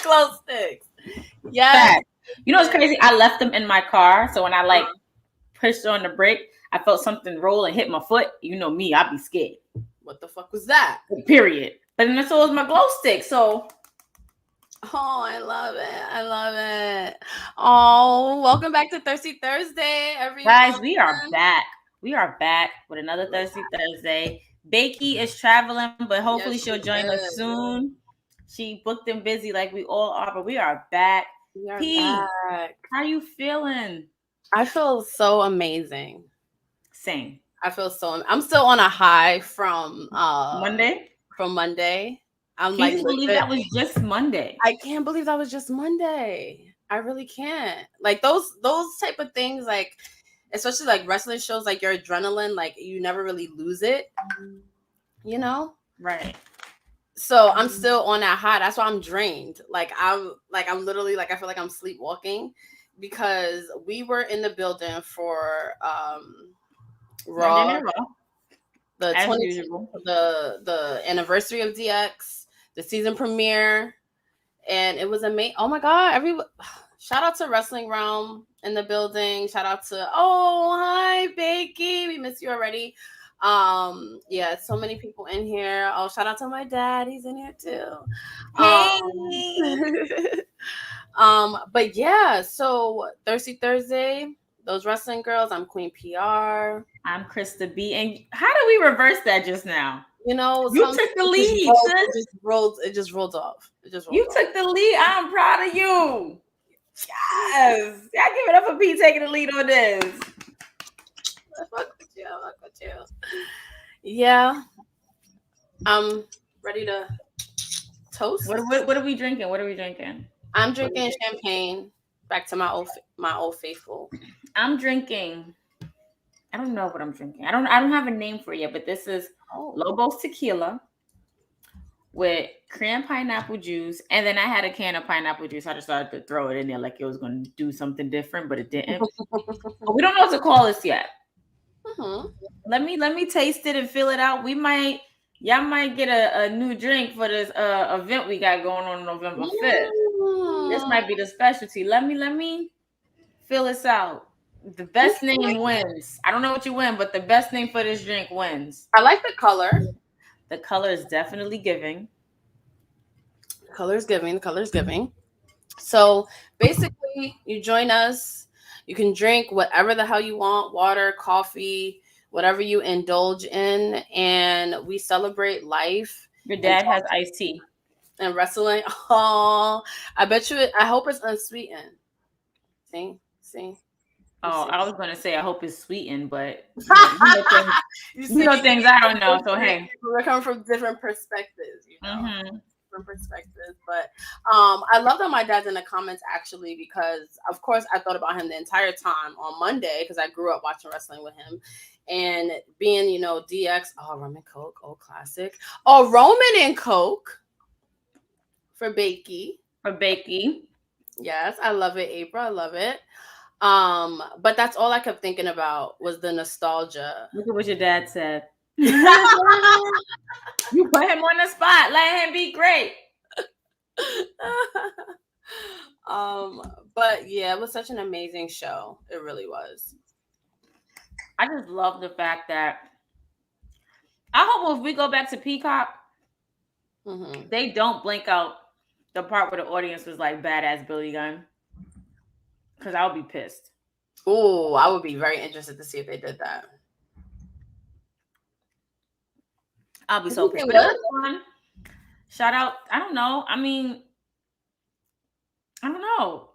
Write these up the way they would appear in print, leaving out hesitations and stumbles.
glow sticks. Yes. You know what's crazy? I left them in my car, so when I pushed on the brake, I felt something roll and hit my foot. You know me, I'd be scared. What the fuck was that? Period. But then so was my glow stick. So. Oh, I love it. I love it. Oh, welcome back to Thirsty Thursday, everyone. Guys, we are back. We are back with another Thirsty Thursday. Bakey is traveling, but hopefully she'll join us soon. She booked and busy like we all are, but we are back. We are back. How you feeling? I feel so amazing. Same. I'm still on a high from Monday. From Monday. Can you believe that was just Monday? I can't believe that was just Monday. I really can't. Like those type of things, like especially like wrestling shows, like your adrenaline, like you never really lose it. You know? Right. So I'm still on that high. That's why I'm drained. I'm literally I feel like I'm sleepwalking because we were in the building for Raw, the anniversary of DX, the season premiere, and it was amazing. Oh my god! Shout out to Wrestling Realm in the building. Shout out to hi Bakey, we miss you already. Yeah, so many people in here. Oh, shout out to my dad, he's in here too. Hey. But yeah, so Thirsty Thursday, those wrestling girls. I'm Queen PR. I'm Krista B. And how did we reverse that just now? You know, you took the lead. It just rolled off. You took the lead. I'm proud of you. Yes. I give it up for Pete taking the lead on this. Fuck with you. Yeah. I'm ready to toast. What are we drinking? I'm drinking champagne. Back to my old faithful. I'm drinking. I don't know what I'm drinking. I don't have a name for it yet, but this is Lobos tequila with cran pineapple juice, and then I had a can of pineapple juice. I just started to throw it in there like it was going to do something different, but it didn't. But we don't know what to call this yet. Mm-hmm. Let me taste it and feel it out. Y'all might get a new drink for this event we got going on November 5th. This might be the specialty. Let me feel this out. The best name wins. I don't know what you win, but the best name for this drink wins. I like the color. The color is definitely giving. The color is giving. So basically, you join us. You can drink whatever the hell you want, water, coffee, whatever you indulge in, and we celebrate life. Your dad has iced tea. And wrestling. Oh, I bet you. I hope it's unsweetened. See. Oh, I was gonna say I hope it's sweetened, but you know things I don't know. So hey, we're coming from different perspectives, you know, mm-hmm. different perspectives. But I love that my dad's in the comments actually, because of course I thought about him the entire time on Monday because I grew up watching wrestling with him. And being, DX, rum and coke, classic. Roman and coke for Bakey. Yes, I love it, April. I love it. But that's all I kept thinking about was the nostalgia. Look at what your dad said. You put him on the spot. Let him be great. But yeah, it was such an amazing show. It really was. I just love the fact that I hope if we go back to Peacock, mm-hmm. they don't blink out the part where the audience was like badass Billy Gunn. Because I would be pissed. Oh, I would be very interested to see if they did that. I'll be so pissed. But it was fun. Shout out. I don't know. I mean, I don't know.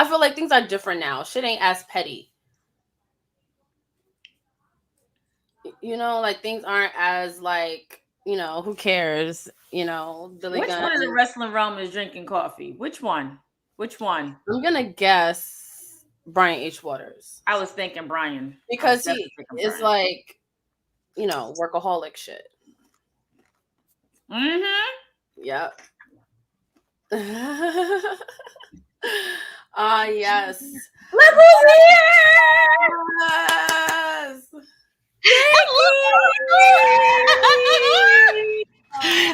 I feel like things are different now. Shit ain't as petty. Things aren't as who cares? Which one of the wrestling realm is drinking coffee? Which one? I'm gonna guess Brian H. Waters. I was thinking Brian. Because he is workaholic shit. Mm-hmm. Yep. Yes. Look who's here! Yes.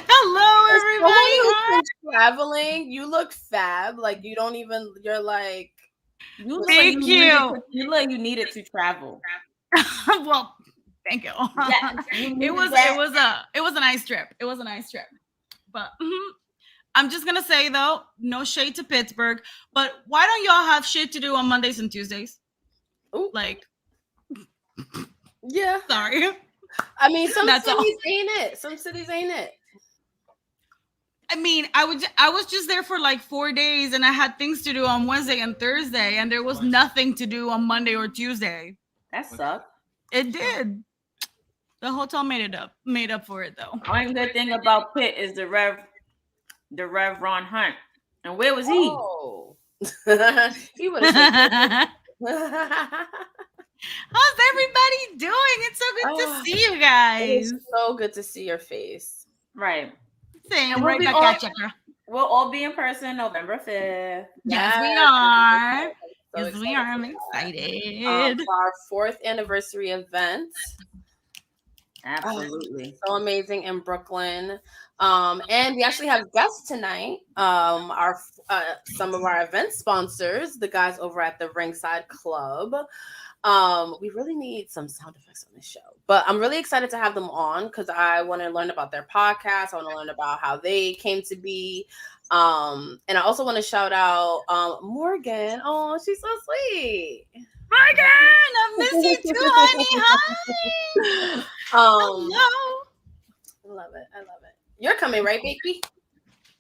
Hello, everybody. traveling, you look fab. Like you don't even. You're like. You look like you look like you needed to travel. Well, thank you. Yes, it was a nice trip. It was a nice trip. But I'm just gonna say though, no shade to Pittsburgh, but why don't y'all have shit to do on Mondays and Tuesdays? Ooh. Like, yeah. Sorry. I mean, some cities ain't it. Some cities ain't it. I mean, I was just there for like 4 days, and I had things to do on Wednesday and Thursday, and there was nothing to do on Monday or Tuesday. That sucked. It did. The hotel made up for it though. Only good thing about Pitt is the Rev Ron Hunt. And where was he? Oh. He would have. How's everybody doing? It's so good to see you guys. It's so good to see your face. Right. Same. Right back at you. We'll all be in person November 5th. Yes, we are. Yes, we are. I'm excited. For our 4th anniversary event. Absolutely. So amazing in Brooklyn. And we actually have guests tonight. Our some of our event sponsors, the guys over at the Ringside Club. We really need some sound effects on this show, but I'm really excited to have them on because I want to learn about their podcast. I want to learn about how they came to be. And I also want to shout out Morgan. Oh, she's so sweet. Morgan, I miss you too, honey. Hi. Hello. I love it. You're coming, right, Bakey?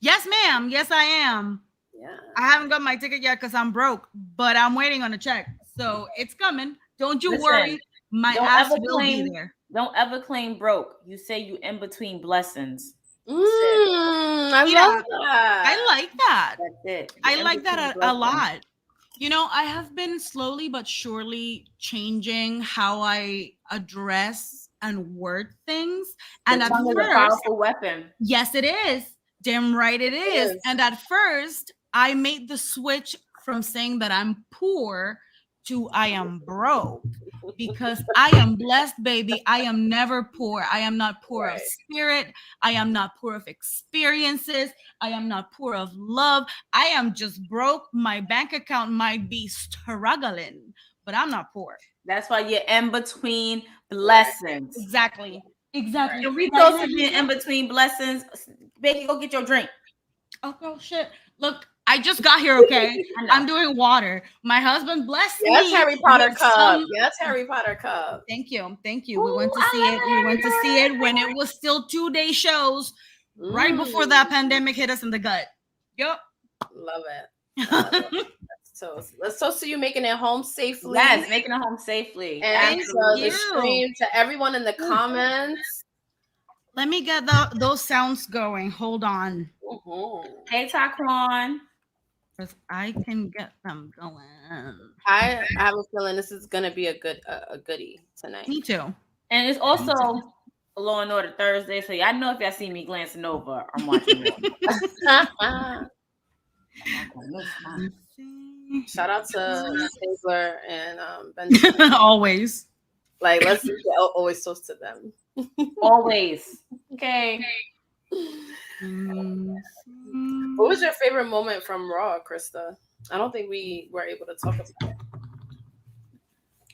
Yes, ma'am. Yes, I am. Yeah. I haven't got my ticket yet because I'm broke, but I'm waiting on a check. So it's coming. Don't you worry. My ass will be there. Don't ever claim broke. You say you in between blessings. I love that. I like that. That's it. I like that a lot. You know, I have been slowly but surely changing how I address and word things. And at first, a powerful weapon. Yes, it is. Damn right it is. And at first, I made the switch from saying that I'm poor to I am broke because I am blessed, baby. I am never poor. I am not poor of spirit. I am not poor of experiences. I am not poor of love. I am just broke. My bank account might be struggling, but I'm not poor. That's why you're in between blessings. Exactly. And we supposed to be in between blessings. Bakey, go get your drink. Oh, shit. Look, I just got here, okay? I'm doing water. My husband blessed me. Yes, Harry Potter cup. Yes, Harry Potter cup. Thank you. We went to see it. We went to see it when it was still 2-day shows, right before that pandemic hit us in the gut. Yep. Love it. So let's see you making it home safely. Yes, making it home safely. And so the stream to everyone in the comments. Let me get those sounds going. Hold on. Hey, Taquan. Because I can get them going. I have a feeling this is gonna be a goodie tonight. Me too. And it's also a Law and Order Thursday, so y'all know if y'all see me glancing over, I'm watching it. Shout out to Taylor and Ben. Always. Like let's always toast to them. Always. Okay. What was your favorite moment from Raw, Krista? I don't think we were able to talk about it.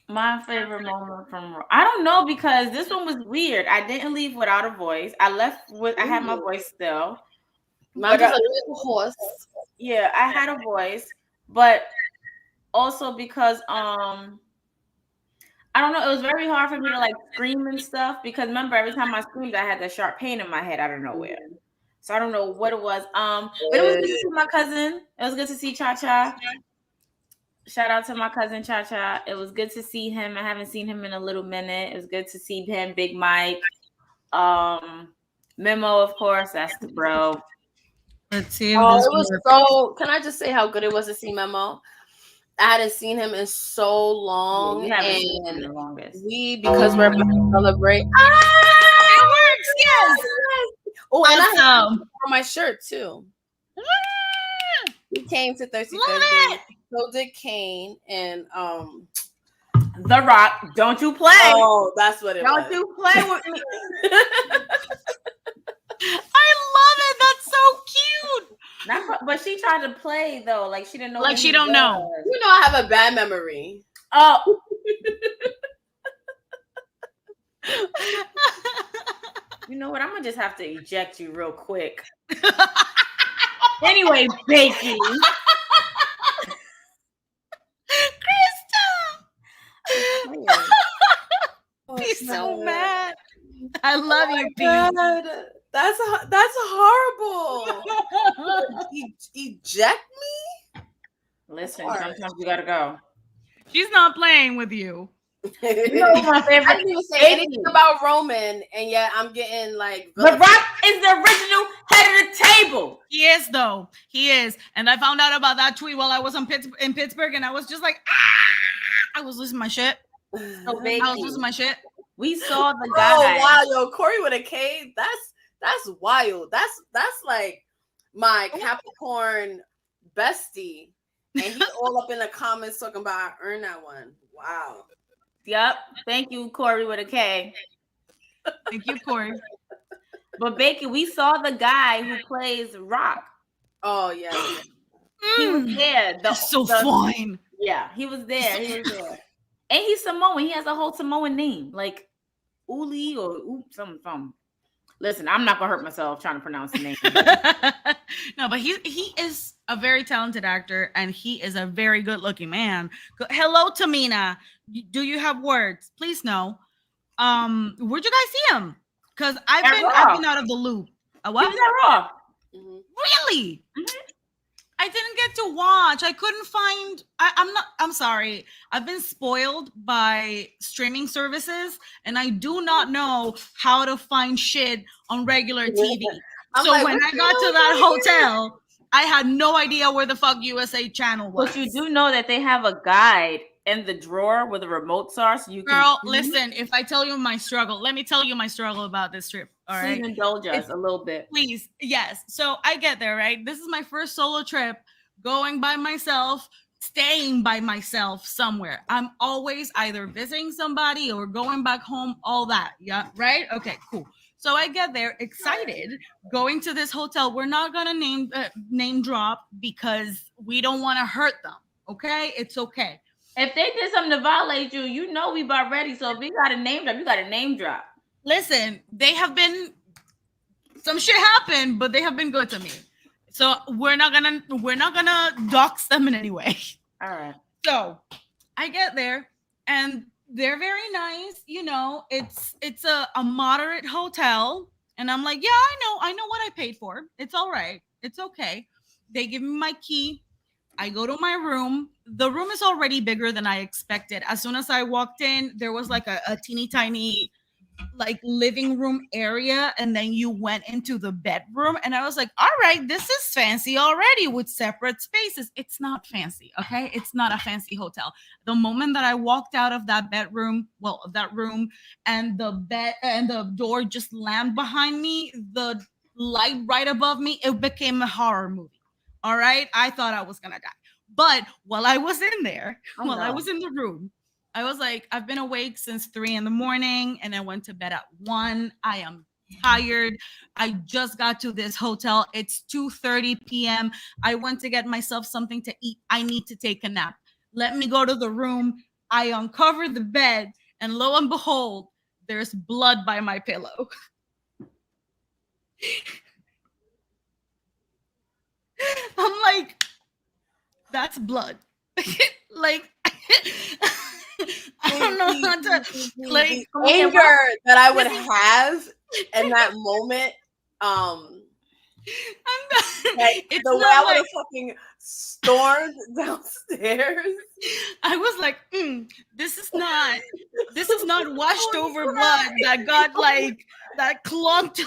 My favorite moment from Raw. I don't know because this one was weird. I didn't leave without a voice. I left with I had my voice still. Mine was a little hoarse. Yeah, I had a voice, but also because I don't know, it was very hard for me to like scream and stuff because remember every time I screamed I had that sharp pain in my head out of nowhere. So I don't know what it was. But it was good to see my cousin. It was good to see Cha Cha. Shout out to my cousin Cha Cha. It was good to see him. I haven't seen him in a little minute. It was good to see him, Big Mike. Memo, of course, that's the bro. Let's see. It was so. Can I just say how good it was to see Memo? I hadn't seen him in so long, and the longest. Because we're about to celebrate. It works, yes. Oh, and I have on my shirt too. He came to Thirsty Thursday. So did Kane and The Rock. Don't you play? Oh, that's what it was. Don't you play with me? I love it. That's so cute. but she tried to play though, like she didn't know. Like she don't know. You know, I have a bad memory. Oh. You know what? I'm gonna just have to eject you real quick. Anyway, Bakey. Krista! He's so mad. I love you, God. That's horrible. Eject me? Listen, sometimes you gotta go. She's not playing with you. You know my favorite. I didn't even say anything about Roman, and yet I'm getting like. But Rock is the original head of the table. He is, though. He is. And I found out about that tweet while I was in Pittsburgh, and I was just like, I was losing my shit. So I was losing my shit. We saw the guy. Oh wow, yo, Corey with a K. That's wild. That's like my Capricorn bestie, and he's all up in the comments talking about I earned that one. Wow. Yep. Thank you, Corey with a K. Thank you, Corey. But Bakey, we saw the guy who plays Rock. Oh yeah. He was there. That's so fine. Yeah, he was there. He was there. And he's Samoan. He has a whole Samoan name, like Uli or something. Listen, I'm not gonna hurt myself trying to pronounce the name. No, but he is a very talented actor, and he is a very good-looking man. Hello, Tamina. Do you have words? Please no. Where'd you guys see him? Because I've been out of the loop. What? He was at Raw. Mm-hmm. Really? Mm-hmm. I didn't get to watch. I couldn't find. I'm sorry. I've been spoiled by streaming services, and I do not know how to find shit on regular TV. So like, when I got to that hotel, I had no idea where the fuck USA channel was. But you do know that they have a guide in the drawer where the remotes are, so you can. Girl, listen. If I tell you my struggle, let me tell you my struggle about this trip. All right, please indulge us a little bit, please. Yes. So I get there. Right. This is my first solo trip, going by myself, staying by myself somewhere. I'm always either visiting somebody or going back home. All that. Yeah. Right. Okay. Cool. So I get there excited, going to this hotel. We're not gonna name drop because we don't want to hurt them. Okay. It's okay. If they did something to violate you, you know we about ready. So if we got a name drop, you got a name drop. Listen, they have been, some shit happened, but they have been good to me. So we're not gonna dox them in any way. All right. So I get there and they're very nice. You know, it's a moderate hotel, and I'm like, yeah, I know what I paid for. It's all right. It's okay. They give me my key. I go to my room. The room is already bigger than I expected. As soon as I walked in, there was like a teeny tiny like living room area, and then you went into the bedroom, and I was like, all right, this is fancy already with separate spaces. It's not fancy, okay? It's not a fancy hotel. The moment that I walked out of that bedroom, that room, and the bed and the door just slammed behind me, the light right above me, it became a horror movie. All right, I thought I was gonna die. But while I was in there, I was in the room, I was like, I've been awake since 3 a.m. and I went to bed at 1. I am tired. I just got to this hotel. It's 2:30 p.m. I went to get myself something to eat. I need to take a nap. Let me go to the room. I uncovered the bed, and lo and behold, there's blood by my pillow. I'm like, that's blood. Like, I don't know how to like anger that I would have in that moment. Like, the way I would have fucking stormed downstairs. I was like, this is not washed over blood that got like that clumped.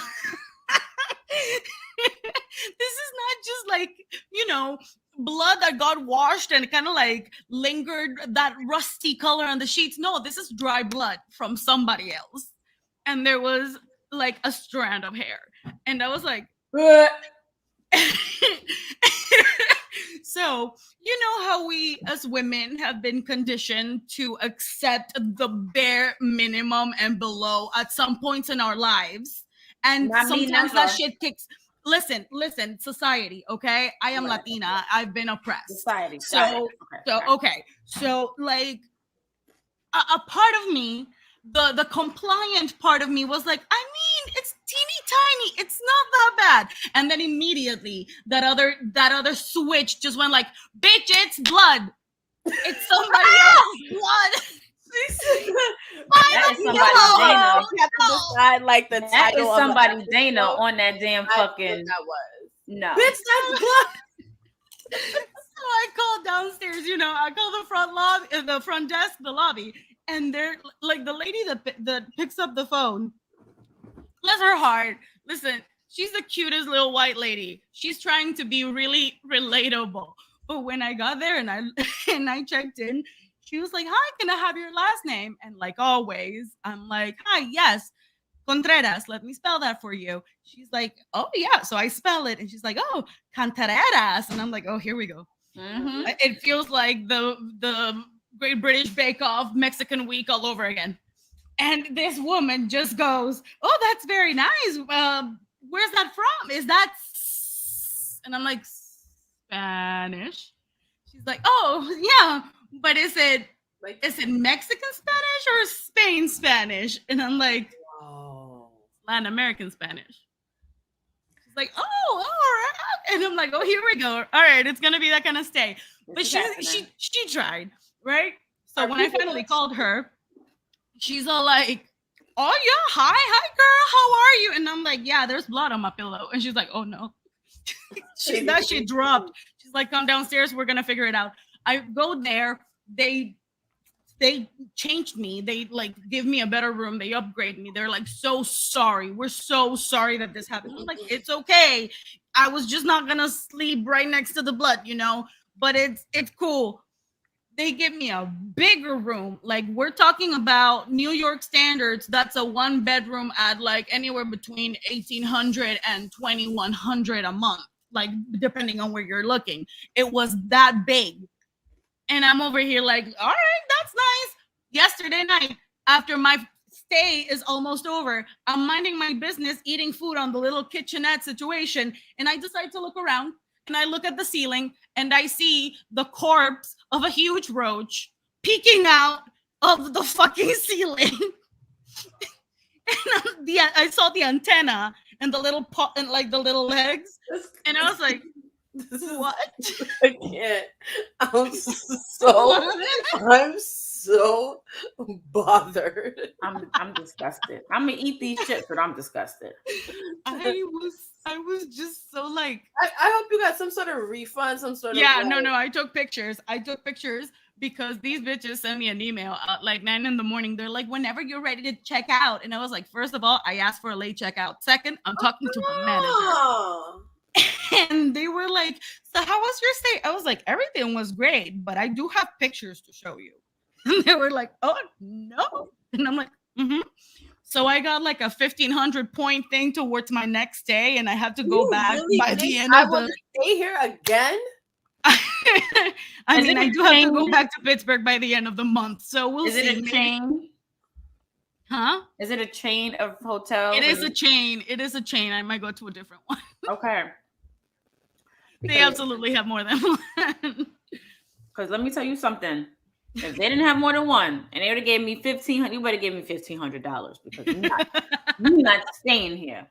This is not just like, you know, blood that got washed and kind of like lingered that rusty color on the sheets. No, this is dry blood from somebody else. And there was like a strand of hair. And I was like, so, you know how we as women have been conditioned to accept the bare minimum and below at some points in our lives. And sometimes that shit kicks. listen, society, okay? I am Latina. I've been oppressed. Society. So like a part of me, the compliant part of me was like, I mean, it's teeny tiny, it's not that bad. And then immediately that other switch just went like, bitch, it's blood. It's somebody else's blood. That is somebody's Dana. You have to decide like the that title is somebody's of Dana on that damn fucking. That was No. bitch, that's blood. So I called downstairs. I called the front desk, the lobby, and they're like the lady that picks up the phone. Bless her heart. Listen, she's the cutest little white lady. She's trying to be really relatable. But when I got there and I checked in, she was like, "Hi, can I have your last name?" And like always, I'm like, "Hi, yes, Contreras. Let me spell that for you." She's like, "Oh yeah." So I spell it, and she's like, "Oh, Contreras," and I'm like, "Oh, here we go." Mm-hmm. It feels like the Great British Bake Off Mexican Week all over again. And this woman just goes, "Oh, that's very nice. Where's that from? Is that?" And I'm like, "Spanish." She's like, "Oh yeah. But is it Mexican Spanish or Spain Spanish?" And I'm like, "Oh, Latin American Spanish." She's like, "Oh, all right." And I'm like, "Oh, here we go. All right, it's gonna be that kind of stay." But she tried, right? So when I finally called her, she's all like, "Oh yeah, hi girl, how are you?" And I'm like, "Yeah, there's blood on my pillow." And she's like, "Oh no." That shit dropped. She's like, "Come downstairs, we're gonna figure it out." I go there, they changed me. They like give me a better room. They upgrade me. They're like, "So sorry. We're so sorry that this happened." I'm like, "It's okay. I was just not gonna sleep right next to the blood, but it's cool." They give me a bigger room. Like we're talking about New York standards. That's a 1-bedroom at like anywhere between $1,800 and $2,100 a month, like depending on where you're looking. It was that big. And I'm over here like, all right, that's nice. Yesterday night, after my stay is almost over, I'm minding my business, eating food on the little kitchenette situation. And I decide to look around and I look at the ceiling and I see the corpse of a huge roach peeking out of the fucking ceiling. And I saw the antenna and the little pot and like the little legs. And I was like, what? I can't. I'm so bothered. I'm disgusted. I'm gonna eat these chips, but I'm disgusted. I was just so like. I hope you got some sort of refund, some sort of. Yeah, no. I took pictures because these bitches sent me an email at like 9 a.m. They're like, "Whenever you're ready to check out," and I was like, first of all, I asked for a late checkout. Second, I'm talking to my manager. And they were like, "So how was your stay?" I was like, "Everything was great, but I do have pictures to show you." And they were like, "Oh no." And I'm like, "Mm-hmm." So I got like a 1,500 point thing towards my next stay, and I have to go back by the end of the stay here again. I mean, I do have to go back to Pittsburgh by the end of the month, so we'll see. Is it a chain? Huh? Is it a chain of hotels? It is a chain. It is a chain. I might go to a different one. Okay. They absolutely have more than one. Because let me tell you something. If they didn't have more than one, and they would have gave me $1,500, you better give me $1,500 because you're not staying here.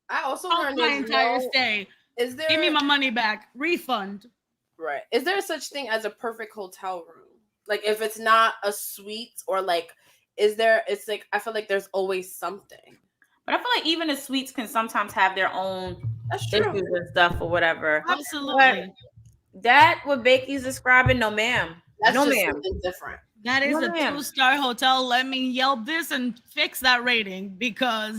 I also learned my entire stay. Is there? Give me my money back. Refund. Right. Is there such thing as a perfect hotel room? Like if it's not a suite or like, is there? It's like I feel like there's always something. But I feel like even the suites can sometimes have their own issues and stuff or whatever. Absolutely. But that what Bakey's describing, no ma'am. That's no just ma'am. something different. That is a 2-star hotel. Let me Yelp this and fix that rating because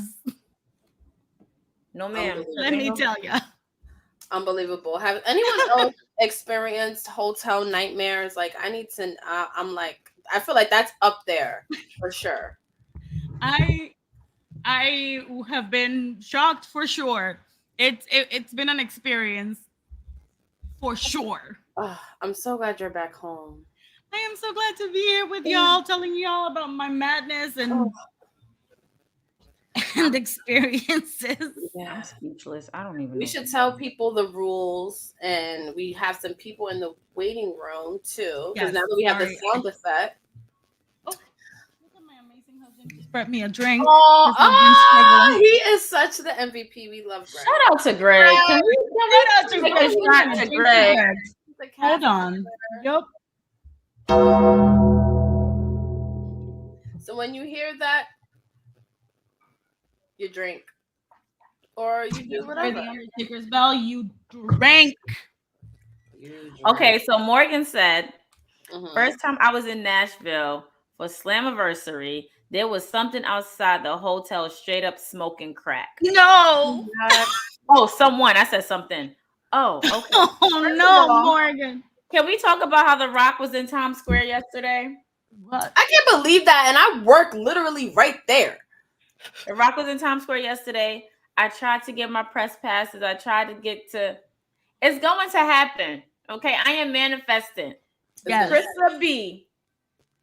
no ma'am. Let me tell you. Unbelievable. Have anyone else experienced hotel nightmares? Like I need to I'm like I feel like that's up there for sure. I have been shocked for sure. It's been an experience for sure. Oh, I'm so glad you're back home. I am so glad to be here with y'all, telling y'all about my madness and and experiences. Yeah, I'm speechless. I don't even know. We should tell people the rules, and we have some people in the waiting room too. Because now that we have the sound effect. Oh, look at my amazing husband. Just brought me a drink. Oh, he is such the MVP. We love Greg. Shout out to Greg. Can we take a shot to Greg? Hold on. Yup. So when you hear that, you drink. Or you do whatever. The Undertaker's bell, you drank. Okay, so Morgan said, first time I was in Nashville for Slammiversary, there was something outside the hotel straight up smoking crack. No. Oh, someone. I said something. Oh, okay. Oh, no, Morgan. Can we talk about how The Rock was in Times Square yesterday? What? I can't believe that. And I work literally right there. The Rock was in Times Square yesterday. I tried to get my press passes. I tried to get to. It's going to happen. Okay, I am manifesting. Yes. Krista B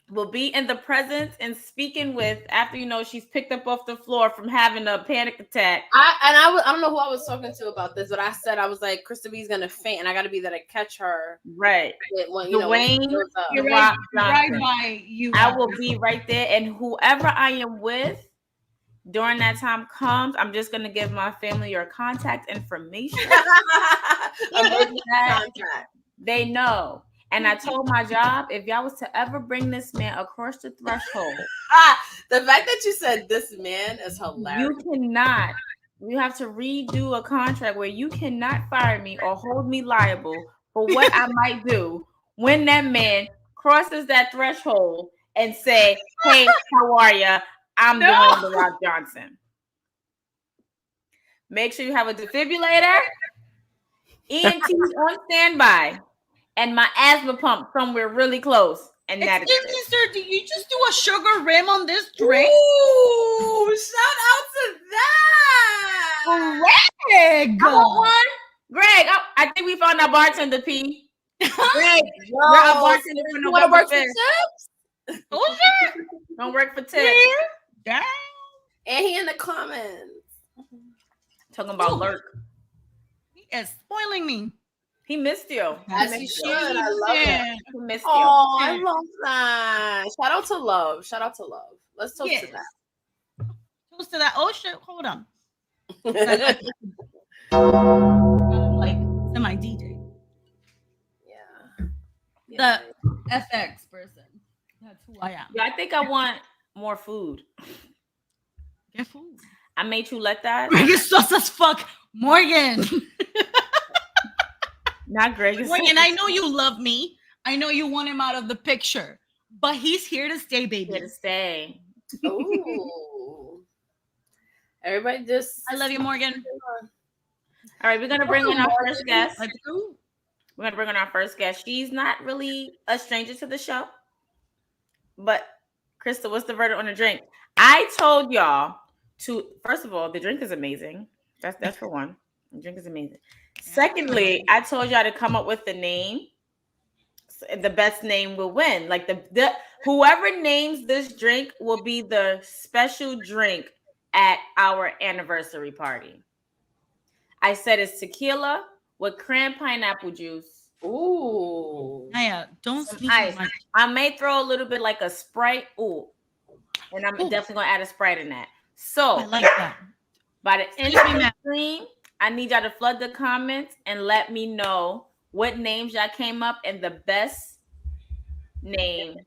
will be in the presence and speaking with after she's picked up off the floor from having a panic attack. I don't know who I was talking to about this, but I said I was like, Krista B's gonna faint, and I got to be there to catch her. Right. When, Dwayne, right by you. I will be right there, and whoever I am with during that time comes, I'm just gonna give my family your contact information. They know. And I told my job, if y'all was to ever bring this man across the threshold. The fact that you said this man is hilarious. You cannot. You have to redo a contract where you cannot fire me or hold me liable for what I might do when that man crosses that threshold and say, hey, how are you? I'm doing The Rock Johnson. Make sure you have a defibrillator, EMTs on standby, and my asthma pump somewhere really close. And that Excuse me, sir, did you just do a sugar rim on this drink? Ooh, shout out to that. Greg. I want one. Greg, I think we found our bartender, P. Greg, we're a bartender for you want to work for tips? Oh, shit. Don't work for tips. Damn. And he in the comments. Talking about Lurk. He is spoiling me. He missed you. As he should. I love it. He missed you. Oh, I love that. Shout out to love. Shout out to love. Let's toast to that. Toast to that. Oh shit! Hold on. Like semi DJ. Yeah. The FX person. That's who I am. Yeah, I think I want more food. Get food. I made you let that. Greg is sus as fuck. Morgan. Not Greg. Morgan, I know you love me. I know you want him out of the picture. But he's here to stay, baby. Here to stay. Ooh. Everybody just... I love you, Morgan. All right, we're going to bring in our first guest. We're going to bring in our first guest. She's not really a stranger to the show. But, Krista, what's the verdict on the drink? I told y'all to... First of all, the drink is amazing. That's for one. The drink is amazing. Secondly, I told y'all to come up with the name. The best name will win. Like the whoever names this drink will be the special drink at our anniversary party. I said it's tequila with cran pineapple juice. Ooh. Naya, don't speak ice. I may throw a little bit like a Sprite. Ooh. And I'm definitely gonna add a Sprite in that. So I like that. By the end of the stream, I need y'all to flood the comments and let me know what names y'all came up and the best name.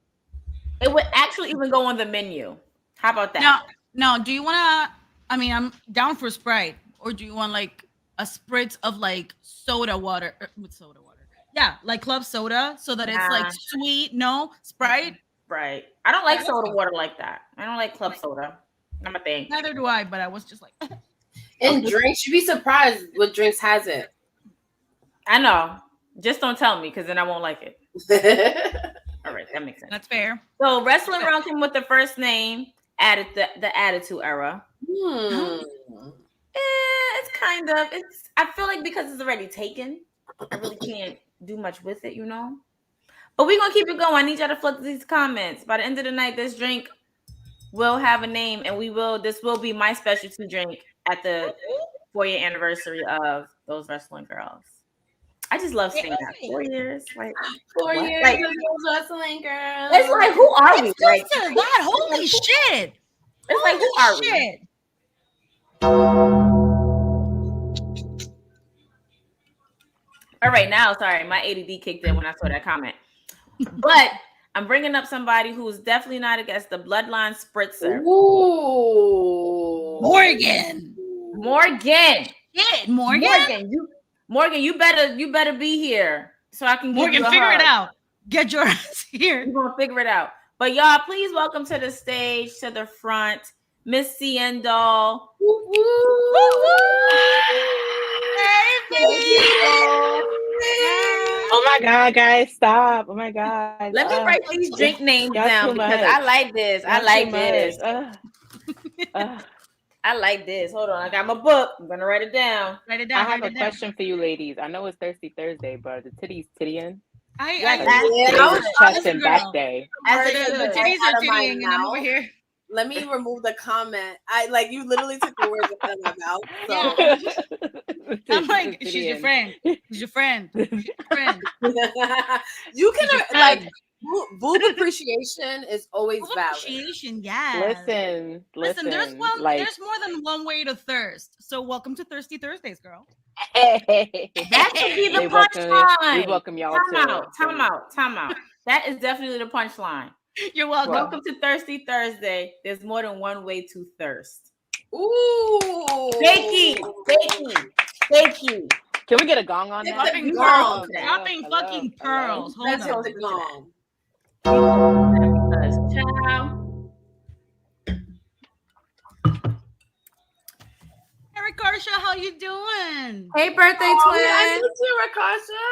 It would actually even go on the menu. How about that? Now, do you want to, I'm down for Sprite, or do you want like a spritz of like soda water with soda water? Yeah, like club soda so that it's like sweet. No, Sprite? Sprite. I don't like soda water like that. I don't like club soda. Not a thing. Neither do I, but I was just like... And drinks, you'd be surprised what drinks has it. I know. Just don't tell me, because then I won't like it. All right, that makes sense. That's fair. So Wrestling Round came with the first name, added the Attitude Era. It's kind of. I feel like because it's already taken, I really can't do much with it, But we're gonna keep it going. I need y'all to flood these comments. By the end of the night, this drink will have a name, and this will be my specialty drink at the 4-year anniversary of those wrestling girls. I just love saying that. 4 years, like 4 years like, of those wrestling girls. It's like, who are we? Like, that, holy shit! It's like, who are we? All right, now, sorry, my ADD kicked in when I saw that comment. But I'm bringing up somebody who's definitely not against the Bloodline Spritzer. Ooh, Morgan. Yeah, Morgan, you better be here so I can give Morgan, you a figure hug. it out. Get your ass here. We're gonna figure it out. But y'all, please welcome to the stage, to the front, Miss Ciendol. Oh my God, guys, stop. Oh my God. Let me write these drink names down because I like this. I like this. I like this. Hold on. I got my book. I'm going to write it down. Write it down. I have a question for you ladies. I know it's Thirsty Thursday, but the titties tittying? I chest and back day. The titties are tittying and I'm over here. Let me remove the comment. You literally took the words out of my mouth. So. I'm like, she's your friend. She's your friend. She's your friend. You can boob appreciation is always valid. Appreciation, yeah. Listen. There's more than one way to thirst. So welcome to Thirsty Thursdays, girl. That should be the punchline. We welcome y'all. Time out. That is definitely the punchline. You're welcome. Welcome to Thirsty Thursday. There's more than one way to thirst. Ooh. Bakey. Can we get a gong on that? Dropping fucking pearls. Hold Let's on. hit the gong. Hey, Ricardisha, how you doing? Hey, birthday twin. I miss you, Ricardisha.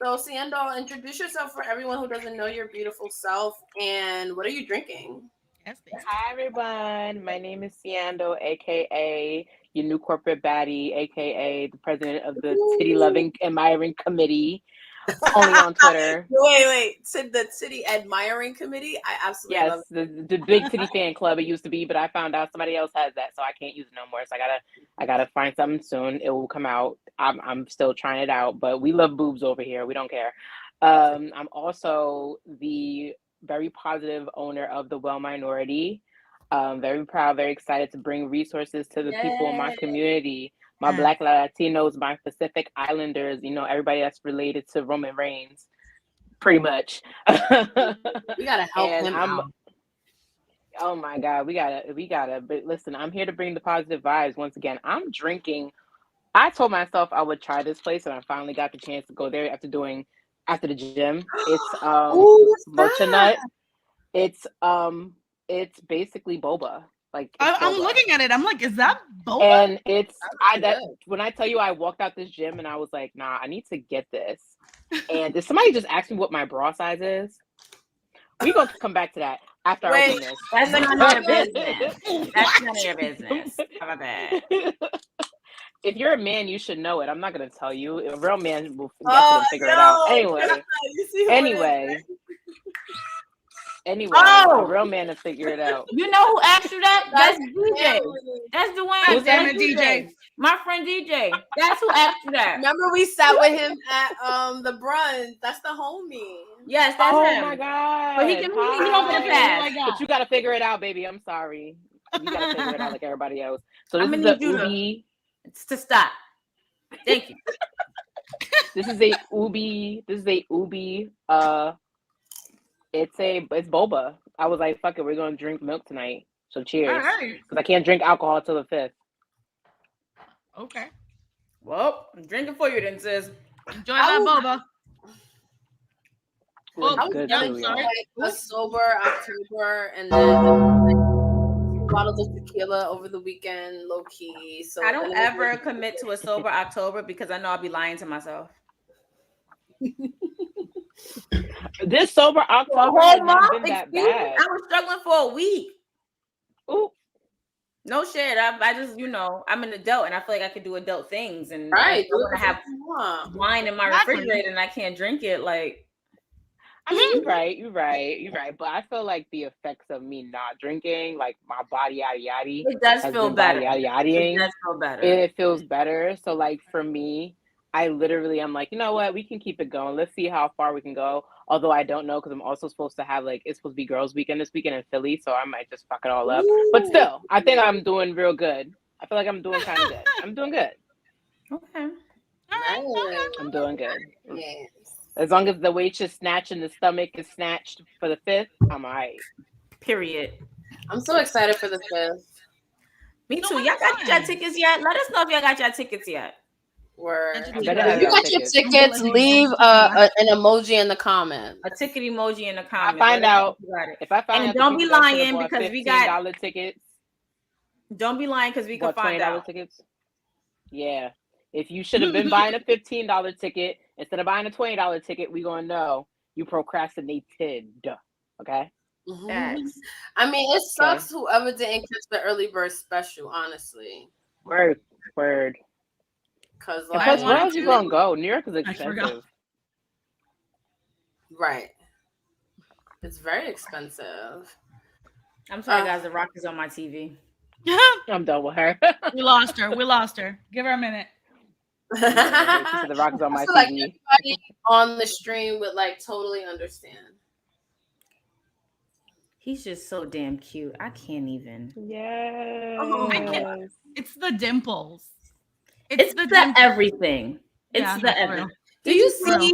So, Ciendol, introduce yourself for everyone who doesn't know your beautiful self, and what are you drinking? Hi, everyone. My name is Ciendol, aka your new corporate baddie, aka the president of the Titty Loving Admiring Committee, only on Twitter. Wait. The Titty Admiring Committee? I absolutely love it. the big Titty fan club it used to be, but I found out somebody else has that, so I can't use it no more. So I gotta find something soon. It will come out. I'm still trying it out, but we love boobs over here. We don't care. I'm also the very positive owner of the Well Minority. Very proud, very excited to bring resources to the people in my community, my Black Latinos, my Pacific Islanders, everybody that's related to Roman Reigns, pretty much. We gotta help him out. Oh my God, we gotta. But listen, I'm here to bring the positive vibes. Once again, I'm drinking. I told myself I would try this place, and I finally got the chance to go there after the gym. It's mocha nut. It's basically boba. I'm looking at it. I'm like, is that boba? And when I tell you I walked out this gym and I was like, nah, I need to get this. And did somebody just ask me what my bra size is? We're going to come back to that after I open this. That's none of your business. That's none of your business. How about that? If you're a man, you should know it. I'm not going to tell you. A real man will figure it out. Anyway, a real man to figure it out. You know who asked you that? That's DJ. That's Dwayne. Who's that? DJ. My friend DJ. That's who asked you that. Remember we sat with him at the brunch. That's the homie. Yes, that's him. Oh my God. But he don't get a pass. But you got to figure it out, baby. I'm sorry. You got to figure it out like everybody else. So this is a Ubi. It's to stop. Thank you. This is a Ubi. It's boba. I was like, fuck it, we're gonna drink milk tonight. So cheers. Because I can't drink alcohol till the 5th. Okay. Well, I'm drinking for you then, sis. Enjoy that boba. I was young, a sober October and then bottles of tequila over the weekend, low key. So I don't ever commit to a sober October because I know I'll be lying to myself. This sober October has not been that bad. I was struggling for a week. Ooh. No shit. I just, I'm an adult and I feel like I could do adult things. And right. I have wine in my refrigerator and I can't drink it. Like, I mean, you're right. But I feel like the effects of me not drinking, like my body yaddy It does has feel been better. body It yaddying. does feel better. It feels better. So like for me, I'm like, you know what? We can keep it going. Let's see how far we can go. Although I don't know because I'm also supposed to have it's supposed to be girls' weekend this weekend in Philly, so I might just fuck it all up. But still, I think I'm doing real good. I feel like I'm doing kind of good. I'm doing good. Okay. I'm doing good. Yes. As long as the waitress snatching the stomach is snatched for the 5th, I'm all right. Period. I'm so excited for the 5th. Me too. Y'all got your tickets yet? Let us know if y'all got your tickets yet. Word. I If better have you y'all got your tickets. tickets, leave an emoji in the comment. A ticket emoji in the comments. I find out if I find and out. Don't be lying because we got $15 tickets. Don't be lying because we can find out. Tickets. Yeah. If you should have been buying a $15 ticket instead of buying a $20 ticket, we gonna know you procrastinated. Okay. Yes. I mean, it sucks whoever didn't catch the early bird special, honestly. Word. Because plus, where else you gonna go? New York is expensive. Right. It's very expensive. I'm sorry, guys. The Rock is on my TV. I'm done with her. We lost her. Give her a minute. She said the Rock is on my TV. Like everybody on the stream would totally understand. He's just so damn cute. I can't even. Yes. Oh, it's the dimples. It's the everything. It's the everything. Do you see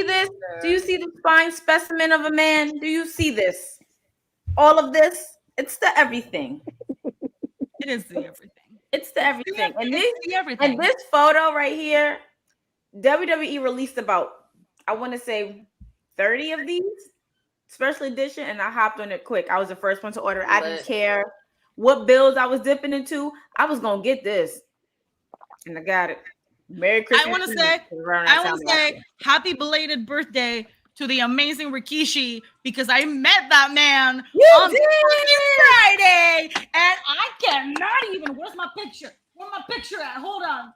this? Do you see the spine specimen of a man? Do you see this? All of this? It's the everything. It is the everything. It's the everything. And this photo right here, WWE released about, I want to say 30 of these special edition, and I hopped on it quick. I was the first one to order. I didn't care what bills I was dipping into. I was gonna get this, and I got it. Merry Christmas! I want to say happy belated birthday to the amazing Rikishi because I met that man on Friday, and I cannot even. Where's my picture? Where's my picture at? Hold on.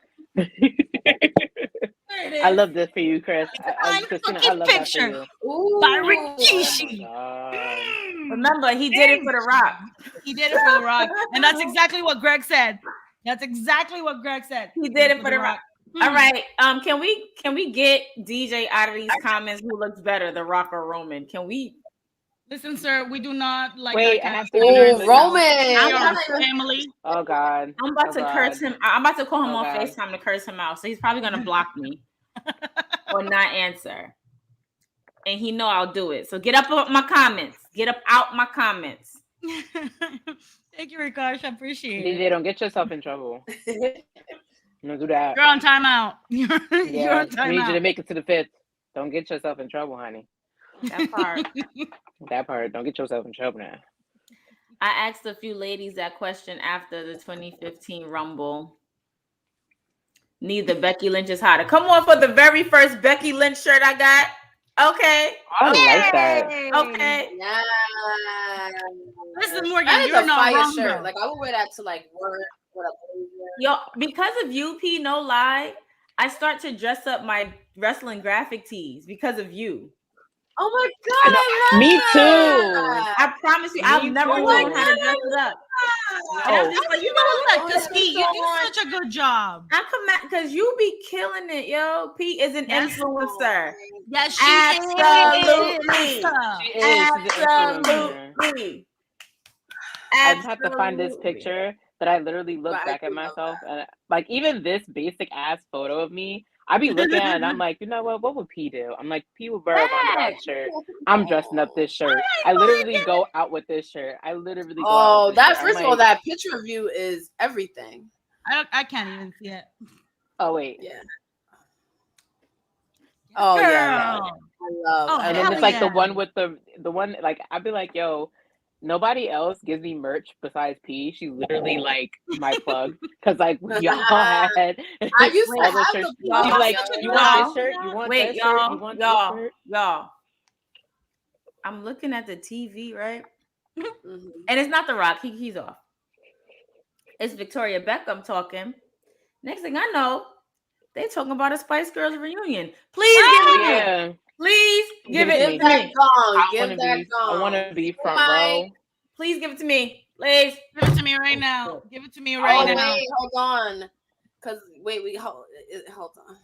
I love this for you, Chris. Christina, I love picture that for you. by Rikishi. Remember, he did it for The Rock. He did it for The Rock, and that's exactly what Greg said. He did it for The Rock. All right. Can we get DJ out of these comments? Who looks better, The Rock or Roman? Can we? Listen, sir, we do not like. Wait, Roman. Family. Oh God. I'm about to curse him. I'm about to call him on FaceTime to curse him out. So he's probably gonna block me or not answer. And he know I'll do it. So get up out my comments. Get up out my comments. Thank you, Rikash. I appreciate it. Don't get yourself in trouble. Don't do that. You're on timeout. You're on timeout. I need you to make it to the 5th. Don't get yourself in trouble, honey. That part. That part. Don't get yourself in trouble now. I asked a few ladies that question after the 2015 Rumble. Neither Becky Lynch is hotter. Come on for the very first Becky Lynch shirt I got. Okay. I like that. Okay. Yeah. Listen, Morgan, that is you're a not fire wrong, shirt. though. Like I would wear that to work. Yo, because of you, P, no lie, I start to dress up my wrestling graphic tees because of you. Oh my God! Me too. I promise you, I've never known how to dress it up. And I'm just like, you know what? Because P, you do such a good job. I come out because you be killing it, yo. P is an influencer. Yes, she absolutely. Absolutely. I just have to find this picture that I literally look back at myself and even this basic ass photo of me, I be looking at it and I'm like, you know what would P do? I'm like, P would wear a that shirt. I'm dressing up this shirt. I literally go out with this shirt. I literally go out with this shirt. First of all, that picture of you is everything. I can't even see it. Oh wait. Yeah. Oh Girl. Yeah. I love. And then it's the one with the one I'd be like, yo, nobody else gives me merch besides P. She's literally my plug because y'all had. I used to have the you want this shirt? You want this shirt? You want this shirt? Y'all. I'm looking at the TV, right? And it's not The Rock. He's off. It's Victoria Beckham talking. Next thing I know, they talking about a Spice Girls reunion. Please give me Please give it to me. that gong. Give that I gong. want to be front row. Please give it to me. Please. Give it to me right now. Give it to me right now. Wait, hold on. Cause we hold on.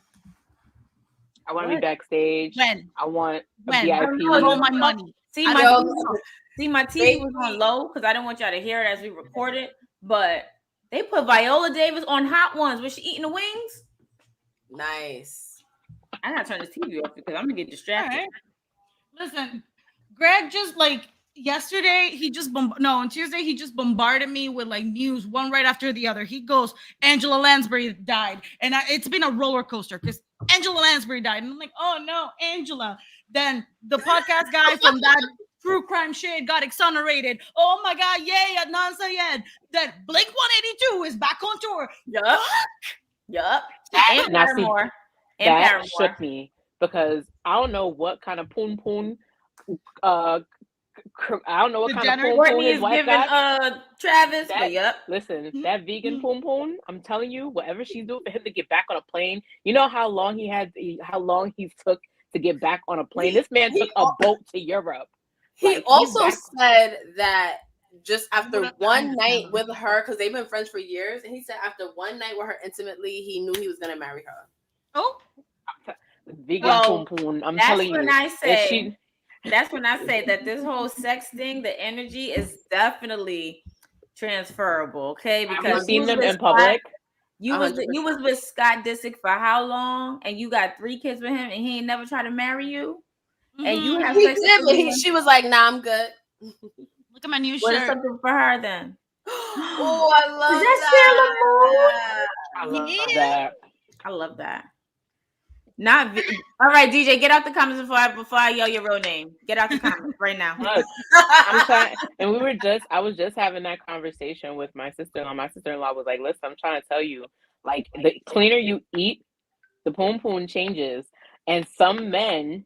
I want to be backstage. When? I want a When? VIP. Roll my money. See, my TV was on low because I didn't want y'all to hear it as we recorded. But they put Viola Davis on Hot Ones when she eating the wings. Nice. I gotta turn this TV off because I'm gonna get distracted. Right. Listen, Greg just like yesterday, on Tuesday, he just bombarded me with like news, one right after the other. He goes, Angela Lansbury died. And it's been a roller coaster because Angela Lansbury died. And I'm like, oh no, Angela. Then the podcast guy from that True Crime Shade got exonerated. Oh my God, yay, Adnan Syed. Then Blink 182 is back on tour. Yup. And Paramore. That shook me because I don't know what kind of poon. I don't know what kind of poon his wife got. Travis. Listen, that vegan poon. I'm telling you, whatever she's doing for him to get back on a plane. You know how long he took to get back on a plane. This man took a boat to Europe. He also said that just after one night with her, because they've been friends for years, and he said after one night with her intimately, he knew he was gonna marry her. Oh, vegan poon. I'm telling you. That's when I say that this whole sex thing, the energy is definitely transferable. Okay, because I've seen them in public. You was with Scott Disick for how long? And you got 3 kids with him, and he ain't never tried to marry you. Mm-hmm. And you have sex with him. She was like, "Nah, I'm good." Look at my new shirt. What is something for her then? Oh, I love that. I love that. I love that. All right, DJ, get out the comments before I yell your real name. Get out the comments right now. Look, I'm trying, and I was just having that conversation with my sister-in-law. My sister-in-law was like, "Listen, I'm trying to tell you, like the cleaner you eat, the poon changes, and some men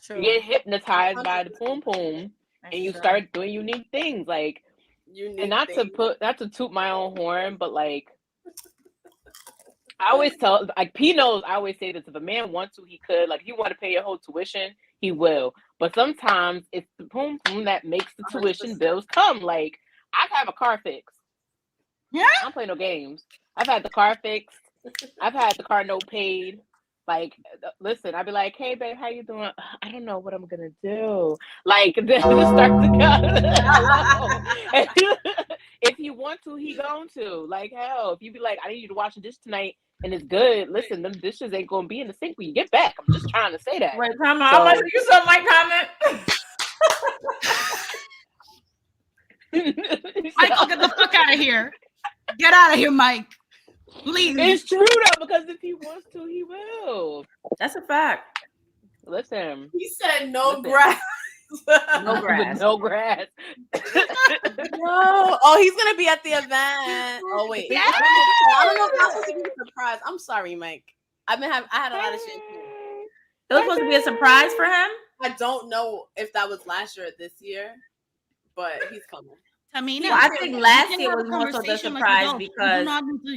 get hypnotized by the poon, and you start doing unique things, like not to toot my own horn, but like." I always tell, like, P knows, I always say this, if a man wants to, he could. Like, if you want to pay your whole tuition, he will. But sometimes it's the boom that makes the tuition bills come. Like, I have a car fixed. Yeah. I don't play no games. I've had the car fixed. I've had the car note paid. Like, listen, I'd be like, "Hey, babe, how you doing?" "I don't know what I'm going to do." Like, then start to go. If you want to, he going to. Like, hell, if you be like, "I need you to wash the dish tonight," and it's good, listen, them dishes ain't going to be in the sink when you get back. I'm just trying to say that. Wait, come on. So, you saw my comment? Michael, get the fuck out of here. Get out of here, Mike. Please. It's true, though, because if he wants to, he will. That's a fact. Listen. He said no grass. No grass. No grass. No. Oh, he's gonna be at the event. Oh wait. Yeah. I don't know if that's supposed to be a surprise. I'm sorry, Mike. I had a lot of shit. It was supposed to be a surprise for him. I don't know if that was last year or this year, but he's coming. Tamina, I think last year was more so the surprise because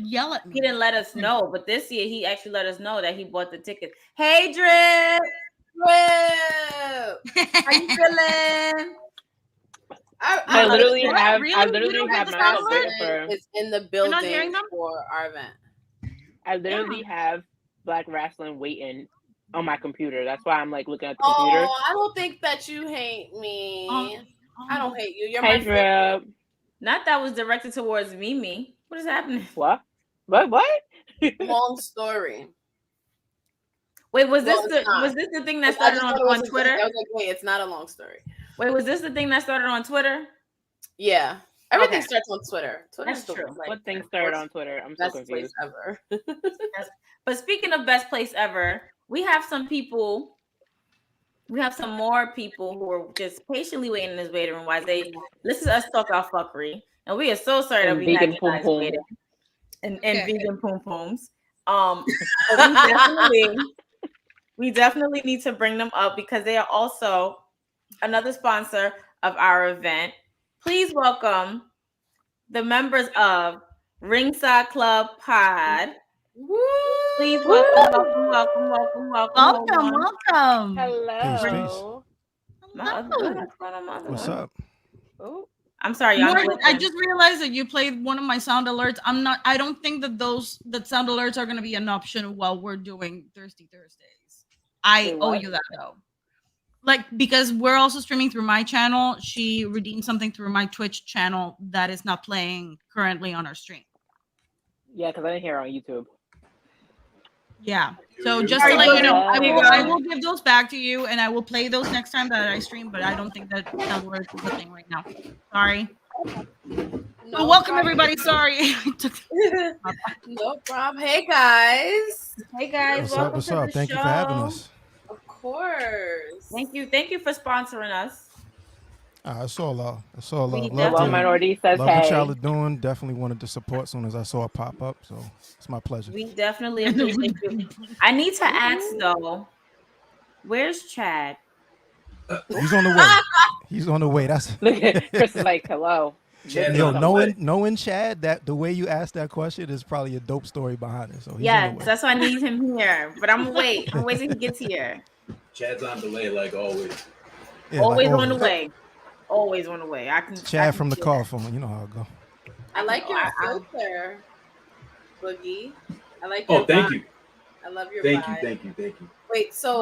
yell at me. He didn't let us know, but this year he actually let us know that he bought the ticket. Hey, Drip. How you feeling? I literally have my photographer. It's in the building for our event. I literally have Black Wrestling waiting on my computer. That's why I'm like looking at the computer. Oh, I don't think that you hate me. I don't hate you. You're my friend. Not that was directed towards Mimi. What is happening? What? Long story. Wait, was this the thing that started on Twitter? I was like, wait, it's not a long story. Wait, was this the thing that started on Twitter? Yeah. Everything starts on Twitter. That's true. Like, what thing started on Twitter? I'm so confused. Best place ever. But speaking of best place ever, we have some more people who are just patiently waiting in this waiting room while they listen to us talk our fuckery. And we are so sorry that we had you guys waiting. And vegan poom pooms. We definitely need to bring them up because they are also another sponsor of our event. Please welcome the members of Ringside Club Pod, Woo! Please welcome. Welcome. Hello. What's up? Oh, I'm sorry, y'all. Morgan, I just realized that you played one of my sound alerts. I don't think that that sound alerts are going to be an option while we're doing Thirsty Thursdays. I owe you that though. Like, because we're also streaming through my channel. She redeemed something through my Twitch channel that is not playing currently on our stream. yeah, because I didn't hear it on YouTube. Yeah. So just to let you know, I will give those back to you, and I will play those next time that I stream. But I don't think that sound alerts is a thing right now. Sorry. No, welcome everybody. Sorry. No problem. Hey guys. Welcome What's to up? the Thank show. you for having us. Of course. Thank you for sponsoring us. It's all love. Well, Minority says love hey. what y'all are doing. Definitely wanted to support as soon as I saw it pop up. So it's my pleasure. We definitely appreciate you. I need to ask though, where's Chad? He's on the way. He's on the way. That's Chris is like, hello. Yo, knowing Chad, that the way you asked that question is probably a dope story behind it. So yes, that's why I need him here. But I'm gonna wait. I'm waiting till he gets here. Chad's on delay like always. Yeah, always on the way. Always on the way. Chad from the car phone. You know how it go. I like your filter, Boogie. I like your thank vibe. you. I love your Thank vibe. you. Wait, so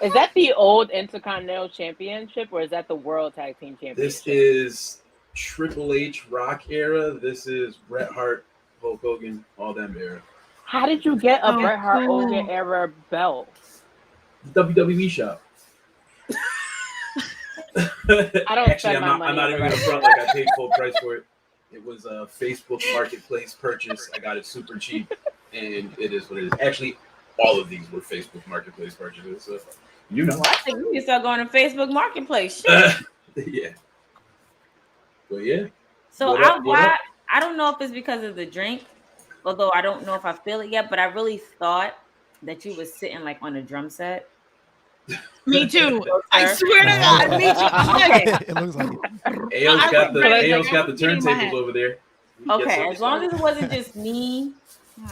is that the old Intercontinental Championship or is that the World Tag Team Championship? This is Triple H Rock era. This is Bret Hart, Hulk Hogan, all them era. How did you get a Bret Hart Hogan era belt? WWE shop. I don't Actually, I'm not even gonna front like I paid full price for it. It was a Facebook Marketplace purchase. I got it super cheap, and it is what it is. Actually, all of these were Facebook Marketplace purchases. So, you know. Well, I think we can start going to Facebook Marketplace. Yeah. Well, yeah. So I don't know if it's because of the drink, although I don't know if I feel it yet, but I really thought that you was sitting like on a drum set. Me too. I swear to God. Me too. Okay. It looks like AO's got the turntables over there. Okay, as long as it wasn't just me.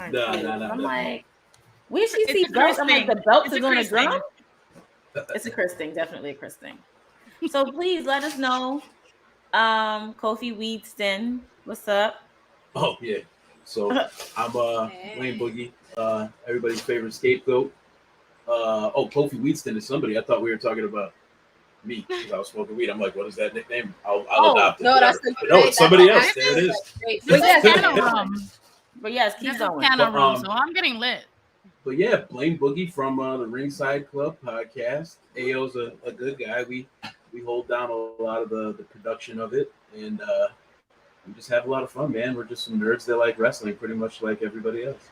No. I'm like, where she see belts? I'm like, the belt is on a drum? It's a Chris thing, definitely a Chris thing. So please let us know. Kofi Weedston, what's up? Oh yeah. So I'm Wayne Boogie, everybody's favorite scapegoat. Kofi Weedston is somebody. I thought we were talking about me because I was smoking weed. I'm like, what is that nickname? I'll adopt it. No, that's it's somebody else. There it is. But yes, keep going. So I'm getting lit. But yeah, Blaine Boogie from the Ringside Club podcast. AO's a good guy. We hold down a lot of the production of it, and we just have a lot of fun, man. We're just some nerds that like wrestling, pretty much like everybody else.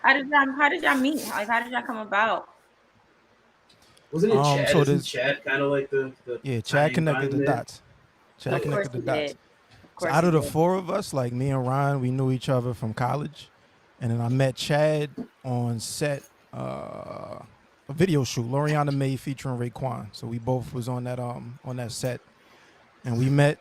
How did y'all meet? Like, how did y'all come about? Wasn't it Chad? So isn't Chad kind of like the Chad connected the dots. Chad connected the dots. So out of the four of us, like me and Ryan, we knew each other from college, and then I met Chad on set, a video shoot, Loriana May featuring Raekwon. So we both was on that set, and we met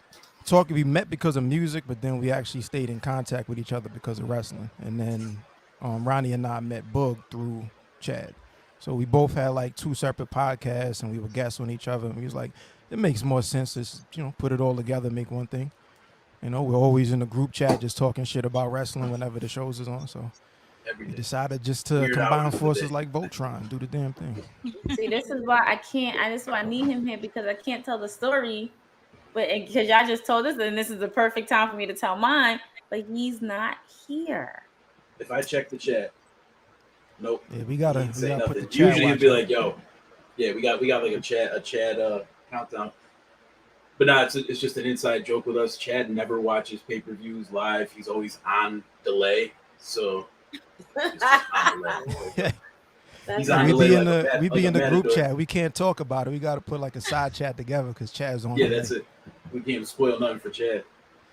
because of music, but then we actually stayed in contact with each other because of wrestling. And then Ronnie and I met Boog through Chad. So we both had like two separate podcasts, and we were guests on each other. And we was like, it makes more sense to put it all together, make one thing. We're always in the group chat just talking shit about wrestling whenever the shows is on. So we decided just to combine forces like Voltron, do the damn thing. See, this is why I can't. This is why I need him here, because I can't tell the story. But because y'all just told us, and this is the perfect time for me to tell mine. But he's not here. If I check the chat, nope. Yeah, we gotta put the chat. Usually it'd be like, yo, yeah, we got like a Chad countdown. But no, it's just an inside joke with us. Chad never watches pay-per-views live. He's always on delay. So he's on delay. We be in the group chat. We can't talk about it. We got to put like a side chat together because Chad's on. Yeah, that's it. We can't spoil nothing for Chad.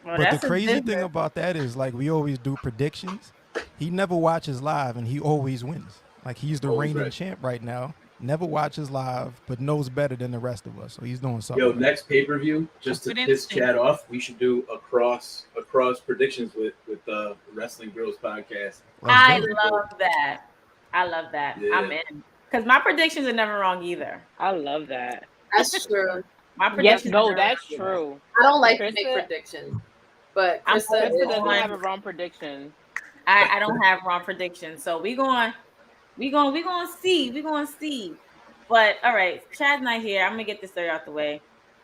Well, but the crazy thing about that is, like, we always do predictions. He never watches live, and he always wins. Like, he's the reigning champ right now. never watches live, but knows better than the rest of us. So he's doing something. Yo, next pay-per-view, just to piss Chad off, we should do a cross predictions with the Wrestling Girls podcast. I love that. Yeah. I'm in. Because my predictions are never wrong either. I love that. That's true. My predictions. Yes, no, that's true. I don't like to make predictions, but Krista doesn't have a wrong prediction. I don't have wrong predictions, so we gonna see. But all right, Chad's not here. I'm gonna get this story out the way.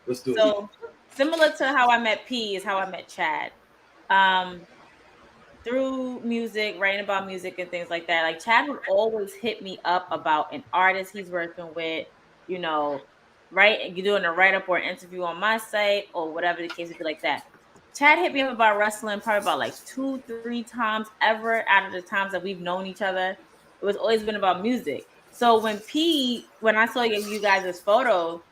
Let's do it. So similar to how I met P is how I met Chad. Through music, writing about music and things like that. Like Chad would always hit me up about an artist he's working with, you know, right? You're doing a write-up or an interview on my site or whatever the case would be like that. Chad hit me up about wrestling probably about like 2-3 times ever out of the times that we've known each other. It was always been about music. So when I saw you guys' photo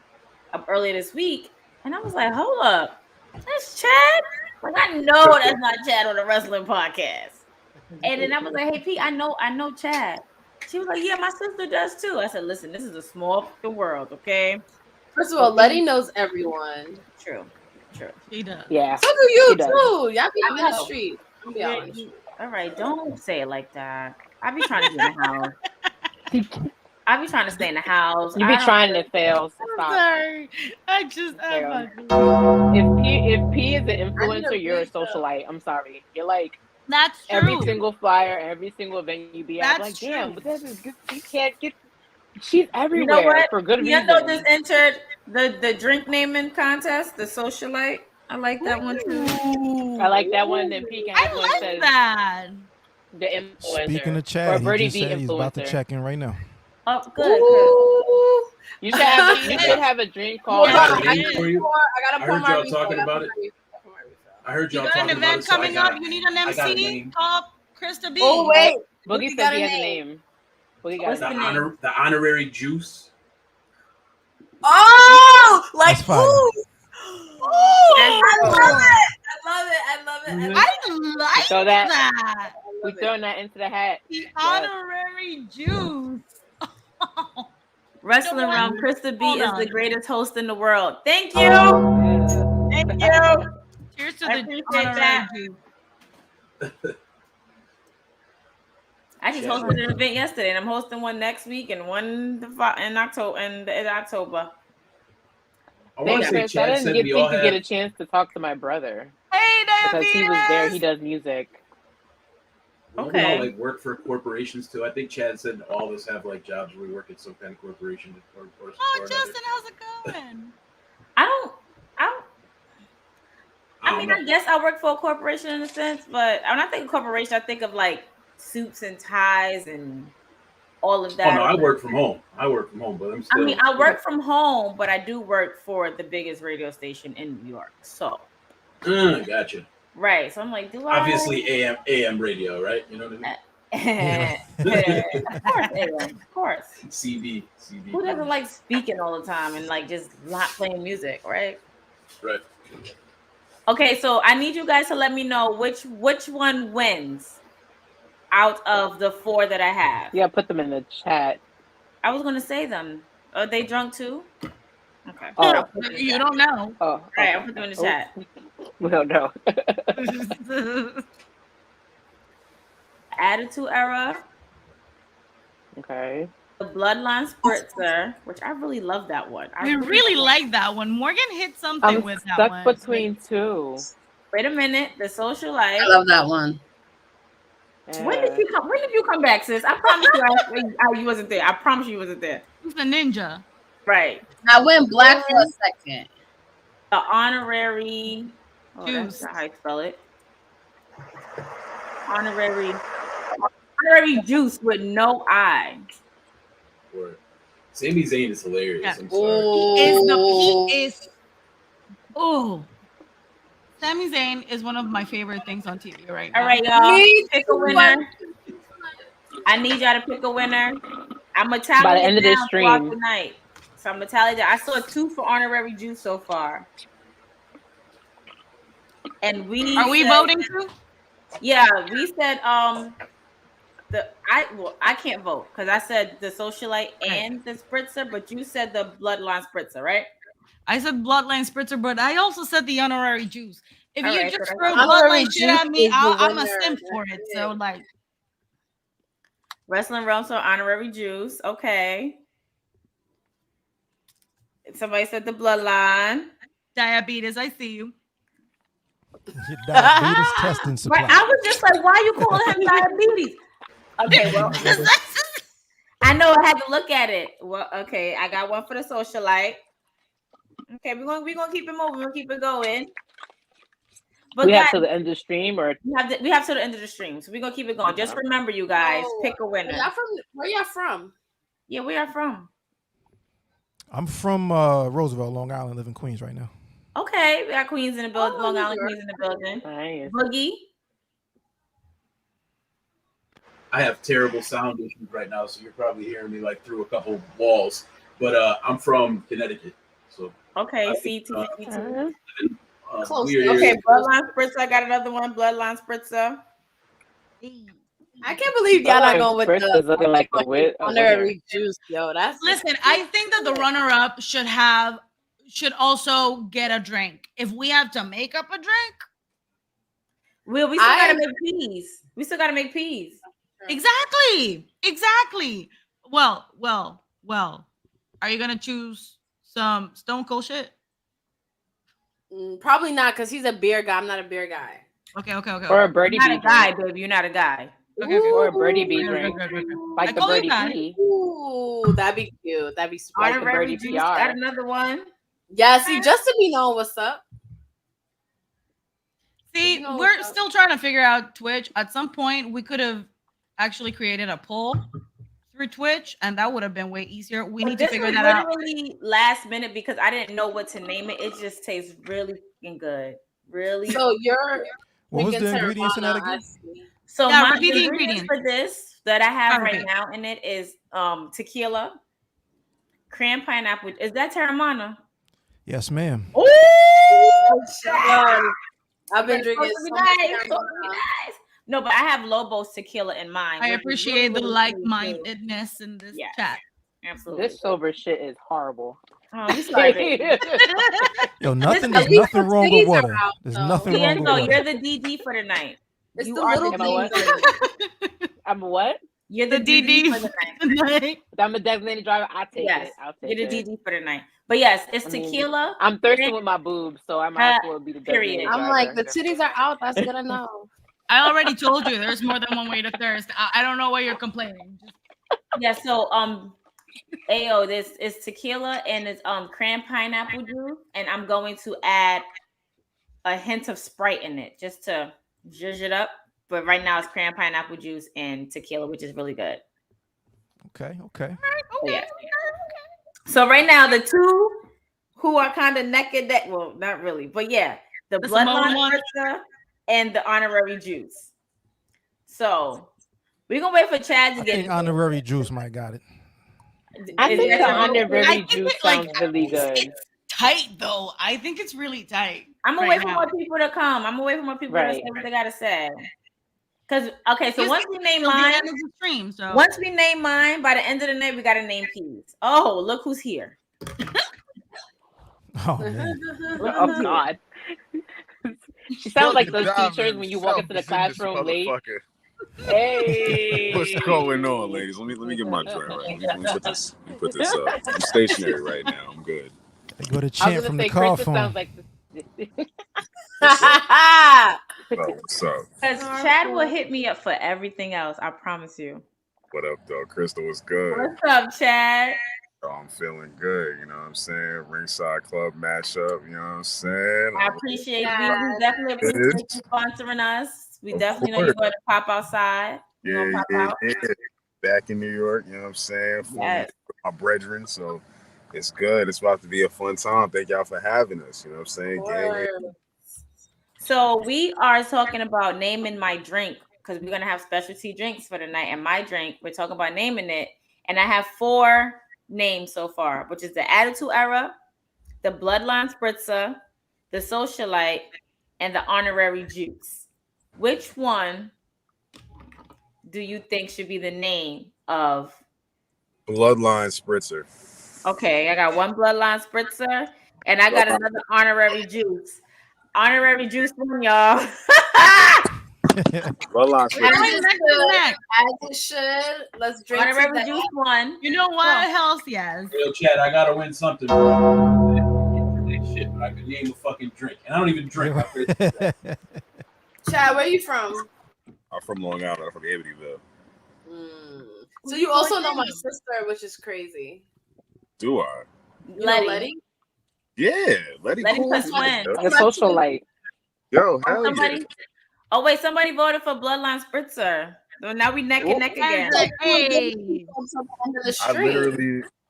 earlier this week, and I was like, hold up, that's Chad? Like, I know that's not Chad on the wrestling podcast. And then I was like, hey, P, I know Chad. She was like, yeah, my sister does too. I said, listen, this is a small fucking world, okay? First of all, Letty knows everyone. True. She does. Yeah. So do you too. Y'all be out in the street. All right, don't say it like that. I be trying to get in the house. I be trying to stay in the house. You be trying and it fails. I'm sorry. If P is an influencer, you're a socialite. I'm sorry. You're like that's true. Every single flyer, every single event you be at. Like, damn, but this is good. You can't get. She's everywhere, you know what? For good reason. You know, just entered the drink naming contest, the socialite. I like that one too. I like that one. Then P can have one says that. The influencer. Speaking of Chad, he just said he's about to check in right now. Oh, good. You should have a drink call. I gotta pour my y'all talking about it. I heard y'all talking about it. You got an event coming up. You need an MC. Call Krista B. Oh wait, Boogie said he has a name. The honorary juice. Oh, like who? I love it. I like that. We throwing that into the hat. The honorary juice. Wrestling Realm, Krista B is the greatest host in the world. Thank you. Thank you. Cheers to the honorary juice. I just hosted an event yesterday, and I'm hosting one next week and one in October. I want to say Chad said we all get a chance to talk to my brother. Hey, because he was there. He does music. Okay. We all work for corporations too. I think Chad said all of us have jobs where we work at some kind of corporation. Justin, how's it going? I mean, I guess I work for a corporation in a sense, but when I think of corporation, I think of suits and ties and all of that. Oh no, I work from home, but I'm still. I mean, I work from home, but I do work for the biggest radio station in New York. So. Gotcha. Right. So I'm like, obviously AM radio, right? You know what I mean? Of course. CB. Who doesn't like speaking all the time and just not playing music, right? Right. Okay, so I need you guys to let me know which one wins out of the 4 that I have. Yeah, put them in the chat. I was gonna say them. Are they drunk too? Okay. Oh, you don't know. Oh, all right. I'll put them in the chat. We don't know. Attitude Era. Okay. The Bloodline Spritzer, which I really love that one. I really like that one. Morgan hit something with that one. I'm stuck between 2. Wait a minute. The Social Life. I love that one. When did you come back, sis? I promise you wasn't there. I promise you wasn't there. Who's the ninja? Right. I went black for a second. The honorary. That's not how you spell it. Honorary juice with no I. Sami Zayn is hilarious. Yeah. I'm sorry. He is. Oh. Sami Zayn is one of my favorite things on TV right now. All right, y'all. Pick a winner. I need y'all to pick a winner. I'm gonna tally by the end of this stream tonight. So I'm gonna tally that. I saw 2 for honorary juice so far. And are we voting too? Yeah, we said I can't vote because I said the socialite and the spritzer, but you said the bloodline spritzer, right? I said bloodline spritzer, but I also said the honorary juice. If you just so throw Honorary bloodline shit at me, juice is the I'm a winner. simp for it. So like, Wrestling realm, so honorary juice. Okay. Somebody said the bloodline. diabetes, I see you. Your diabetes testing supply. Right, I was just like, why you calling him diabetes? Okay, well, I know I had to look at it. Well, okay, I got one for the socialite. Okay, we're gonna keep it moving. We'll keep it going. But we have to the end of the stream, or we have to the end of the stream, so we're gonna keep it going. Just remember, you guys, pick a winner. Where y'all from? Yeah, where y'all from? I'm from Roosevelt, Long Island. Live in Queens right now. Okay, we got Queens in the building. Long Island Queens in the building. Nice. Boogie. I have terrible sound issues right now, so you're probably hearing me like through a couple walls. But I'm from Connecticut, so okay. Close. Okay, bloodline spritzer. I got another one. Bloodline spritzer. I can't believe y'all not going with the looking like the wit honorary juice, yo. Listen. I think that the runner-up should also get a drink. If we have to make up a drink, we still gotta make peas. We still gotta make peas. Exactly. Well. Are you gonna choose some Stone Cold shit? Probably not, because he's a beer guy. I'm not a beer guy. Okay. Or a birdie You're bee. not a guy, baby. You're not a guy. Okay. Or a birdie bee drink. Like the birdie bee. Ooh, that'd be cute. That'd be super. Like the birdie juice. Got another one. Yeah, see, just to be knowing what's up. See, we're still trying to figure out Twitch. At some point, we could have actually created a poll through Twitch, and that would have been way easier. We need to figure that out. Literally last minute because I didn't know what to name it. It just tastes really good. Really. So you're. What was the ingredients in that again? So yeah, my repeat the ingredients for this that I have right now in it is tequila, cran pineapple. Is that Terramana? Yes, ma'am. Oh, I've been drinking so much. No, but I have Lobos tequila in mind. I appreciate the like-mindedness in this chat. Absolutely. This sober shit is horrible. Oh, you sorry. Yo, there's nothing wrong with water. There's nothing wrong with water. You're the DD for the night. It's you the are little the I'm what? You're the DD for the night. I'm a designated driver. I'll take it. You're the DD for the night. But yes, it's tequila. I'm thirsty with my boobs, so I might as well be the designated driver. I'm like, the titties are out. That's good to know. I already told you there's more than one way to thirst. I don't know why you're complaining. Yeah, so Ayo, this is tequila and it's cran pineapple juice, and I'm going to add a hint of Sprite in it just to zhuzh it up. But right now it's cran pineapple juice and tequila, which is really good. Okay. So right now the two who are kind of neck and neck, well, not really, but yeah, the bloodline spritzer and the honorary juice. So we're gonna wait for Chad to get it. Honorary juice might got it. I think the honorary juice sounds really good. It's tight though. I think it's really tight. I'm gonna wait for more people to come. I'm gonna wait for more people to say what they gotta say. Cause so once we name mine, once we name mine, by the end of the night, we gotta name peas. Oh, look who's here. Oh man. Oh God. She sounds like those teachers when you walk into the classroom late. Hey, what's going on, ladies? Let me get my drink right. Let me put this up. I'm stationary right now. I'm good. They go to chant from the car phone. Sounds like What's up? Because Chad will hit me up for everything else. I promise you. What up, though? Crystal was good. What's up, Chad? Oh, I'm feeling good. You know what I'm saying? Ringside Club matchup. You know what I'm saying? I appreciate you. We definitely appreciate you sponsoring us. We definitely know you're going to pop outside. Yeah. Back in New York. You know what I'm saying? Yes. My brethren. So it's good. It's about to be a fun time. Thank y'all for having us. You know what I'm saying? Gang. So we are talking about naming my drink because we're going to have specialty drinks for the night. And my drink, we're talking about naming it. And I have 4 names so far, which is the Attitude Era, the Bloodline Spritzer, the Socialite, and the Honorary Juice. Which one do you think should be the name of? Bloodline Spritzer. Okay, I got one Bloodline Spritzer, and I got another honorary juice. Honorary juice one, y'all. Bloodline Spritzer. As it should. Let's drink honorary to juice one. You know what else? Yes. Yo, Chad, I gotta win something, bro. Shit, but I can name a fucking drink, and I don't even drink. Chad, where you from? I'm from Long Island. I'm from Amityville. So you also know my sister, which is crazy. Do I? Letty? Yeah, Letty. Letty plus twin. The socialite. Yo, hell yeah. Oh wait, somebody voted for Bloodline Spritzer. So now we neck and neck again. Hey.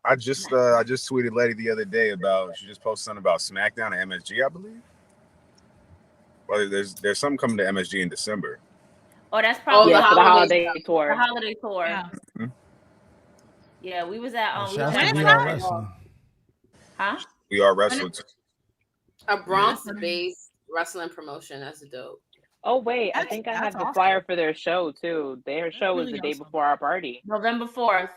I just tweeted Letty the other day about she just posted something about SmackDown and MSG, I believe. Well, there's something coming to MSG in December. Oh, that's probably the holiday tour. The holiday tour. Yeah, yeah, we was at We Are Wrestling. Huh? We Are Wrestling. A Bronx-based wrestling promotion. That's dope. Oh wait, I think I have the flyer for their show too. Their show is the day before our party. November 4th.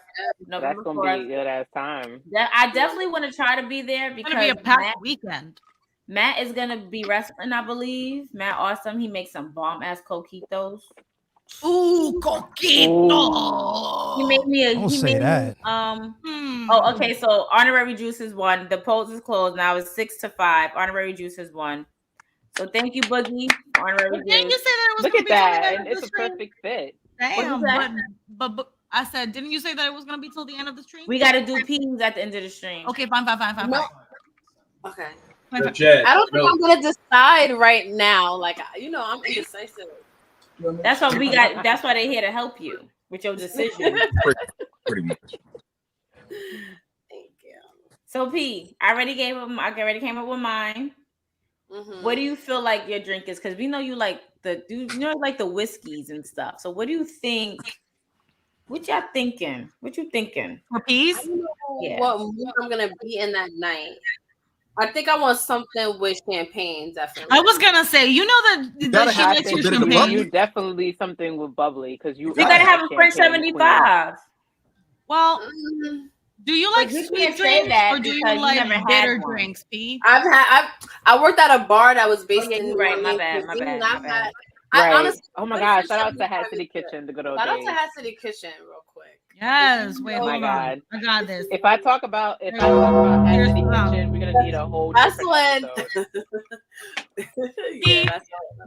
That's gonna be good ass time. I definitely want to try to be there because it's gonna be a packed weekend. Matt is gonna be wrestling, I believe. Matt Awesome. He makes some bomb ass coquitos. Ooh, coquito. He made me a. Don't say that. Oh, okay. So honorary juice is one. The polls is closed now. It's 6-5. Honorary juice is one. So thank you, Boogie. Honorary juice. Didn't you say that it was Look gonna at be that, till and the it's a stream? perfect fit. Damn, but I said, didn't you say that it was gonna be till the end of the stream? We got to do P's at the end of the stream. Okay, fine. No. Okay. Yo, Chad, I don't think I'm gonna decide right now. Like, I'm indecisive. That's what we got. That's why they're here to help you with your decision. Pretty much. Thank you. So P, I already came up with mine. What do you feel like your drink is? Because we know you like the whiskeys and stuff. So what do you think? What y'all thinking? What you thinking? For peas? I don't know what mood I'm gonna be in that night. I think I want something with champagne, definitely. I was gonna say, you know that she likes your champagne. You definitely something with bubbly because you gotta have a French 75. Well, do you like you sweet can't say drinks that or do you because you like never had bitter one. drinks, P? I worked at a bar that was based in New right. My Orleans, bad. Right. Honestly, oh my gosh! Shout out to Hat City Kitchen, the good old days. Shout out to Hat City Kitchen, real quick. Yes. Wait, oh my God. I got this. If I talk about Hat City Kitchen, we're gonna need a whole. That's when.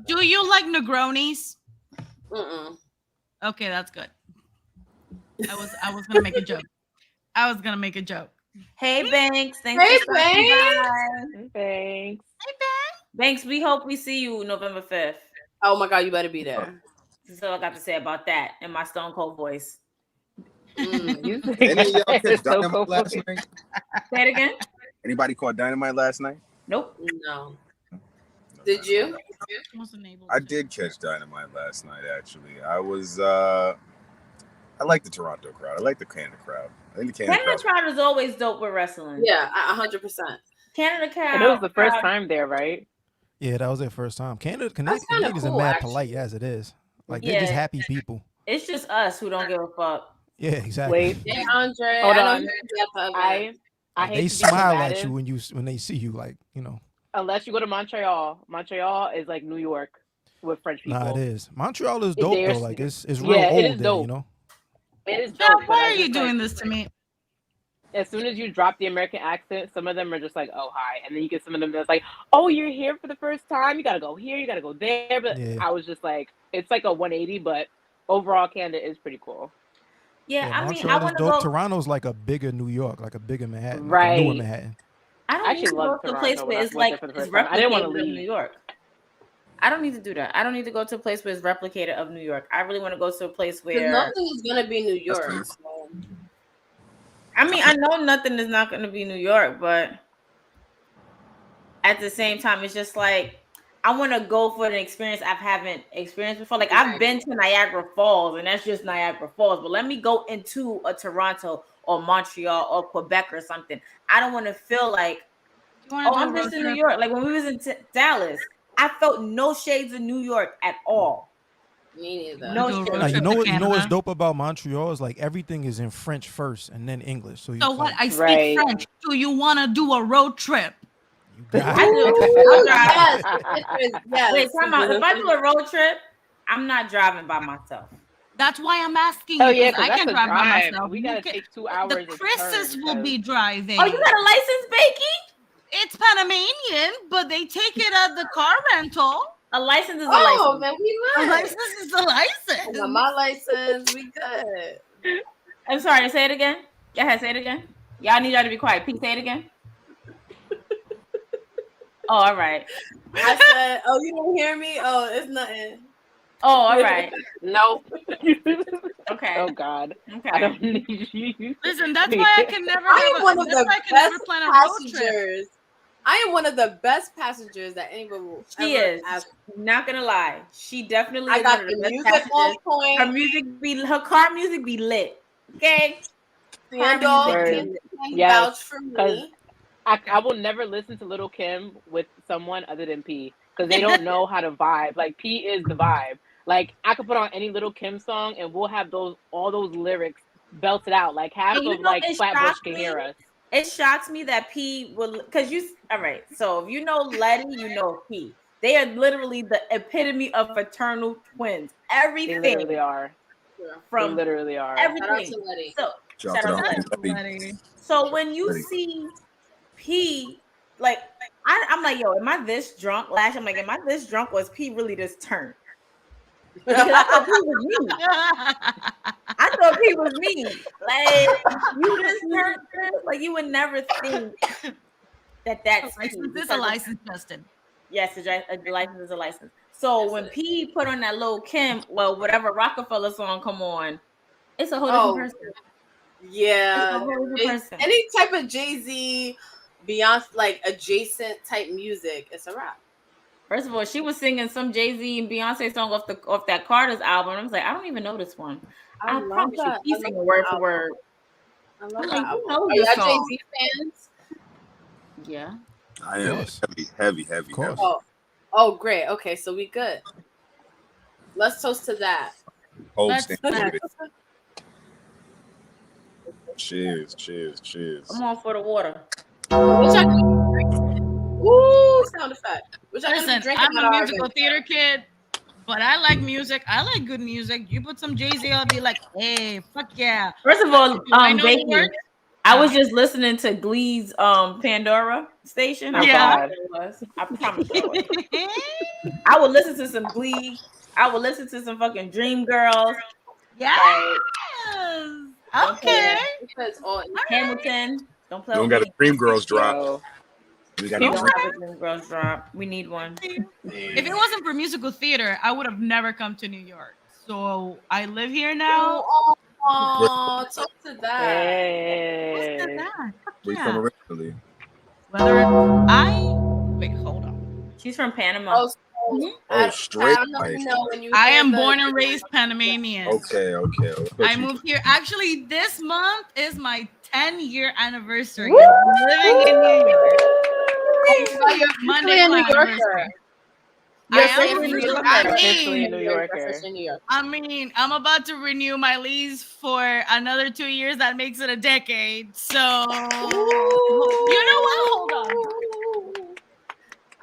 Do you like Negronis? Okay, that's good. I was gonna make a joke. Hey Banks, Hey Banks. Thanks. Hey Banks, we hope we see you November 5th. Oh my God, you better be there. That's all I got to say about that in my Stone Cold voice. Any of y'all catch Dynamite last night? Say it again. Anybody caught Dynamite last night? Nope. No. Did you? I did catch Dynamite last night. Actually, I was. I like the Toronto crowd. I like the Canada crowd. I think the Canada crowd is always dope with wrestling. Yeah, 100%. Canada crowd. And it was the first time there, right? Yeah, that was their first time. Canadians are mad polite as it is. Like they're just happy people. It's just us who don't give a fuck. Yeah, exactly. Wait, hey Andre, hold on. I hate they smile at you when they see you, like Unless you go to Montreal. Montreal is like New York with French people. Nah, it is. Montreal is dope though. Like it's real it old is there, dope. It is dope. Why are you doing this to me? As soon as you drop the American accent, some of them are just like, "Oh, hi," and then you get some of them that's like, "Oh, you're here for the first time. You gotta go here. You gotta go there." But I was just like, it's like a 180. But overall, Canada is pretty cool. Yeah, I mean, Montreal is dope. Toronto's like a bigger New York, like a bigger Manhattan, right? Like a newer Manhattan. I don't actually love to go to a place where it's like it's replicated of New York. I don't need to do that. I don't need to go to a place where it's replicated of New York. I really want to go to a place where nothing is gonna be New York. So. I mean, I know nothing is not going to be New York, but at the same time, it's just like I want to go for an experience I haven't experienced before. Like I've been to Niagara Falls, and that's just Niagara Falls. But let me go into a Toronto or Montreal or Quebec or something. I don't want to feel like, I'm just in New York. Like when we was in Dallas, I felt no shades of New York at all. Me neither. No shit. Now, you know what's dope about Montreal is like everything is in French first and then English. So, So what? like, I speak French. Do you want to do a road trip? You got I do. Yes. Wait, time out. If I do a road trip, I'm not driving by myself. That's why I'm asking Oh you. yeah, I can drive by myself. We gotta take 2 hours. The Chris's will be driving. Oh, you got a license, Bakey? It's Panamanian, but they take it at the car rental. A license is a license. license. Then we A license is a license. Well, my license, we good. I'm sorry. Say it again. Go ahead. Say it again. Y'all need y'all to be quiet. Pete, say it again. Oh, all right. I said, "Oh, you don't hear me? Oh, it's nothing." Oh, all right. No. Okay. Oh God. Okay. I don't need you. Listen, that's why I can never. I am one of the best plan a road trip. passengers. I am one of the best passengers that anyone will She ever is. ask. Not gonna lie. She definitely. I is got one of the best music passengers. on point. Her car music be lit. Okay. Sandal Can vouch for me. I will never listen to Little Kim with someone other than P because they don't know how to vibe. Like P is the vibe. Like I could put on any Little Kim song and we'll have all those lyrics belted out. Like half of like Flatbush can hear us. It shocks me that P will, because all right. So if you know Letty, you know P. They are literally the epitome of fraternal twins. Everything. They literally are. From they literally are. Everything. So shout out to Letty. So when you see P, like I'm like, yo, am I this drunk? Last I'm like, am I this drunk? Or is P really this turned? Because I thought P was me. I thought P was me. Like you just turned, like you would never think that's license is a license, Justin. Yes, a license is a license. So when P put on that Lil Kim, well, whatever Rockefeller song come on, it's a whole different person. Yeah, any type of Jay-Z, Beyonce, like adjacent type music, it's a rap. First of all, she was singing some Jay-Z and Beyonce song off that Carter's album. I was like, I don't even know this one. I promise you, she's singing word for word. I love that album. Are y'all Jay-Z fans? Yeah. I am heavy. Oh, great. Okay, so we good. Let's toast to that. Cheers. I'm on for the water. Ooh, sound effect. Listen, I'm a musical theater kid, but I like music. I like good music. You put some Jay-Z, I'll be like, hey, fuck yeah. First of all, Bakey, I was just listening to Glee's Pandora station. I promise you. I would listen to some Glee. I would listen to some fucking Dream Girls. Yes. Okay. Hamilton. Don't play. You don't got a Dream Girls drop. We need one. If it wasn't for musical theater, I would have never come to New York. So I live here now. Oh, talk to that. Where you from originally? Wait, hold on. She's from Panama. Straight. I am born and raised Panamanian. Okay. I moved here. Actually, this month is my 10-year anniversary. Living in New York. Monday, New Yorker. I mean, I'm about to renew my lease for another 2 years. That makes it a decade. So, you know what? Hold on.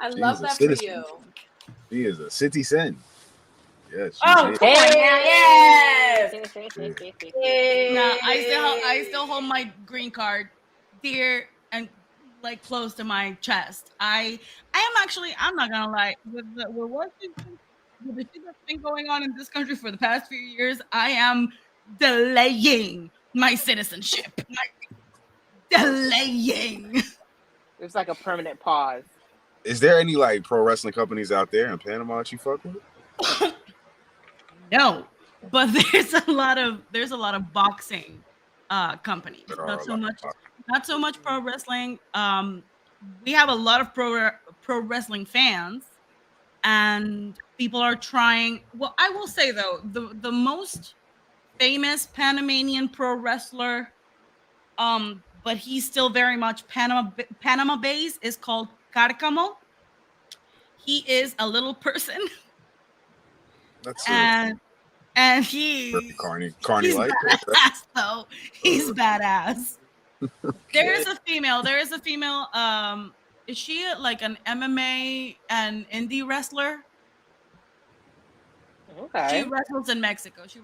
I love that for you. She is a city sen. Yes. Yes. Now, I still hold my green card dear and like close to my chest. I am actually, I'm not gonna lie, with the shit that's been going on in this country for the past few years, I am delaying my citizenship. Delaying. It's like a permanent pause. Is there any like pro wrestling companies out there in Panama that you fuck with? No, but there's a lot of boxing companies. Not so much pro wrestling. We have a lot of pro wrestling fans, and people are trying. Well, I will say though, the most famous Panamanian pro wrestler, but he's still very much Panama based, is called Carcamo. He is a little person. That's and he Carney he's like badass though. He's badass. There is a female. Is she like an MMA and indie wrestler? Okay. She wrestles in Mexico. She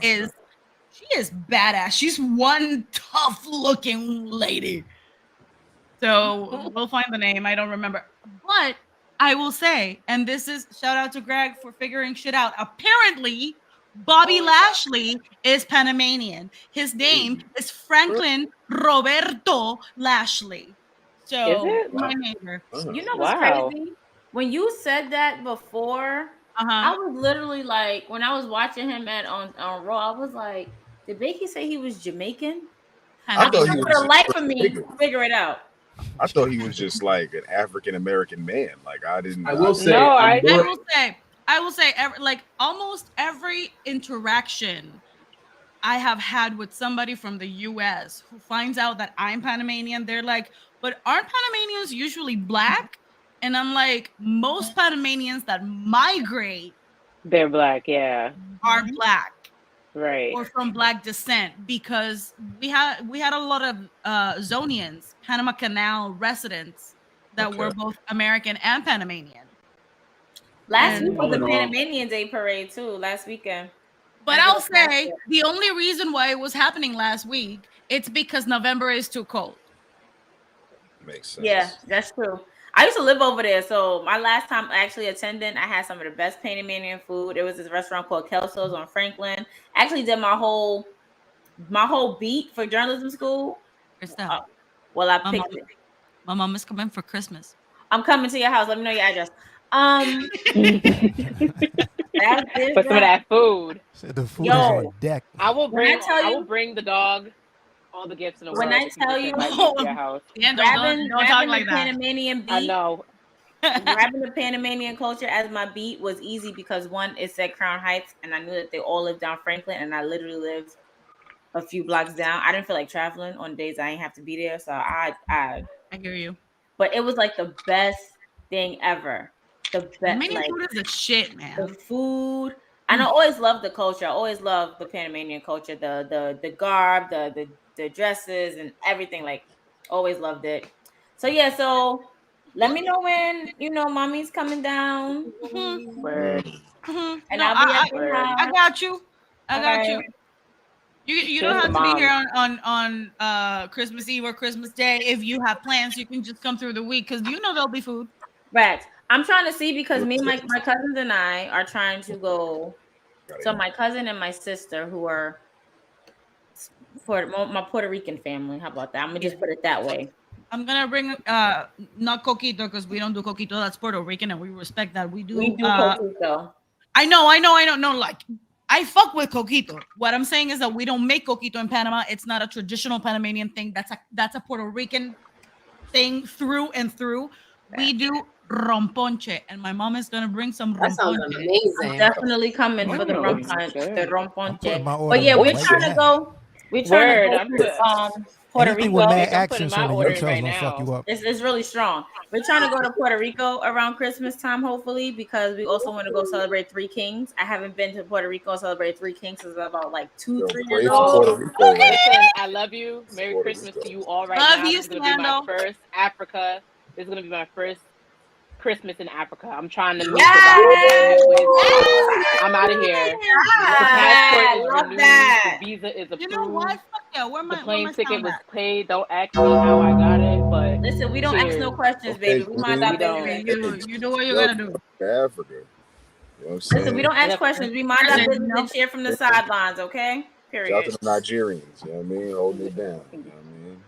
is badass. She's one tough looking lady. So we'll find the name. I don't remember. But I will say, and this is shout out to Greg for figuring shit out. Apparently, Bobby Lashley is Panamanian. His name is Franklin Roberto Lashley. So Is it? my neighbor. You know what's crazy? When you said that before, I was literally like, when I was watching him on Raw, I was like, did Bakey say he was Jamaican? I thought he was for the life of me to figure it out. I thought he was just like an African American man. Like I didn't. I will say. I will say, like almost every interaction I have had with somebody from the U.S. who finds out that I'm Panamanian, they're like, "But aren't Panamanians usually black?" And I'm like, most Panamanians that migrate, they're black, yeah, are black. Right. Or from black descent, because we had a lot of Zonians, Panama Canal residents that were both American and Panamanian. Last week was the Panamanian Day parade too, last weekend. But I'll say the only reason why it was happening last week, it's because November is too cold. Makes sense. Yeah, that's true. I used to live over there, so my last time actually attending, I had some of the best Panamanian food. There was this restaurant called Kelso's on Franklin. I actually did my whole beat for journalism school. Krista, well, I picked it. My mom is coming for Christmas. I'm coming to your house. Let me know your address. For some of that food. So the food is on deck. I will bring the dog. All the gifts in the world. When I tell you, grabbing the Panamanian beat, I know. Grabbing the Panamanian culture as my beat was easy because one, it's at Crown Heights, and I knew that they all lived down Franklin, and I literally lived a few blocks down. I didn't feel like traveling on days I didn't have to be there, so I hear you. But it was like the best thing ever. The best. Panamanian food is the shit, man. The food. And I always loved the culture. I always loved the Panamanian culture, the garb, the dresses and everything. Like, always loved it. So yeah, so let me know when mommy's coming down. Mm-hmm. And I got you. You don't have to be here on Christmas Eve or Christmas Day. If you have plans, you can just come through the week because there'll be food. Right. I'm trying to see because me, my cousins and I are trying to go. So my cousin and my sister, who are my Puerto Rican family. How about that? I'm gonna just put it that way. I'm gonna bring not coquito because we don't do coquito. That's Puerto Rican and we respect that. We do coquito. I know. No, like I fuck with coquito. What I'm saying is that we don't make coquito in Panama. It's not a traditional Panamanian thing. That's a Puerto Rican thing through and through. We do romponche, and my mom is gonna bring some romponche. That sounds amazing. I'm definitely coming for the romponche. But yeah, we're trying to go. We're trying to go to Puerto Anything Rico. With mad accents on the hotels right now. Fuck you up. It's really strong. We're trying to go to Puerto Rico around Christmas time, hopefully, because we also want to go celebrate Three Kings. I haven't been to Puerto Rico and celebrate Three Kings since about like 2-3 years old. Listen, I love you. Merry Christmas to you all right now. Love you, This is gonna be my first Africa. This is gonna be my first Christmas in Africa. I'm trying to meet I'm out of here. The passport is renewed. The visa is approved. You know what? Fuck yeah. The plane ticket was paid. Don't ask me how I got it, but listen, we don't ask no questions, baby. We mind our business. You do what you gotta do. Africa. You know what I'm saying? Listen, we don't ask questions. We mind our business and cheer from the sidelines, okay? Period. Shout out to the Nigerians, you know what I mean? Holding it down. You know what I mean?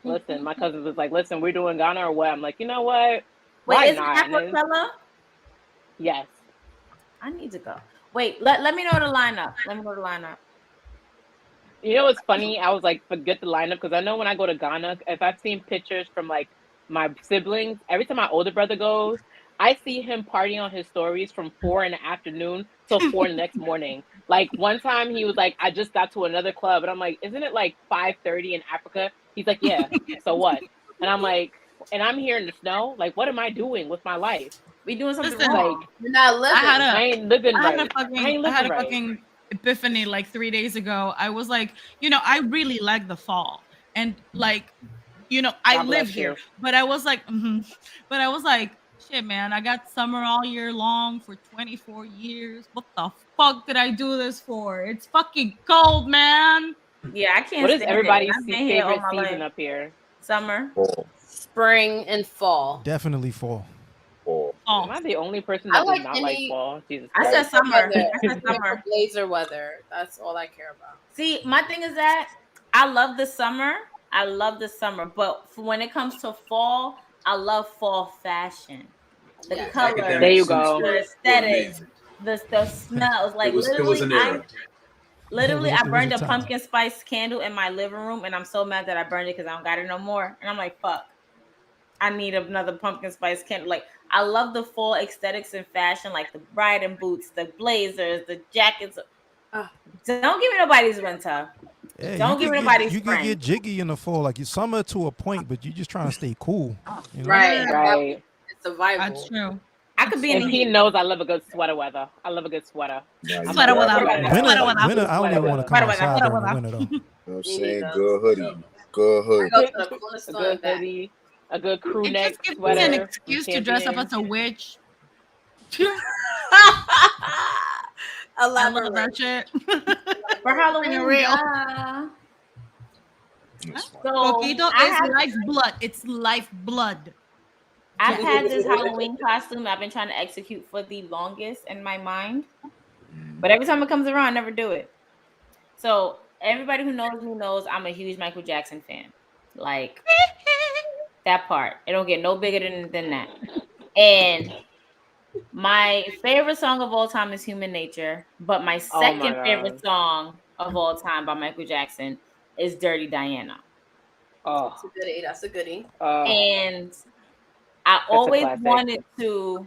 Listen, my cousin was like, listen, we're doing Ghana or what? I'm like, you know what? Wait, is it Aquafella? Yes. I need to go. Wait, let me know the lineup. You know what's funny? I was like, forget the lineup because I know when I go to Ghana, if I've seen pictures from like my siblings, every time my older brother goes, I see him partying on his stories from 4 in the afternoon till 4 the next morning. Like one time he was like, I just got to another club. And I'm like, isn't it like 5:30 in Africa? He's like, yeah, so what? And I'm like, and I'm here in the snow. Like, what am I doing with my life? We doing something Listen, wrong. You're not living. I ain't living I right. had a I ain't living right. fucking epiphany like 3 days ago. I was like, I really like the fall, and like, I God live bless here, you. but I was like, shit, man, I got summer all year long for 24 years. What the fuck did I do this for? It's fucking cold, man. Yeah, I can't What is stand everybody's it. I've been here all favorite my season life. up here? Summer. Fall. Spring and fall. Definitely fall. Oh, Am I the only person I that like does not like any- fall? Jesus I Christ. said summer. Weather. I said summer. Blazer weather. That's all I care about. See, my thing is that I love the summer. I love the summer, but when it comes to fall, I love fall fashion. The Yeah. colors, Academic There you suits go. the were aesthetics, amazing. the smells. Like It was an era. literally, It I was burned a a time. pumpkin spice candle in my living room, and I'm so mad that I burned it because I don't got it no more. And I'm like, fuck, I need another pumpkin spice candle. Like, I love the fall aesthetics and fashion, like the riding boots, the blazers, the jackets. Don't give me nobody's winter. Yeah, Don't give me nobody's you could spring. get jiggy in the fall, like you summer to a point, but you just trying to stay cool. You know? Right. Right. It's survival. that's true. I could be in And the he heat. knows I love a good sweater weather. I love a good sweater. Nah, you Sweater got weather. it. Sweater weather. Winter, I don't even want to come Sweater weather. outside Sweater during the weather. winter though. You know what I'm Me saying? neither. Good hoodie. Good hoodie. I go to the A corner store good and back. hoodie, a good crew It neck just gives me sweater. an from excuse to dress up Champion. as a witch. I love that Elaborate. shit. For Halloween, real. yeah. It's fine. So Coquito I is have, lifeblood. It's lifeblood. I've had this Halloween costume I've been trying to execute for the longest in my mind, but every time it comes around, I never do it. So everybody who knows me knows I'm a huge Michael Jackson fan. Like that part, it don't get no bigger than that. And my favorite song of all time is Human Nature, but my Oh my second favorite God. song of all time by Michael Jackson is Dirty Diana. Oh, That's a goodie. That's a goodie. And I a always classic. wanted to,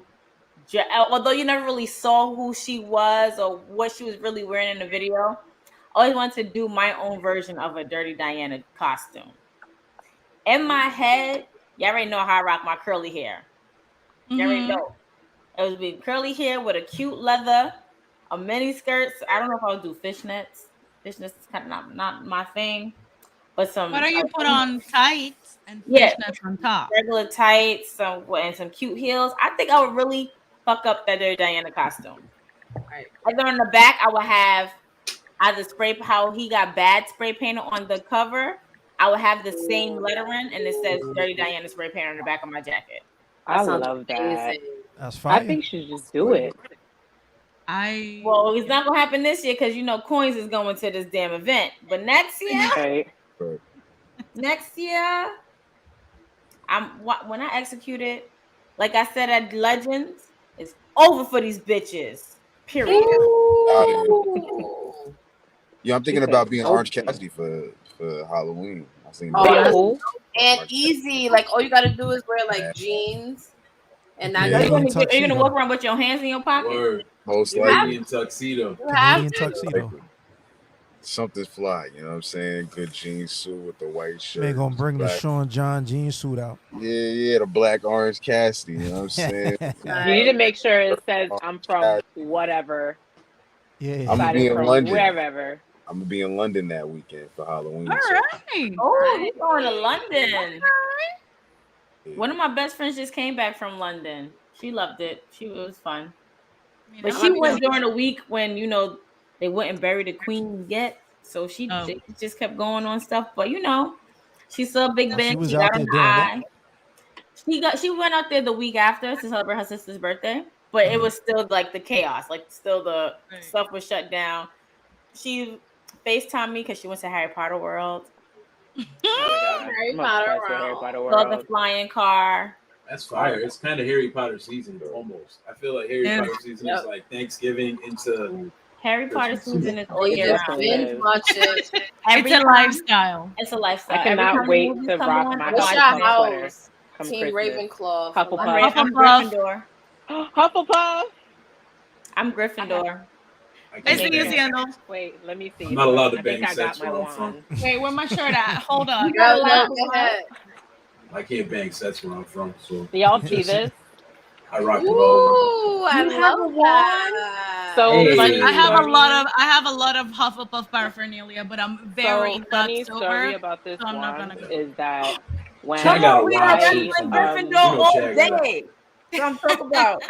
although you never really saw who she was or what she was really wearing in the video, I always wanted to do my own version of a Dirty Diana costume. In my head, y'all already know how I rock my curly hair. Y'all already know. It would be curly hair with a cute leather, a mini skirt. I don't know if I would do fishnets. Fishnets is kind of not my thing. But some. Why don't you put on tights and Yeah. fishnets on top? Regular tights, and some cute heels. I think I would really fuck up that Dirty Diana costume. Right. And then on the back, I would have either spray how he got bad spray painted on the cover. I would have the same lettering, and it says Dirty Diana spray paint on the back of my jacket. I sounds love that. amazing. That's fire. I think she should just do it. Well, it's not gonna happen this year because Coins is going to this damn event. But next year, Right. next year, when I execute it, like I said at Legends, it's over for these bitches. Period. Yeah, I'm thinking about being Orange Cassidy for Halloween. I seen Oh, that. that's and easy. Like all you gotta do is wear like jeans, and not Yeah. Are you gonna walk around with your hands in your pocket? Word. Most Canadian tuxedo. Canadian tuxedo. Something fly, you know what I'm saying? Good jean suit with the white shirt. Man gonna bring the black. Sean John jean suit out. Yeah, the black Orange Cassidy, you know what I'm saying? You need to make sure it says I'm from whatever. Yeah. I'm gonna be in London. Wherever. I'm gonna be in London that weekend for Halloween. All right. Oh, he's going to London. One of my best friends just came back from London. She loved it. It was fun. But she went during the week when they wouldn't bury the Queen yet, so she just kept going on stuff. But she saw Big Ben. She was She out got there on the doing eye. She went out there the week after to celebrate her sister's birthday, but it was still like the chaos, like still the stuff was shut down. She FaceTimed me because she went to Harry Potter World. Harry Potter Saw the flying car. That's fire. It's kind of Harry Potter season almost. I feel like Harry Potter season is like Thanksgiving into Harry Potter season is all year round. It's a lifestyle. It's a lifestyle. I cannot wait to rock my sweater. Team Ravenclaw. Hufflepuff. Hufflepuff. I'm Gryffindor. Wait, let me see. I'm not allowed to I think bang I got sets my where I'm from. wand. Wait, where my shirt at? Hold on. Go ahead. I can't bang sets where I'm from. So do y'all see this? I rocked it all. Ooh, I love that. So Hey. funny I have story. a lot of Hufflepuff paraphernalia, but I'm very So not funny sober, story about this so I'm not gonna one go. is that when Chad got a we wild are shit. definitely Son. Gryffindor You know all Chad got day. So I'm talking about.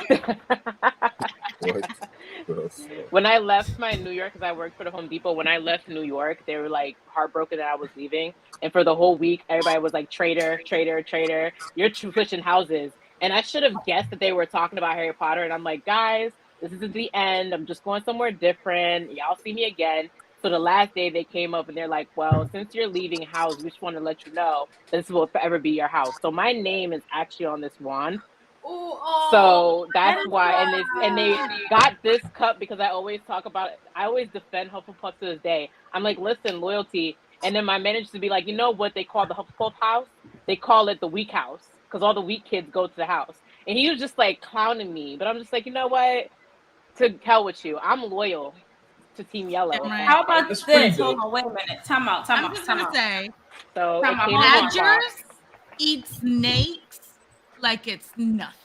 What the fuck? when I left my New York, because I worked for the Home Depot, when I left New York, they were like heartbroken that I was leaving. And for the whole week, everybody was like, traitor, traitor, traitor. You're switching houses. And I should have guessed that they were talking about Harry Potter. And I'm like, guys, this isn't the end. I'm just going somewhere different. Y'all see me again. So the last day they came up and they're like, well, since you're leaving house, we just want to let you know this will forever be your house. So my name is actually on this wand. Ooh, oh, So That that's is why, love. and they got this cup because I always talk about it. I always defend Hufflepuff to this day. I'm like, listen, loyalty. And then my manager to be like, you know what they call the Hufflepuff house? They call it the weak house because all the weak kids go to the house. And he was just like clowning me, but I'm just like, you know what? To hell with you. I'm loyal to Team Yellow. Damn Okay. right. How about That's pretty this? Hold dope. on, wait a minute. Time out. I'm just gonna say, So Time it out, came hold in on. this badgers box. eat snakes like it's nothing.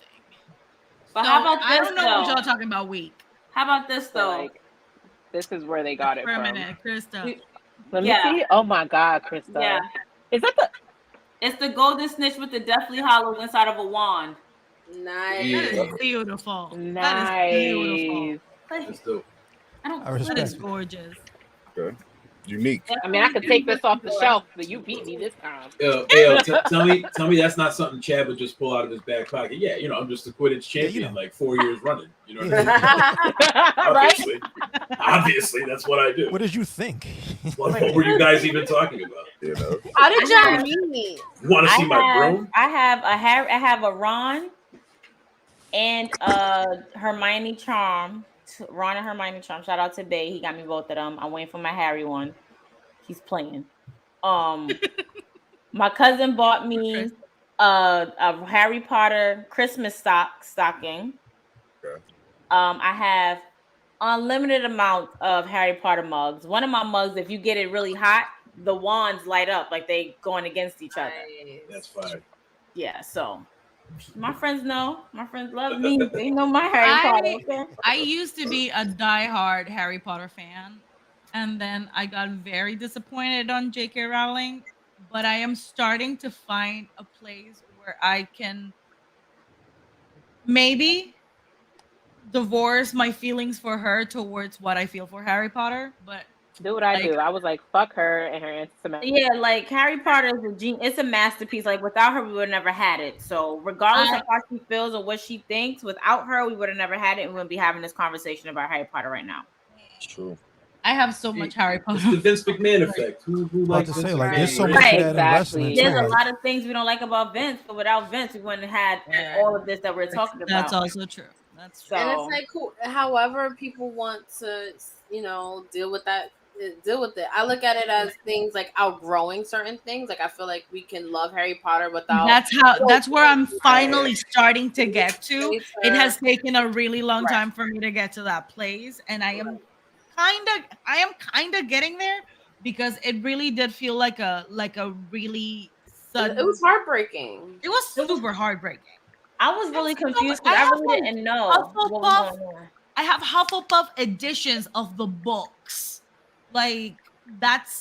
But So how about I this don't know what though? y'all talking about weak. How about this So though? like, this is where they got it For a from. minute, Krista. Let me Yeah. see. Oh my God, Krista. Yeah. Is that the? It's the golden snitch with the Deathly Hollows inside of a wand. nice. Yeah. That is beautiful. Nice. That is beautiful. That's dope. I That respect is it. gorgeous. Okay. Unique. I mean, I could take this off the shelf, but you beat me this time. Tell me that's not something Chad would just pull out of his back pocket. Yeah, I'm just a Quidditch champion, like 4 years running. You know what I mean? Obviously, that's what I do. What did you think? What were you guys even talking about? How did y'all meet? You want to see my broom? I have a Ron and Hermione charm. Ron and Hermione charm. Shout out to Bay. He got me both of them. I'm waiting for my Harry one. He's playing. My cousin bought me a Harry Potter Christmas stocking. Okay. I have unlimited amount of Harry Potter mugs. One of my mugs, if you get it really hot, the wands light up like they going against each other. That's fine. Yeah, so my friends know. My friends love me. They know my Harry Potter. Okay? I used to be a diehard Harry Potter fan, and then I got very disappointed on J.K. Rowling. But I am starting to find a place where I can maybe divorce my feelings for her towards what I feel for Harry Potter. But do what I do. I was like, fuck her and her anti-Semitic. Yeah, like Harry Potter is a genius. It's a masterpiece. Like without her, we would have never had it. So regardless of how she feels or what she thinks, without her, we would have never had it, and we wouldn't be having this conversation about Harry Potter right now. It's true. I have so much Harry Potter. It's the Vince McMahon effect. Who likes to say, Vince like, McMahon? there's so much of that in wrestling, There's too. a lot of things we don't like about Vince, but without Vince, we wouldn't have had all of this that we're talking about. That's also true. That's true. And it's like, cool. However people want to, deal with that, deal with it. I look at it as things like outgrowing certain things. Like I feel like we can love Harry Potter without. That's where I'm finally starting to get to. It has taken a really long time for me to get to that place, and I am kind of getting there because it really did feel like a really sudden. It was heartbreaking. It was super heartbreaking. I was really confused because I really didn't know what was going on. I have Hufflepuff editions of the books. Like I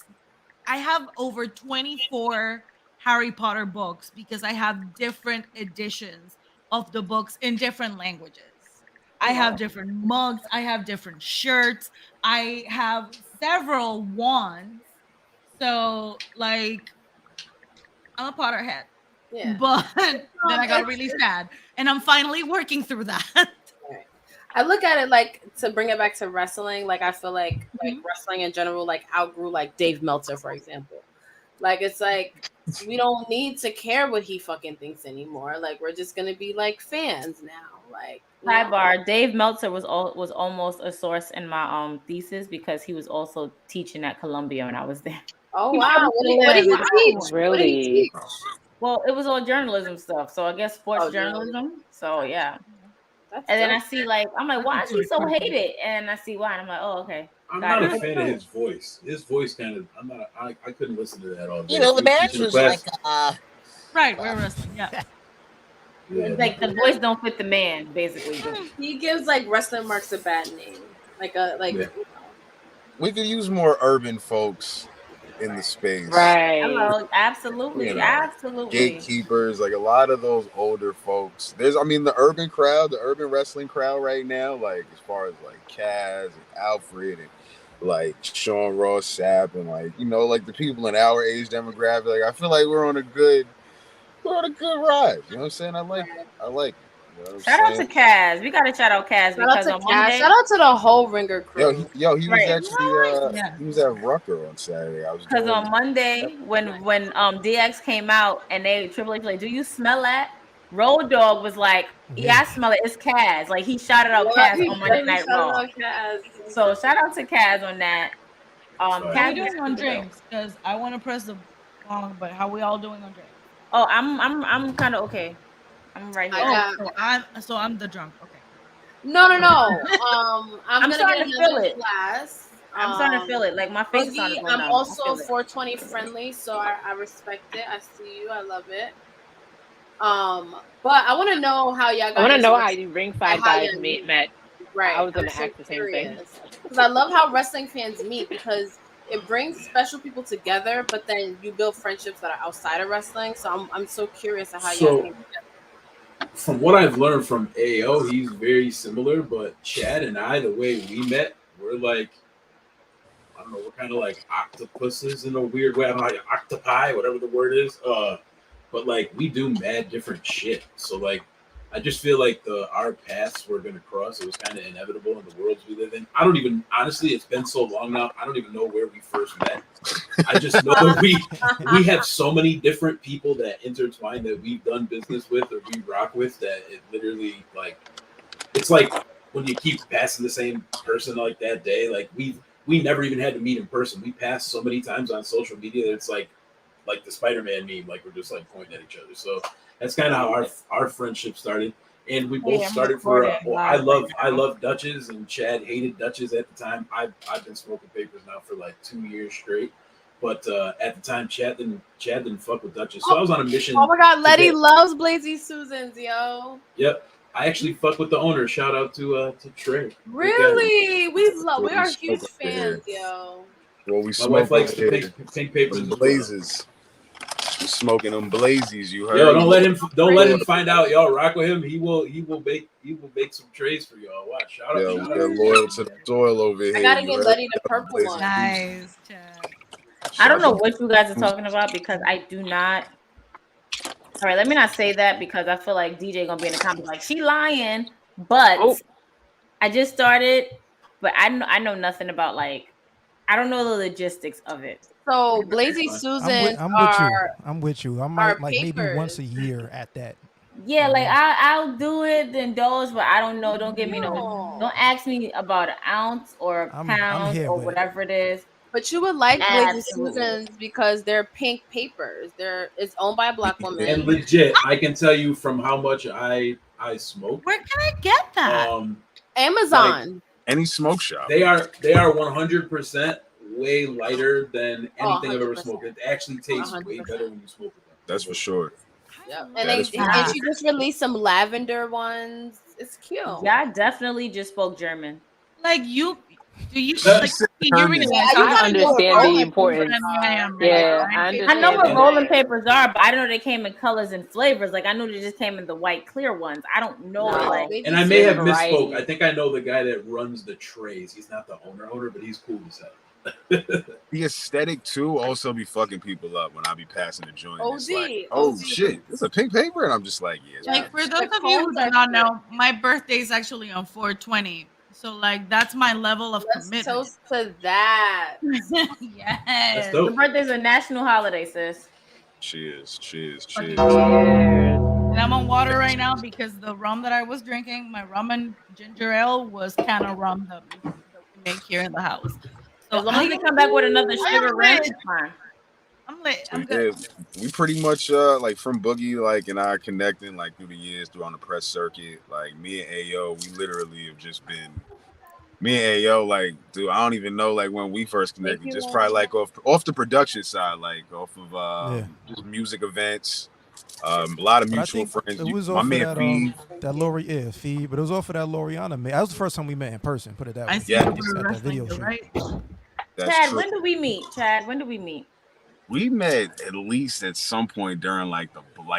have over 24 Harry Potter books because I have different editions of the books in different languages. I have different mugs. I have different shirts. I have several wands. So like I'm a Potterhead. Yeah. But then I got really sad. And I'm finally working through that. I look at it like, to bring it back to wrestling, like I feel like wrestling in general like outgrew like Dave Meltzer, for example. Like it's like we don't need to care what he fucking thinks anymore. Like we're just gonna be like fans now. Like sidebar, Dave Meltzer was almost a source in my thesis because he was also teaching at Columbia when I was there. Oh wow. What did he teach? Really? What did he teach? Well, it was all journalism stuff. So I guess sports journalism. So yeah. And then I see I'm like, why is he so hated? And I see why, and I'm like, oh, okay. I'm not a fan of his voice. His voice kind of, I couldn't listen to that all day. The match was like, right, we're wrestling, yeah. Like the voice don't fit the man, basically. He gives like wrestling marks a bad name. We could use more urban folks in the space. Right. Hello, absolutely, absolutely. Gatekeepers, like a lot of those older folks. The urban crowd, the urban wrestling crowd right now, like as far as like Kaz and Alfred and like Sean Ross Sapp and like like the people in our age demographic. Like I feel like we're on a good ride. You know what I'm saying? I like it. Shout out to Kaz. We gotta shout out Kaz because on Monday. Shout out to the whole Ringer crew. He was actually he was at Rucker on Saturday. Because on Monday when DX came out and Triple H like, do you smell that? Road Dogg was like, yeah, I smell it. It's Kaz. Like he shouted out Kaz on Monday Night Raw. So shout out to Kaz on that. How are we doing on drinks? Because I want to press the bong, but how we all doing on drinks? Oh, I'm kind of okay. I'm right here. I'm the drunk. Okay. No. I'm starting to feel it. I'm starting to feel it. Like my face is starting to go down. I'm also 420 friendly, so I respect it. I see you. I love it. But I want to know how y'all guys. I want to know how you ringside guys met. Right. I was going to ask the same thing. Because I love how wrestling fans meet because it brings special people together, but then you build friendships that are outside of wrestling. So I'm so curious of how y'all came together. From what I've learned from AO, he's very similar, but Chad and I, the way we met, we're like, I don't know, we're kind of like octopuses in a weird way. I don't know, like octopi, whatever the word is. But like we do mad different shit. So like I just feel like our paths were gonna cross. It was kind of inevitable in the worlds we live in. I don't even honestly, it's been so long now. I don't even know where we first met. I just know we have so many different people that intertwine that we've done business with or we rock with that it literally like it's like when you keep passing the same person like that day. Like we never even had to meet in person. We passed so many times on social media that it's like the Spider-Man meme. Like we're just like pointing at each other. So. That's kind of how our friendship started, and we both started for. I love Dutch's, and Chad hated Dutch's at the time. I've been smoking papers now for like 2 years straight, but at the time Chad didn't fuck with Dutch's, so I was on a mission. Oh my God, Letty loves Blazy Susans, yo. Yep, I actually fuck with the owner. Shout out to Trey. Really, we are huge fans, yo. Well, we My wife likes the pink papers. Blazes. You're smoking them blazies, you heard? Yo, don't let him find out. Y'all rock with him. He will bake some trays for y'all. Watch. Shout out. We're loyal to the soil over here. I gotta get Letty the purple one. Nice, Chad. I don't know what you guys are talking about because I do not. All right, let me not say that because I feel like DJ gonna be in the comments like she lying. But I just started, but I know nothing about like I don't know the logistics of it. So Blazy Susan, I'm with you. I might like maybe once a year at that. Yeah, like I'll do it, indulge, but I don't know. Don't give me don't ask me about an ounce or a pound or whatever it is. But you would like Blazy Susans because they're pink papers. It's owned by a Black woman. And legit, I can tell you from how much I smoke. Where can I get that? Amazon. Like, any smoke shop. They are 100%. Way lighter than anything I've ever smoked. It actually tastes 100%. Way better when you smoke with them. That's for sure. Yeah, and she just released some lavender ones. It's cute. Yeah, I definitely just spoke German. Like you, do you? Like, I understand the importance. Yeah, I know what rolling papers are, but I don't know they came in colors and flavors. Like I know they just came in the white clear ones. I don't know. And I may have misspoke. I think I know the guy that runs the trays. He's not the owner, but he's cool as hell. The aesthetic too also be fucking people up when I be passing the joint. It's like, shit, it's a pink paper, and I'm just like, yeah. Like for those of you who do not know, my birthday is actually on 4/20, so like that's my level of commitment. Toast to that. Yes. Your birthday's a national holiday, sis. Cheers. And I'm on water right now because the rum that I was drinking, my rum and ginger ale, was kind of rum that we make here in the house. So as long as you come back with another sugar ranch, fine. I'm lit. I'm good. We pretty much like from Boogie, like and I connecting like through the years through on the press circuit. Like me and Ayo, we literally have just been like, dude, I don't even know like when we first connected. Just probably like off the production side, like off of just music events. A lot of But I mutual think friends. it was My off of man that Fee. Fee, but it was off of that Loriana. That was the first time we met in person. Put it that way. I see Yeah. you At were that wrestling, video shoot. right? That's Chad, true. when do we meet? Chad, when do we meet? We met at least at some point during like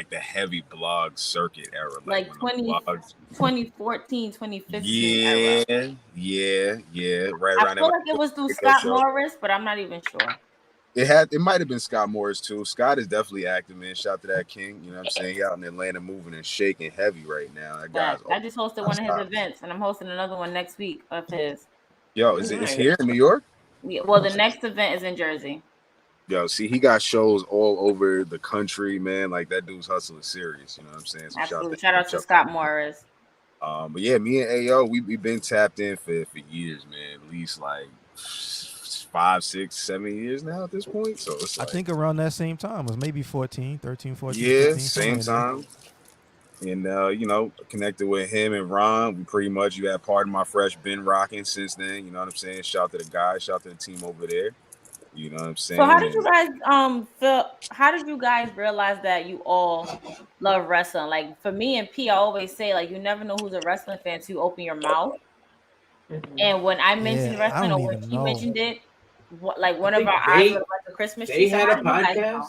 the heavy blog circuit era, Like when the blogs. 2014, 2015 Yeah, era. yeah. Right I around feel that like it was through radio Scott show. Morris, but I'm not even sure. It might have been Scott Morris too. Scott is definitely active, man. Shout out to that king. You know what I'm saying? He out in Atlanta moving and shaking heavy right now. That guy's I just hosted one of his events, and I'm hosting another one next week of his. Yo, is it here in New York? Yeah, well, the next event is in Jersey. Yo, see, he got shows all over the country, man. Like that dude's hustle is serious. You know what I'm saying? So Absolutely. Shout out to Scott Morris. But yeah, me and AO, we've been tapped in for years, man. At least like 5, 6, 7 years now at this point. So it's like, I think around that same time it was maybe 13, 14, yeah, 15, same time. And connected with him and Ron. We pretty much, you had Pardon My Fresh been rocking since then. You know what I'm saying? Shout out to the guys, shout out to the team over there. You know what I'm saying? So how did you guys feel? How did you guys realize that you all love wrestling? Like for me and P, I always say like you never know who's a wrestling fan till you open your mouth. Mm-hmm. And when I mentioned wrestling, or when she mentioned it, like one of our eyes was like a Christmas tree. They had a podcast.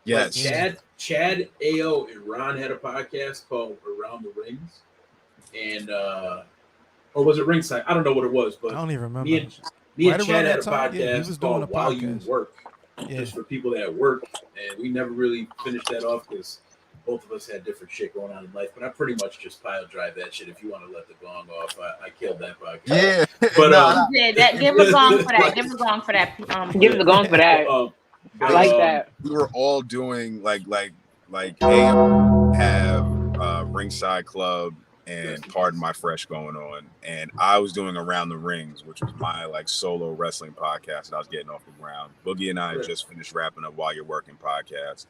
Yes, like Chad, AO, and Ron had a podcast called Around the Rings, and or was it Ringside? I don't know what it was, but I don't even remember. Me and Chad had a podcast called While You Work, just for people that work, and we never really finished that off because both of us had different shit going on in life. But I pretty much just pile drive that shit. If you want to let the gong off, I killed that podcast. Yeah, but give a gong for that. Give a gong for that. Give the gong for that. I like that. We were all doing like AO have Ringside Club and Pardon My Fresh going on, and I was doing Around the Rings, which was my like solo wrestling podcast that I was getting off the ground. Boogie and I just finished wrapping up While You're Working podcast,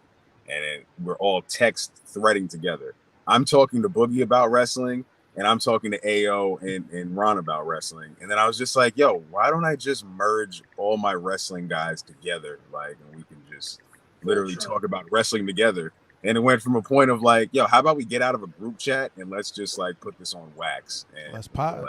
and we're all text threading together. I'm talking to Boogie about wrestling, and I'm talking to AO and Ron about wrestling, and then I was just like, yo, why don't I just merge all my wrestling guys together, like, and we can just literally talk about wrestling together. And it went from a point of like, yo, how about we get out of a group chat and let's just like put this on wax. And let's pop.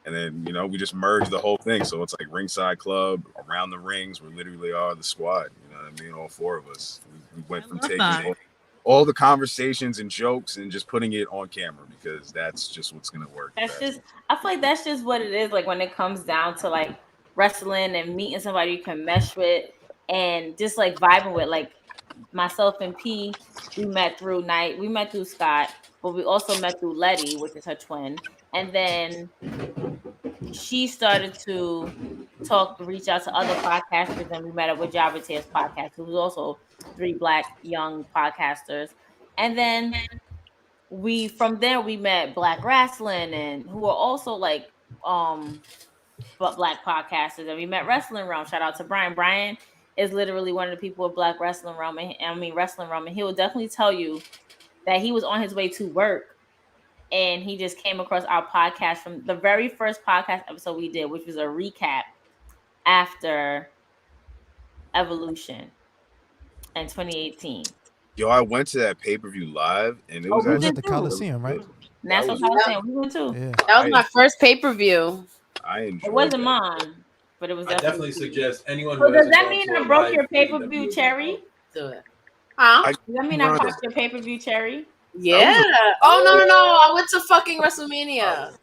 And then, we just merged the whole thing. So it's like Ringside Club, Around the Rings. We literally are the squad. You know what I mean? All four of us. We went from taking all the conversations and jokes and just putting it on camera because that's just what's going to work. I feel like that's just what it is. Like when it comes down to like wrestling and meeting somebody you can mesh with and just like vibing with, like, myself and P, we met through Scott, but we also met through Letty, which is her twin. And then she started to reach out to other podcasters, and we met up with Jabate's podcast, who was also 3 Black young podcasters. And then from there we met Black Wrestling, and who are also like Black podcasters, and we met Wrestling Realm. Shout out to Brian. Brian is literally one of the people of Black Wrestling Realm, and he will definitely tell you that he was on his way to work, and he just came across our podcast from the very first podcast episode we did, which was a recap after Evolution in 2018. Yo, I went to that pay-per-view live, and it was at the Coliseum, right? National Coliseum. We went too. Yeah. That was my first pay-per-view. I enjoyed it. Wasn't mine. But it was definitely suggest anyone. So does that mean I broke your pay-per-view cherry? Do it. Huh? Does that mean I popped your pay-per-view cherry? Yeah. Oh no! I went to fucking WrestleMania.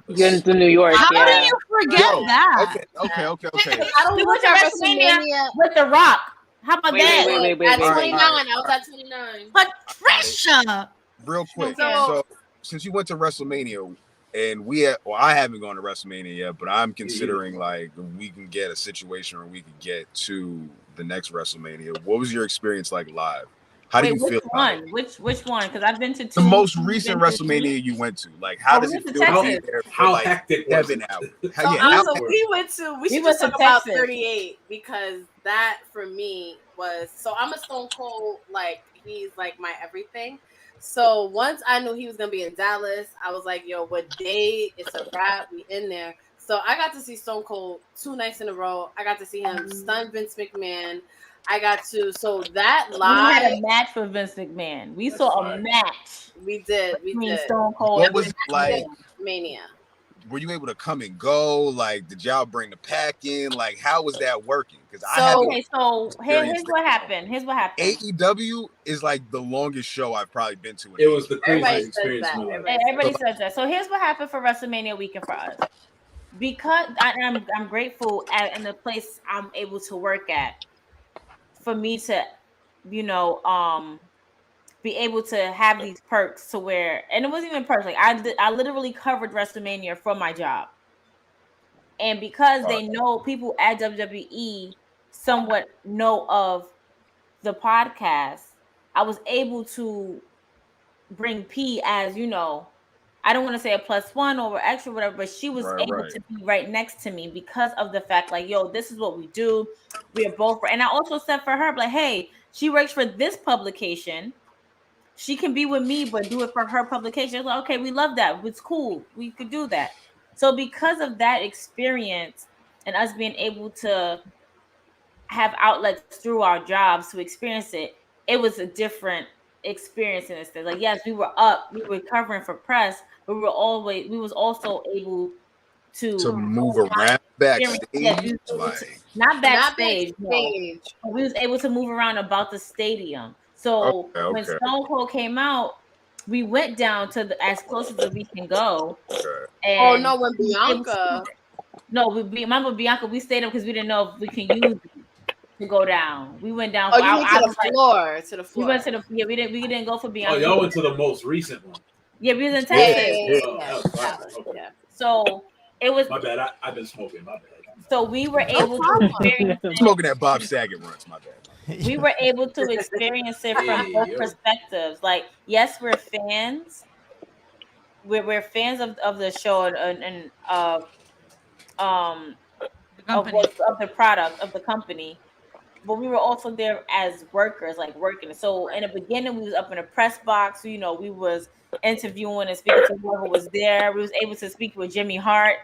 You're into New York. How do you forget that? Okay. I don't look at WrestleMania with The Rock. How about that? Wait. At 29, I was at 29. Patricia. Real quick. So since you went to WrestleMania, and I haven't gone to WrestleMania yet, but I'm considering like we can get a situation where we could get to the next WrestleMania. What was your experience like live? How do you feel? Which one? Because I've been to 2. The most recent WrestleMania you went to. Like, how does it feel to be there for how like hectic 7 hours? We should just talk about 38 because that for me was, so I'm a Stone Cold, like he's like my everything. So once I knew he was gonna be in Dallas, I was like, yo, what day? It's a wrap. We in there. So I got to see Stone Cold 2 nights in a row. I got to see him stun Vince McMahon. I got to that live. We had a match for Vince McMahon. We saw a match. We did. Between Stone Cold. What was like Mania? Were you able to come and go? Like, did y'all bring the pack in? Like, how was that working? Because here's what happened. AEW is like the longest show I've probably been to. It was the craziest experience. Everybody says that. So here's what happened for WrestleMania weekend for us. Because I'm grateful in the place I'm able to work at, for me to, be able to have these perks to where, and it wasn't even perks. Like I literally covered WrestleMania from my job, and because they know people at WWE somewhat know of the podcast, I was able to bring P as I don't want to say a +1 or extra, whatever, but she was able to be right next to me because of the fact, like, yo, this is what we do. We are both, and I also said for her, like, hey, she works for this publication. She can be with me, but do it for her publication. I was like, okay, we love that. It's cool. We could do that. So because of that experience and us being able to have outlets through our jobs to experience it, it was a different experience in this thing. Like, yes, we were covering for press, but we was also able to move around backstage. Not backstage. No. We was able to move around about the stadium. So when Stone Cold came out, we went down to as close as we can go. And when Bianca. Remember Bianca, we stayed up because we didn't know if we can use it to go down. We went down. To the floor. We went to the. Yeah, we didn't go for Bianca. Oh, y'all went to the most recent one. Yeah, we was in Texas. Yeah. So it was. My bad. I've been smoking. My bad. So we were able to experience smoking that Bob Saget runs. My bad. We were able to experience it from both perspectives. Like, yes, we're fans. We're fans of the show and of the product of the company, but we were also there as workers, like working. So in the beginning, we was up in a press box. We was interviewing and speaking to whoever was there. We was able to speak with Jimmy Hart.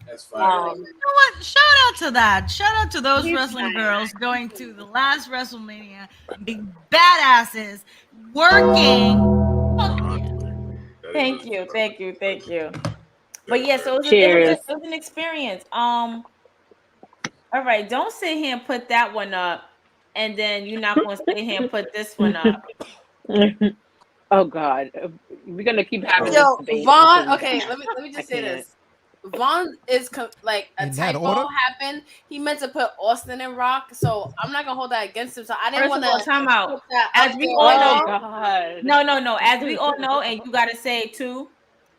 That's fine. You know what? Shout out to that. Shout out to those wrestling girls going to the last WrestleMania, being badasses, working. Thank you. But yeah, so it was an experience. All right, don't sit here and put that one up, and then you're not going to sit here and put this one up. Oh God, we're gonna keep having this debate. Vaughn. Okay, let me just say this. Vaughn is like a typo happened. He meant to put Austin and Rock, so I'm not gonna hold that against him. So I didn't want to time out. As we all know, no. As we all know, and you gotta say it too.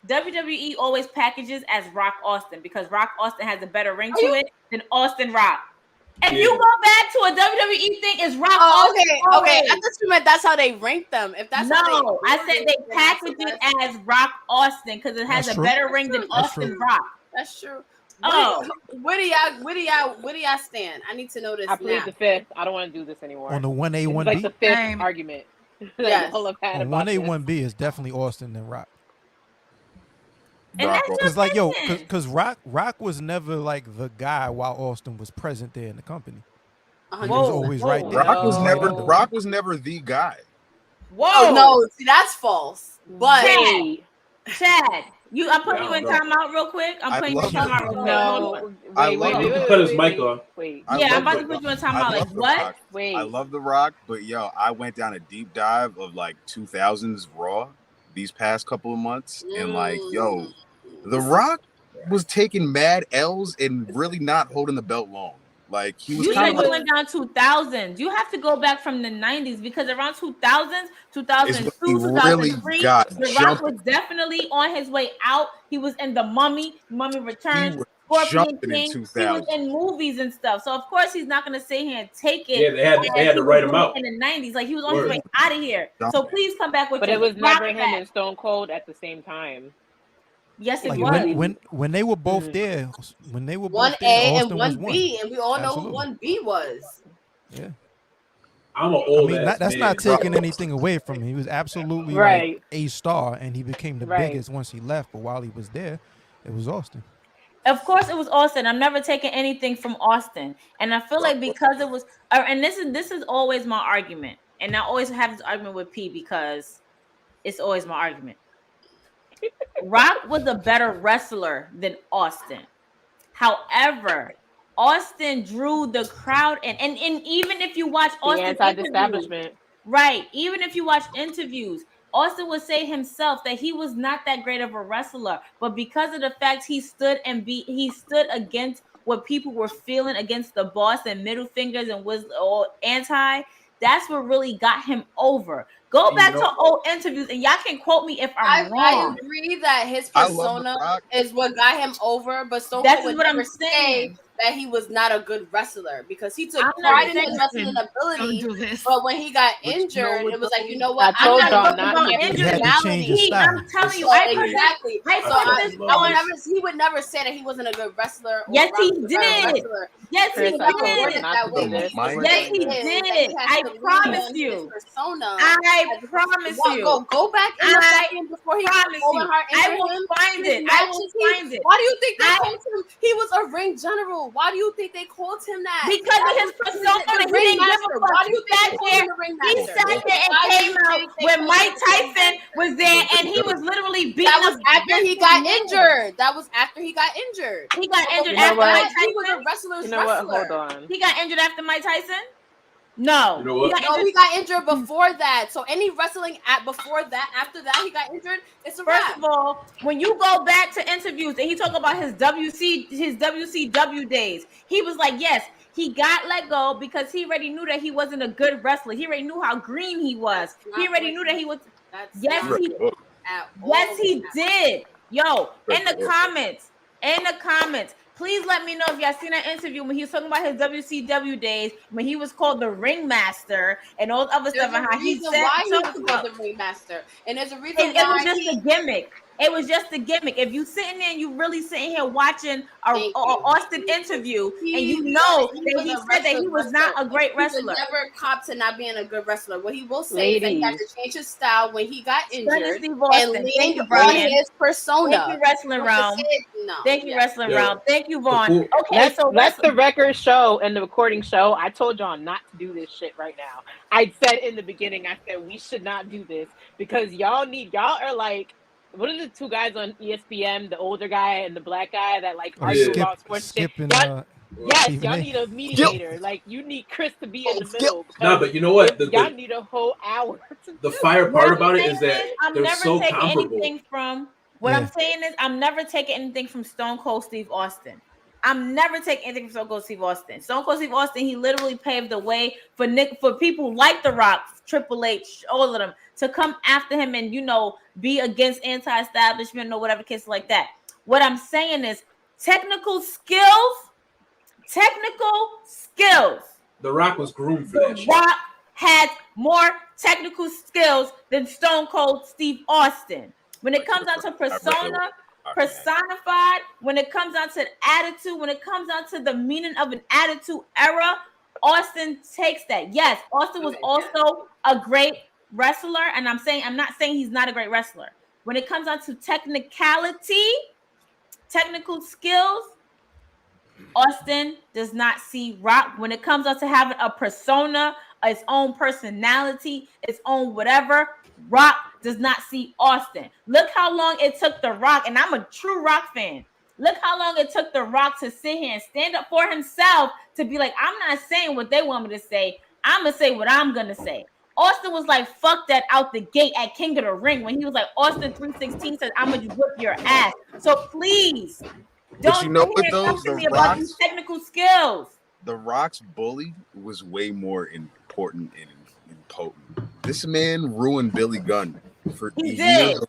WWE always packages as Rock Austin because Rock Austin has a better ring to it than Austin Rock. If you go back to a WWE thing, it's Rock Austin. Okay. I thought you meant that's how they rank them. If that's I said they package it as Rock Austin because it has a better ring than Austin Rock. That's true. Where do y'all stand? I need to know this. I plead the fifth. I don't want to do this anymore. On the 1A, 1B? Like the fifth argument. Yes. On 1A, 1B is definitely Austin than Rock. Because Rock was never like the guy while Austin was present there in the company. He was always right there. Rock was never the guy. Whoa! Oh, no, see, that's false. But Chad, I'm putting you in timeout real quick. I'm putting you in timeout real quick. No, wait. Put his mic on. Wait. Yeah, I'm about to put you in timeout. Like what? Rock. Wait. I love The Rock, but I went down a deep dive of like 2000s Raw these past couple of months, and like, The Rock was taking mad L's and really not holding the belt long. Like he was. You said you went down 2000s. You have to go back from the 90s because around 2000s, 2002, 2003, The Rock was definitely on his way out. He was in The Mummy Returns, Scorpion King. He was in movies and stuff. So of course he's not going to sit here and take it. Yeah, they had to write him out in the 90s. Like he was on his way out of here. So please come back with. But it was never him and Stone Cold at the same time. Yes, it was. When they were both there, when they were both 1A there, and 1B, and we all know who 1B was. Yeah. I'm an old that's man. Not taking anything away from him. He was absolutely like a star, and he became the biggest once he left. But while he was there, it was Austin. Of course, it was Austin. I'm never taking anything from Austin, and I feel like because it was, and this is always my argument, and I always have this argument with P because it's always my argument. Rock was a better wrestler than Austin. However, Austin drew the crowd, and even if you watch Austin anti-establishment, right? Even if you watch interviews, Austin would say himself that he was not that great of a wrestler, but because of the fact he stood against what people were feeling against the boss and middle fingers and was all anti. That's what really got him over. Go back to old interviews, and y'all can quote me if I'm wrong. I agree that his persona is what got him over, but Stone Cold would never say that he was not a good wrestler because he took pride in his wrestling ability. But when he got injured, it was like, you know what? I'm not about injury. I'm telling you, exactly. He would never say that he wasn't a good wrestler. Yes, he did. Yes, he did. Yes, he did. I promise you. I promise you. Go back in the second before he promise you. I will find it. I will find it. Why do you think they called him? He was a ring general. Why do you think they called him that? Because of his persona. He didn't give a fuck. Why do you think they called him the ring master? He sat there and came out when Mike Tyson was there, and he was literally beating. That was after he got injured. That was after he got injured. He got injured after Mike Tyson. He was a wrestler's wrestler. Hold on. He got injured after Mike Tyson. No, he got injured before that. So any wrestling before that, after that, he got injured. It's a wrap. First of all, when you go back to interviews and he talk about his WCW days, he was like, yes, he got let go because he already knew that he wasn't a good wrestler. He already knew how green he was. He already knew that he was. Yes, he did. Yo, in the comments. Please let me know if y'all seen that interview when he was talking about his WCW days, when he was called the Ringmaster and all other stuff, and how he said why he was called the Ringmaster. And there's a reason why it was just a gimmick. It was just a gimmick. If you sitting there and you really sitting here watching a Austin interview, and you know that he said that he was not a great wrestler. He never copped to not being a good wrestler. What he will say is that he had to change his style when he got injured and lean on his persona. Thank you, Wrestling Realm. Thank you, Wrestling Realm. Thank you, Vaughn. Okay, so let the record show and the recording show. I told y'all not to do this shit right now. I said in the beginning, I said we should not do this because y'all are like. What are the two guys on ESPN, the older guy and the black guy that like argue about sports shit? Yes, y'all need a mediator. Like you need Chris to be in the middle. No, but you know what? Y'all need a whole hour. The fire part about it is that they're so comparable. I'm saying is I'm never taking anything from Stone Cold Steve Austin. I'm never taking anything from Stone Cold Steve Austin. Stone Cold Steve Austin, he literally paved the way for people like The Rock, Triple H, all of them to come after him and, be against anti-establishment or whatever case like that. What I'm saying is technical skills. The Rock was groomed for that shit. The Rock had more technical skills than Stone Cold Steve Austin. When it comes down to personified, when it comes down to attitude, when it comes down to the meaning of an attitude era, Austin takes that. Yes, Austin was also a great wrestler, and I'm not saying he's not a great wrestler. When it comes down to technical skills, Austin does not see Rock. When it comes down to having a persona, its own personality, its own whatever, Rock does not see Austin. Look how long it took The Rock, and I'm a true Rock fan. Look how long it took The Rock to sit here and stand up for himself to be like, I'm not saying what they want me to say. I'm going to say what I'm going to say. Austin was like, fuck that out the gate at King of the Ring when he was like, Austin 316 says, I'm going to whip your ass. So please, don't talk to me about these technical skills. The Rock's bully was way more important and potent. This man ruined Billy Gunn for years.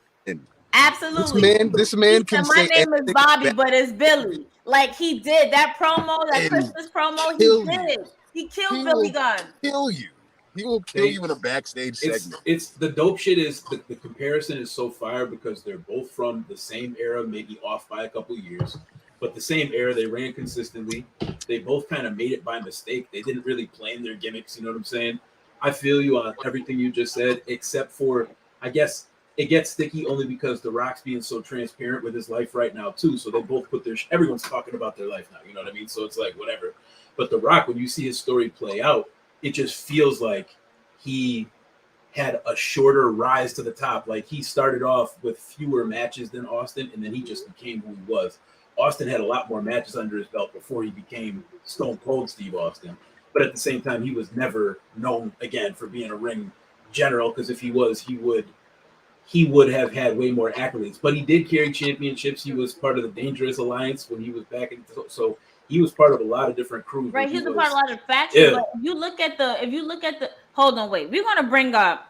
Absolutely. This man can say my name is Bobby, but it's Billy. Like he did that promo, that Christmas promo. He did. He killed Billy Gunn. Kill you. He will kill you in a backstage segment. It's the dope shit is the comparison is so fire because they're both from the same era, maybe off by a couple years, but the same era. They ran consistently. They both kind of made it by mistake. They didn't really plan their gimmicks. You know what I'm saying? I feel you on everything you just said, except for, I guess, it gets sticky only because The Rock's being so transparent with his life right now too. So they both put everyone's talking about their life now. You know what I mean? So it's like whatever. But The Rock, when you see his story play out, it just feels like he had a shorter rise to the top. Like he started off with fewer matches than Austin, and then he just became who he was. Austin had a lot more matches under his belt before he became Stone Cold Steve Austin. But at the same time, he was never known again for being a ring general, because if he was, he would have had way more accolades. But he did carry championships. He was part of the Dangerous Alliance when he was back in. So he was part of a lot of different crews. Right, he was a part of a lot of factions. Yeah. But if you look at the, hold on, wait. We're gonna bring up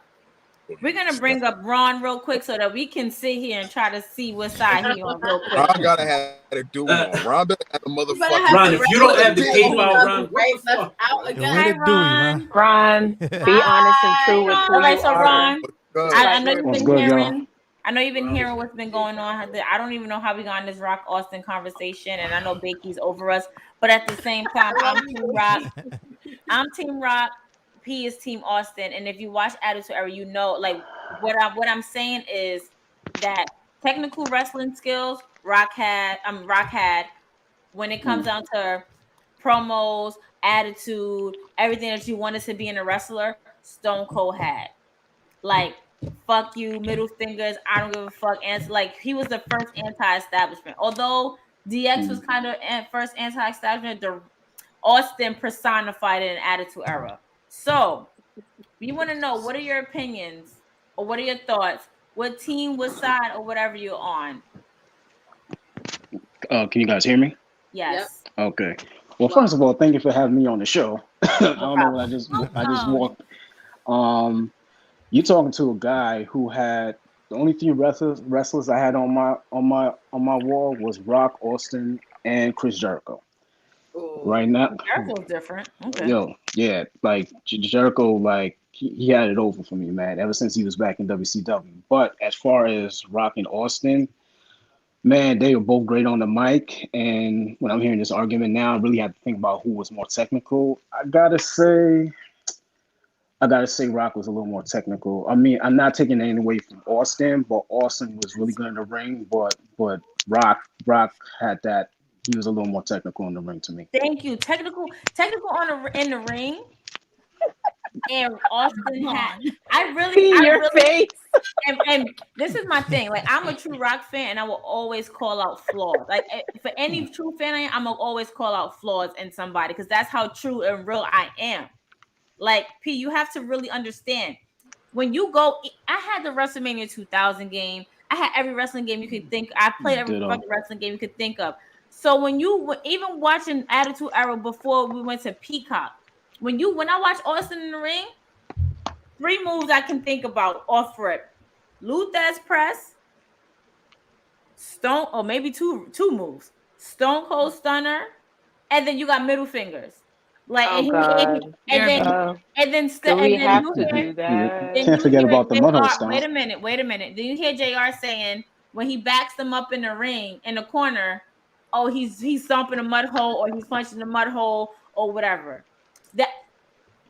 Ron real quick so that we can sit here and try to see what side he on real quick. Ron gotta have to do it. Ron better have a motherfucker. Ron, if you don't have the tape out, Ron, out again. Hi, Ron. Be honest and true with who you so are. Ron, I know you've been hearing. I know you've been hearing what's been going on. I don't even know how we got in this Rock Austin conversation, and I know Bakey's over us. But at the same time, I'm Team Rock. I'm Team Rock. P is Team Austin. And if you watch Attitude Era, you know, like what I'm saying is that technical wrestling skills, Rock had. When it comes down to promos, attitude, everything that you wanted to be in a wrestler, Stone Cold had. Like, fuck you, middle fingers, I don't give a fuck. And like, he was the first anti-establishment. Although DX was kind of first anti-establishment, Austin personified it in Attitude Era. So, we want to know, what are your opinions or what are your thoughts? What team, what side, or whatever you're on? Can you guys hear me? Yes. Yep. Okay. Well, first of all, thank you for having me on the show. I don't know what I just walked. You're talking to a guy who had the only three wrestlers I had on my wall was Rock, Austin, and Chris Jericho. Ooh. Right now, Jericho's different. Okay. Yo, yeah, like Jericho, like he had it over for me, man. Ever since he was back in WCW. But as far as Rock and Austin, man, they were both great on the mic. And when I'm hearing this argument now, I really have to think about who was more technical. I gotta say Rock was a little more technical. I mean, I'm not taking anything away from Austin, but Austin was really good in the ring. But Rock had that. He was a little more technical in the ring to me. Thank you. Technical in the ring. And Austin had. Face. And this is my thing. Like, I'm a true Rock fan, and I will always call out flaws. Like, for any true fan, I'm gonna always call out flaws in somebody, because that's how true and real I am. Like, P, you have to really understand. When you go, I had the WrestleMania 2000 game. I had every wrestling game you could think. I played every fucking wrestling game you could think of. So when you were even watching Attitude Era before we went to Peacock, when I watched Austin in the ring, 3 moves I can think about off rip: Luther's press, Stone, or maybe two moves: Stone Cold Stunner, and then you got middle fingers. Like, do we have to do that? Can't forget about the mother stuff. Wait a minute. Then you hear JR saying, when he backs them up in the ring in the corner, oh, he's stomping a mud hole, or he's punching the mud hole, or whatever. That,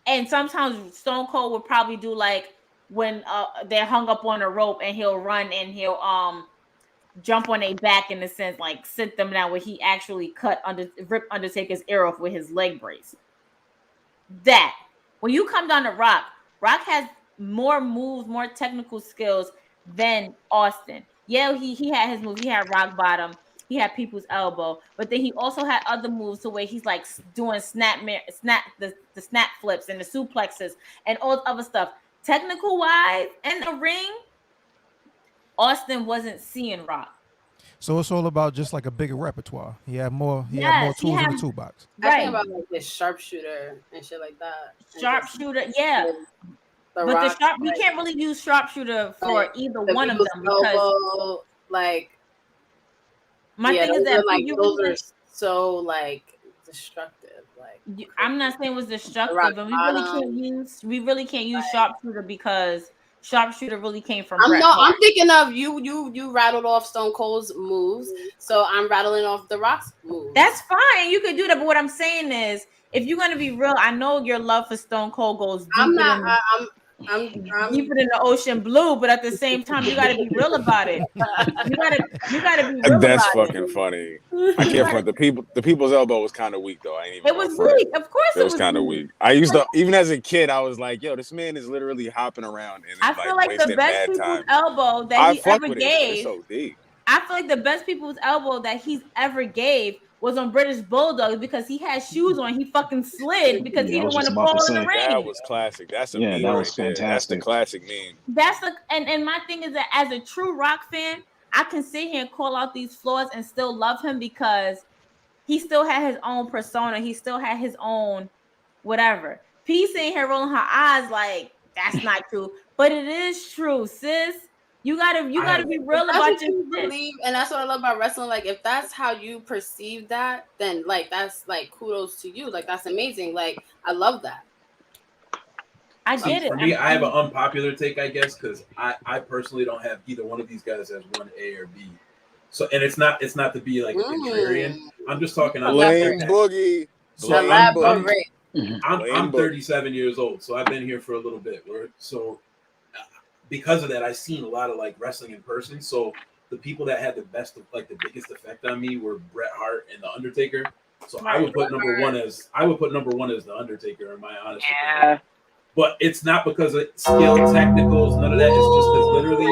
and sometimes Stone Cold would probably do, like, when they're hung up on a rope, and he'll run and he'll jump on their back, in a sense, like sit them down, where he actually ripped Undertaker's ear off with his leg brace. That when you come down to Rock has more moves, more technical skills than Austin. Yeah, he had his moves. He had rock bottom. He had people's elbow, but then he also had other moves to where he's like doing the snap flips and the suplexes and all other stuff. Technical wise, in the ring, Austin wasn't seeing Rock. So it's all about just like a bigger repertoire. He had more tools in the toolbox. I think about like this sharpshooter and shit like that. Sharpshooter, yeah. We can't really use sharpshooter for either one of them, because like my thing is that like those are so like destructive. Like, I'm not saying it was destructive, but we really can't use sharpshooter, because sharpshooter really came from Bret Hart. I'm thinking of you rattled off Stone Cold's moves, so I'm rattling off The Rock's moves. That's fine, you can do that, but what I'm saying is, if you're going to be real, I know your love for Stone Cold goes deeper. I'm keep it in the ocean blue, but at the same time, you got to be real about it. You got to be real That's about fucking it. funny. I can't front the people's elbow was kind of weak though. I ain't even. It was weak. Of course, it was kind of weak. I used to even as a kid, I was like, yo, this man is literally hopping around and I feel like the best people's elbow that he ever gave. It's OD. I feel like the best people's elbow that he's ever gave was on British Bulldog because he had shoes on. He fucking slid because he didn't want to fall in the ring. That was classic. That's a meme that was right there. fantastic. That's the classic meme. That's and my thing is that as a true rock fan, I can sit here and call out these flaws and still love him because he still had his own persona. He still had his own whatever. P sitting here rolling her eyes like that's not true, but it is true, sis. You gotta be real about your believe, and that's what I love about wrestling. Like, if that's how you perceive that, then like that's like kudos to you. Like, that's amazing. Like, I love that. I get it. For me, I have an unpopular take, I guess, because I personally don't have either one of these guys as one A or B. So, and it's not to be like a contrarian. I'm just talking. Blame Boogie. So I'm 37 years old, so I've been here for a little bit. So because of that, I've seen a lot of like wrestling in person. So the people that had the biggest effect on me were Bret Hart and The Undertaker. So I would put number one as The Undertaker, in my honest opinion. But it's not because of skill, technicals, none of that. It's just because literally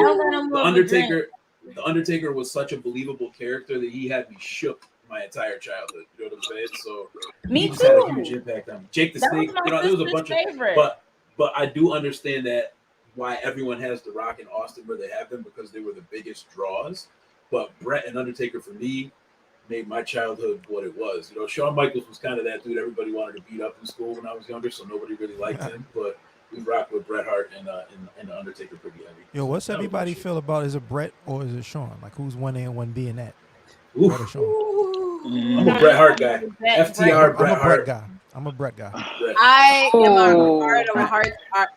The Undertaker was such a believable character that he had me shook my entire childhood. You know what I'm saying? So he just had a huge impact on me. Jake the Snake, there was a bunch of but I do understand that why everyone has The Rock and Austin where they have them because they were the biggest draws. But Bret and Undertaker for me made my childhood what it was. You know, Shawn Michaels was kind of that dude everybody wanted to beat up in school when I was younger, so nobody really liked him. But we rocked with Bret Hart and The Undertaker pretty heavy. Yo, what's everybody feel about? Is it Bret or is it Shawn? Like, who's 1A and 1B in that? Bret or Shawn? I'm a Bret Hart guy. FTR Bret Hart. I'm a Bret guy. I am a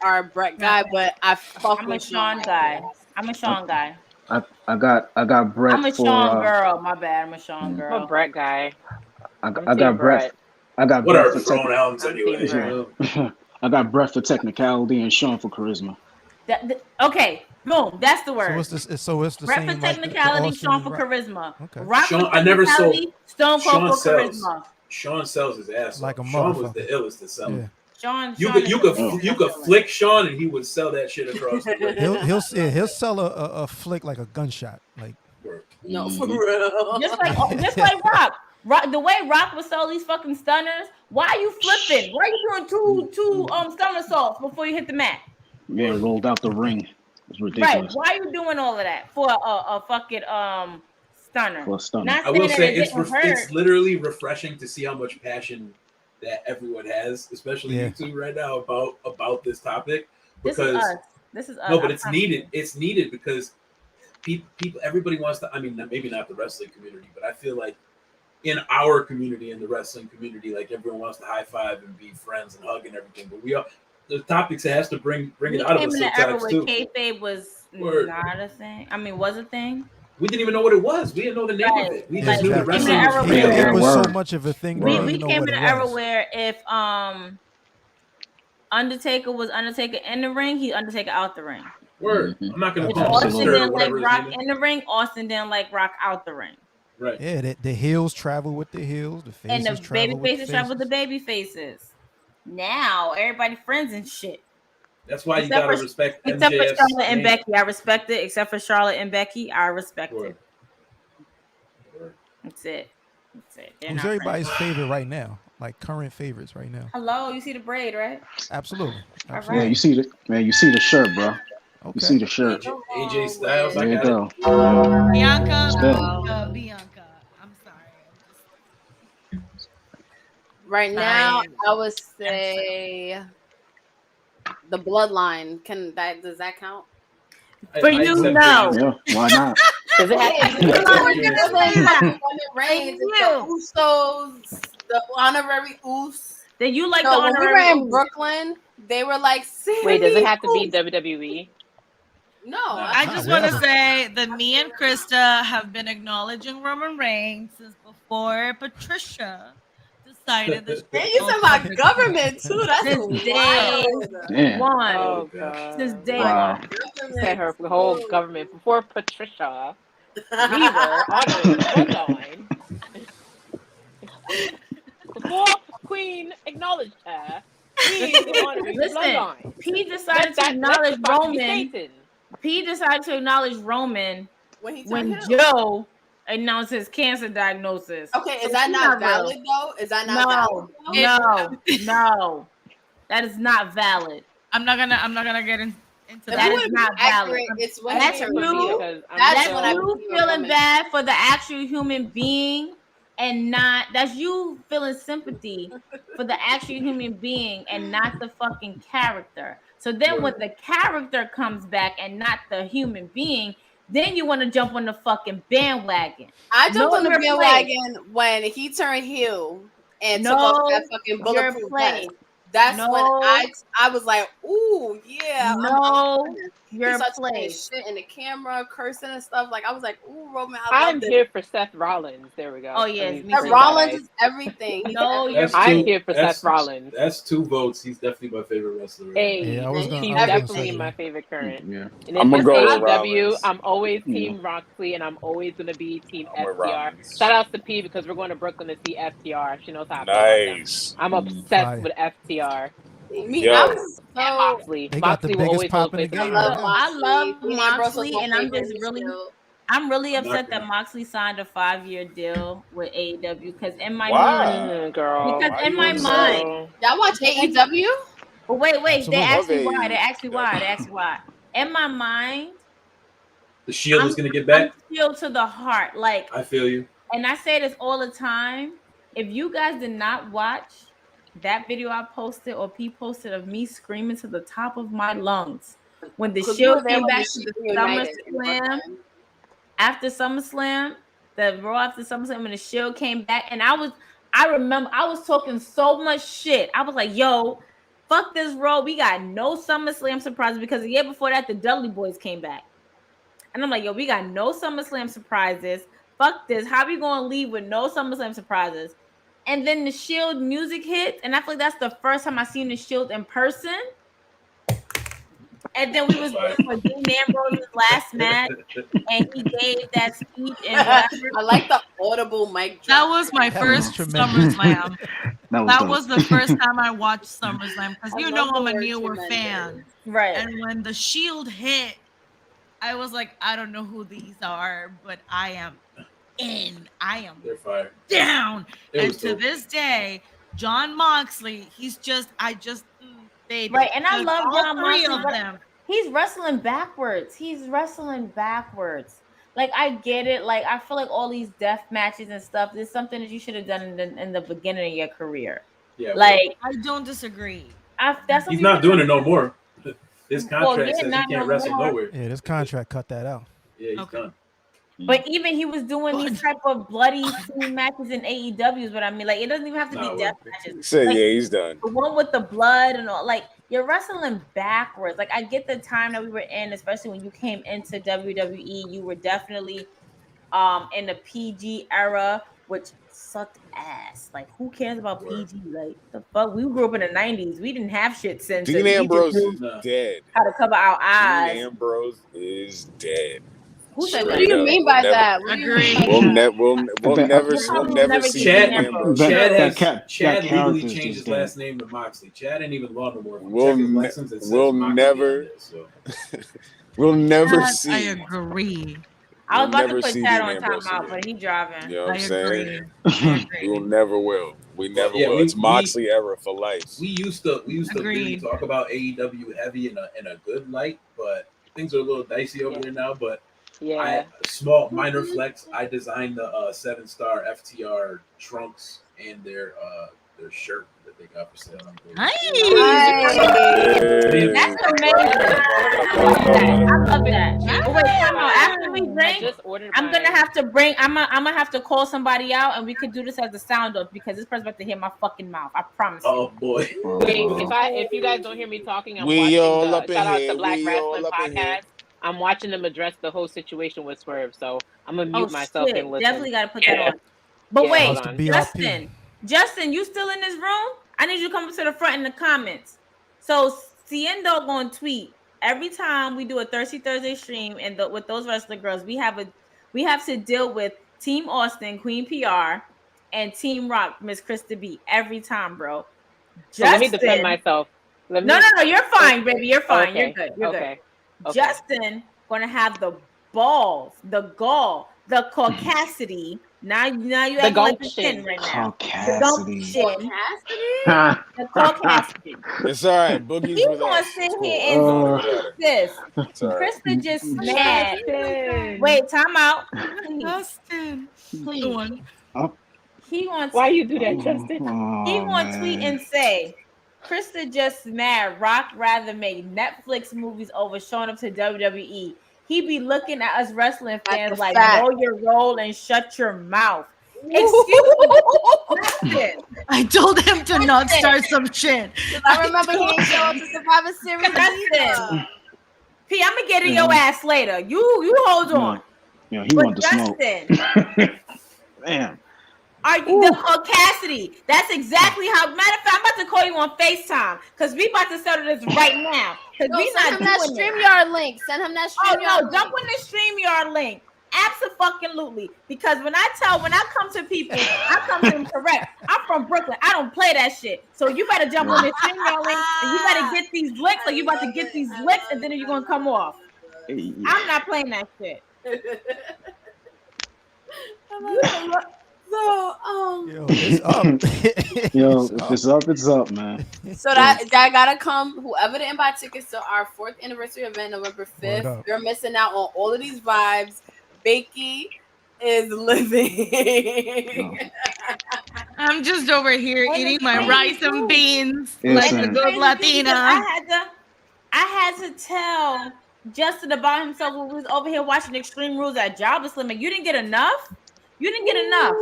hard Bret guy, but I'm a Shawn guy. I'm a Shawn guy. I got Bret. I'm a Shawn girl. My bad. I'm a Shawn girl. I'm a Bret guy. I got Bret. I got what Bret are for pronouns anyway? I got Bret for technicality and Shawn for charisma. Okay, boom. That's the word. So it's the Bret same. For technicality, Shawn for charisma. Okay. Rock Shawn, for I never sold. Stone Cold for charisma. Shawn sells his ass like a motherfucker. Shawn was the illest at selling. Yeah. Shawn, you could flick Shawn and he would sell that shit across the room. He'll sell a flick like a gunshot. Like no, for real. Just like Rock. The way Rock would sell these fucking stunners. Why are you flipping? Why are you doing two stunner salts before you hit the mat? Yeah, rolled out the ring. It's ridiculous. Right. Why are you doing all of that for a fucking stunner? For a stunner. I will say it's literally refreshing to see how much passion that everyone has, especially you two right now about this topic. Because this is us. No, but it's needed. It's needed because people everybody wants to. I mean, maybe not the wrestling community, but I feel like in our community, in the wrestling community, like everyone wants to high five and be friends and hug and everything. But the topics it has to bring it out of us sometimes too. Kayfabe was not a thing. I mean, was a thing. We didn't even know what it was. We didn't know the name of it. We just knew the wrestling. It was so much of a thing. We came in an era where if Undertaker was Undertaker in the ring, he Undertaker out the ring. Word. I'm not gonna call Austin didn't like Rock in the ring. Austin didn't like Rock out the ring. Right. Yeah, the heels travel with the heels. The faces and the baby faces travel with the baby faces. Now everybody friends and shit. That's why you gotta respect MJF's except for Charlotte and Becky. I respect it. Except for Charlotte and Becky, I respect it. That's it. Who's everybody's favorite right now? Like current favorites right now? Hello, you see the braid, right? Absolutely. Right. Yeah, you see the shirt, bro. Okay. You see the shirt. AJ Styles. There you go. Bianca. I'm sorry. Right now, I would say the Bloodline. Does that count? For you, no. Yeah, why not? Does it have to be Reigns, the Usos, the honorary Us. Then you like the when honorary we were in Brooklyn, they were like, wait, does it have to be WWE? No. I just want to say that me and Krista have been acknowledging Roman Reigns since before Patricia started this. And you said my government too. That's Since day Damn. one. Oh god. Since day Wow. one. Said her whole government before Patricia. We were honoring the bloodline. Before Queen acknowledged her, we were honoring the Listen, bloodline. P decided to acknowledge Roman. Satan. P decided to acknowledge Roman when Joe announced his cancer diagnosis. Okay, is that not valid though? Is that not valid? No. That is not valid. I'm not gonna get into that. Is not valid. It's when that's you feeling bad for the actual human being, and not that's you feeling sympathy for the actual human being and not the fucking character. So then when the character comes back and not the human being, then you want to jump on the fucking bandwagon. I jumped on the bandwagon when he turned heel and took off that fucking bulletproof vest. That's when I was like, ooh, yeah. You're playing shit in the camera, cursing and stuff. Like I was like, ooh, Roman. I'm here for Seth Rollins. There we go. Oh yes, Seth Rollins is everything. I'm here for Seth Rollins. That's 2 votes. He's definitely my favorite wrestler. Hey, he's definitely my favorite current. Yeah. And I'm gonna go with AEW. I'm always Team Roxley, and I'm always gonna be Team FTR. Shout out to P because we're going to Brooklyn to see FTR. She knows how to nice. I'm obsessed with FTR. Me, I'm so Moxley. Moxley will always hold face. I love Moxley, and I'm just really upset that Moxley signed a 5-year deal with AEW because in my mind, y'all watch AEW? But wait, they asked me why. In my mind, the Shield is gonna get back. Shield to the heart, like I feel you. And I say this all the time. If you guys did not watch that video I posted or P posted of me screaming to the top of my lungs when the Shield came back to the SummerSlam after SummerSlam, the Raw after SummerSlam, when the Shield came back, and I remember I was talking so much shit. I was like, yo, fuck this Raw. We got no SummerSlam surprises because the year before that, the Dudley Boys came back. And I'm like, yo, we got no SummerSlam surprises. Fuck this. How we gonna leave with no SummerSlam surprises? And then the Shield music hit, and I feel like that's the first time I seen the Shield in person. And then we was waiting for Dean Ambrose's last match, and he gave that speech. And I like the audible mic drop. That was my first SummerSlam. That was the first time I watched SummerSlam because you know I'm a newer fan, right? And when the Shield hit, I was like, I don't know who these are, but I am in. I am down. And to this day, John Moxley, baby. Right, and I love John Moxley. Of them. He's wrestling backwards. Like, I get it. Like, I feel like all these death matches and stuff is something that you should have done in the beginning of your career. Yeah, like I don't disagree. He's not doing it no more. His contract says he can't wrestle nowhere. Yeah, this contract cut that out. Yeah, he's done. But even he was doing these type of bloody scene matches in AEWs, but I mean, like, it doesn't even have to be death matches. Like, yeah, he's done. The one with the blood and all, like, you're wrestling backwards. Like, I get the time that we were in, especially when you came into WWE, you were definitely in the PG era, which sucked ass. Like, who cares about PG? Like, the fuck? We grew up in the 90s. We didn't have shit since. Dean Ambrose is dead. How to cover our eyes. Dean Ambrose is dead. What do you mean by that? We'll never see Chad. Dean Ambrose. Chad legally changed his last name to Moxley. Chad ain't even law no more. We'll never see. I agree. I was about to put Chad on timeout, but he driving. You know what I'm saying? We never will. We never will. It's Moxley era for life. We used to really talk about AEW heavy in a good light, but things are a little dicey over there now. But small minor flex. I designed the 7-star FTR trunks and their shirt that they got for sale. Nice. That's amazing. I love that. But wait, come on. After we drink, I'm gonna have to call somebody out, and we could do this as a sound off because this person's about to hear my fucking mouth. I promise. Oh boy. Wait, if you guys don't hear me talking, I'm watching shout out to Black Wrestling Podcast. I'm watching them address the whole situation with Swerve, so I'm gonna mute myself and listen. Definitely got to put that on. But wait, Justin, you still in this room? I need you to come up to the front in the comments. So Ciendo gonna tweet every time we do a Thirsty Thursday stream, and with those wrestler girls, we have to deal with Team Austin, Queen PR, and Team Rock, Miss Krista B. Every time, bro. So let me defend myself. No, you're fine, baby. You're fine. Okay. You're good. You're good. Okay. Justin gonna have the balls, the gall, the caucasity. Now you have like the chin right now. Caucasity. The caucasity. It's all right. Boogie's He's with gonna us. sit here and this. Krista just mad. Wait, time out. Justin, Please. He wants. Why you do that, Justin? He wants to tweet and say, Krista just mad. Rock rather make Netflix movies over showing up to WWE. He be looking at us wrestling fans like, know your role and shut your mouth. Excuse me. I told him to not start some shit. I remember he didn't show up to Survivor Series. P, I'm gonna get in your ass later. You hold on. Yeah, he wanted to smoke. Damn. Are you the caucasity? That's exactly how. Matter of fact, I'm about to call you on FaceTime because we about to settle this right now. Because we not send him that StreamYard link. Send him that StreamYard link. Jump on the StreamYard link. Absolutely. Because when I come to people, I come to them correct. I'm from Brooklyn. I don't play that shit. So you better jump on the StreamYard link and you better get these links. Or you about to get these links and then you're gonna come off. I'm not playing that shit. So, yo, it's up. If it's up, it's up, man. So that gotta come. Whoever didn't buy tickets to our 4th anniversary event, November 5th, you're missing out on all of these vibes. Bakey is living. I'm just over here eating my rice and beans like a good Latina. I had to tell Justin about himself when we was over here watching Extreme Rules at Jobless Limit. You didn't get enough. You didn't get enough.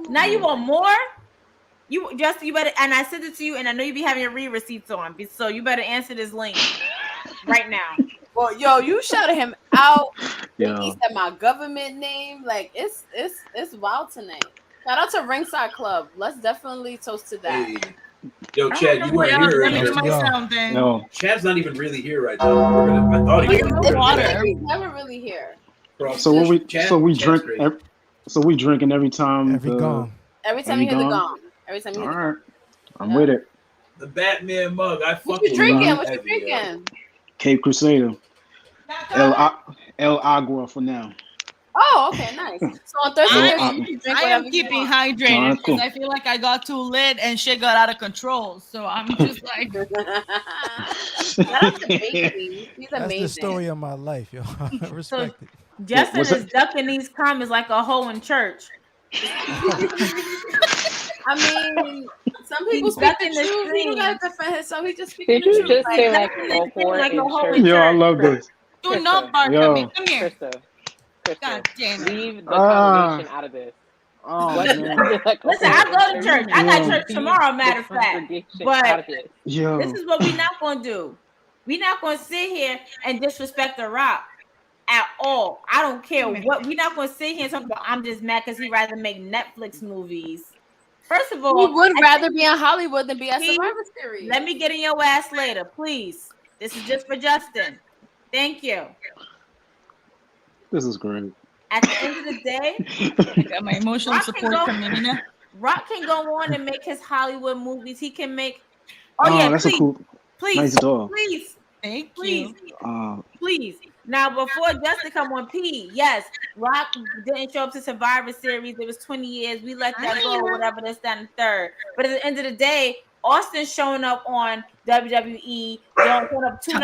Now you want more? You better, and I sent it to you, and I know you be having your receipts on, so you better answer this link right now. Well, yo, you shouted him out. He said my government name. Like it's wild tonight. Shout out to Ringside Club. Let's definitely toast to that. Hey. Yo, Chad, you weren't here earlier. No. Chad's not even really here right now. I thought he was. He's never really here. So we drinking every time. Every time you hear the gong. Every time you hear the gong. I'm with it. The Batman mug. What you drinking? What you drinking? Cape Crusader. El Agua for now. Oh, okay, nice. So on Thursday, I am keeping hydrated because I feel like I got too lit and shit got out of control. So I'm just like, He's amazing. That's the story of my life, yo. I respect it. Justin is ducking these comments like a hoe in church. I mean, some people speak the truth. You gotta defend himself. He just speaking the truth. Did you just say like a hoe in church? Yo, I love this. Do not bark at me. Come here. Krista, God damn it. Leave the congregation out of this. Oh, listen, I go to church. I got church tomorrow, matter of fact. But this is what we're not going to do. We're not going to sit here and disrespect The Rock at all. I don't care what. We're not going to sit here and talk about I'm just mad because he'd rather make Netflix movies. First of all, he would rather be in Hollywood than be at Survivor Series. Let me get in your ass later, please. This is just for Justin. Thank you. This is great. At the end of the day, I got my emotional support from Nina. Rock can go on and make his Hollywood movies. He can make. That's please, cool. please, nice door. please, thank please, you. Please. Now, before Justin come on, P, yes, Rock didn't show up to Survivor Series. It was 20 years. We let that go, whatever. This, that, and third. But at the end of the day, Austin showing up on WWE, showing up two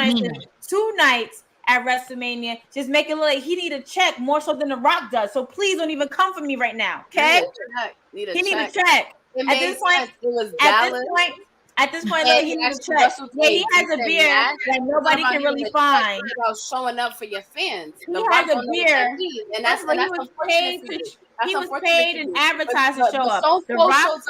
nights at WrestleMania, just make it look like he need a check more so than The Rock does. So please don't even come for me right now, okay? He need a check. At this point, he needs a check. Yeah, he has a beer that nobody can really find. About showing up for your fans. He has a beer, and that's what he was paid. He was paid and advertised to show up. The Rock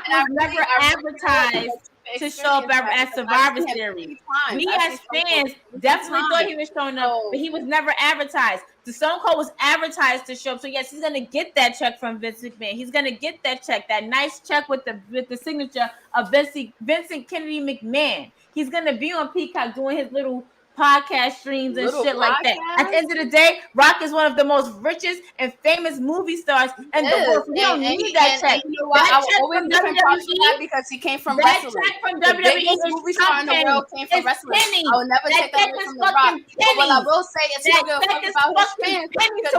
was never advertised to show up at Survivor Series. We as fans definitely thought he was showing up, but he was never advertised. The Stone Cold was advertised to show up. So yes, he's gonna get that check from Vince McMahon. He's gonna get that check, that nice check with the signature of Vincent Kennedy McMahon. He's gonna be on Peacock doing his little podcast streams and shit like that. At the end of the day, Rock is one of the most richest and famous movie stars in the world. He don't need that check. You know what? I will always give him props for that because he came from wrestling. That check from the WWE biggest movie star in the world came from wrestling. I will never take that away from The Rock. But what I will say is he'll give a fuck about his fans because you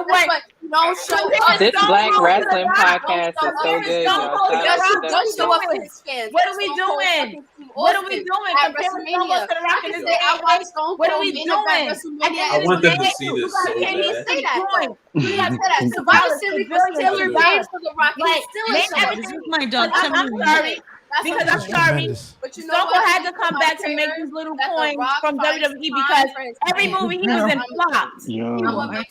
don't show up. This Black Wrestling podcast is so good, y'all. Don't show up for his fans. What are we doing? What are we doing? At WrestleMania. I watched Stone Cold. What are we doing? I want them to see this so bad. Say that. Survivor Series was Taylor made for The Rock. He's still This is my dog. I'm sorry. Because I'm sorry, but you know Stone Cold had to come back to make these little coins from WWE because every movie he was in flopped. I'm gonna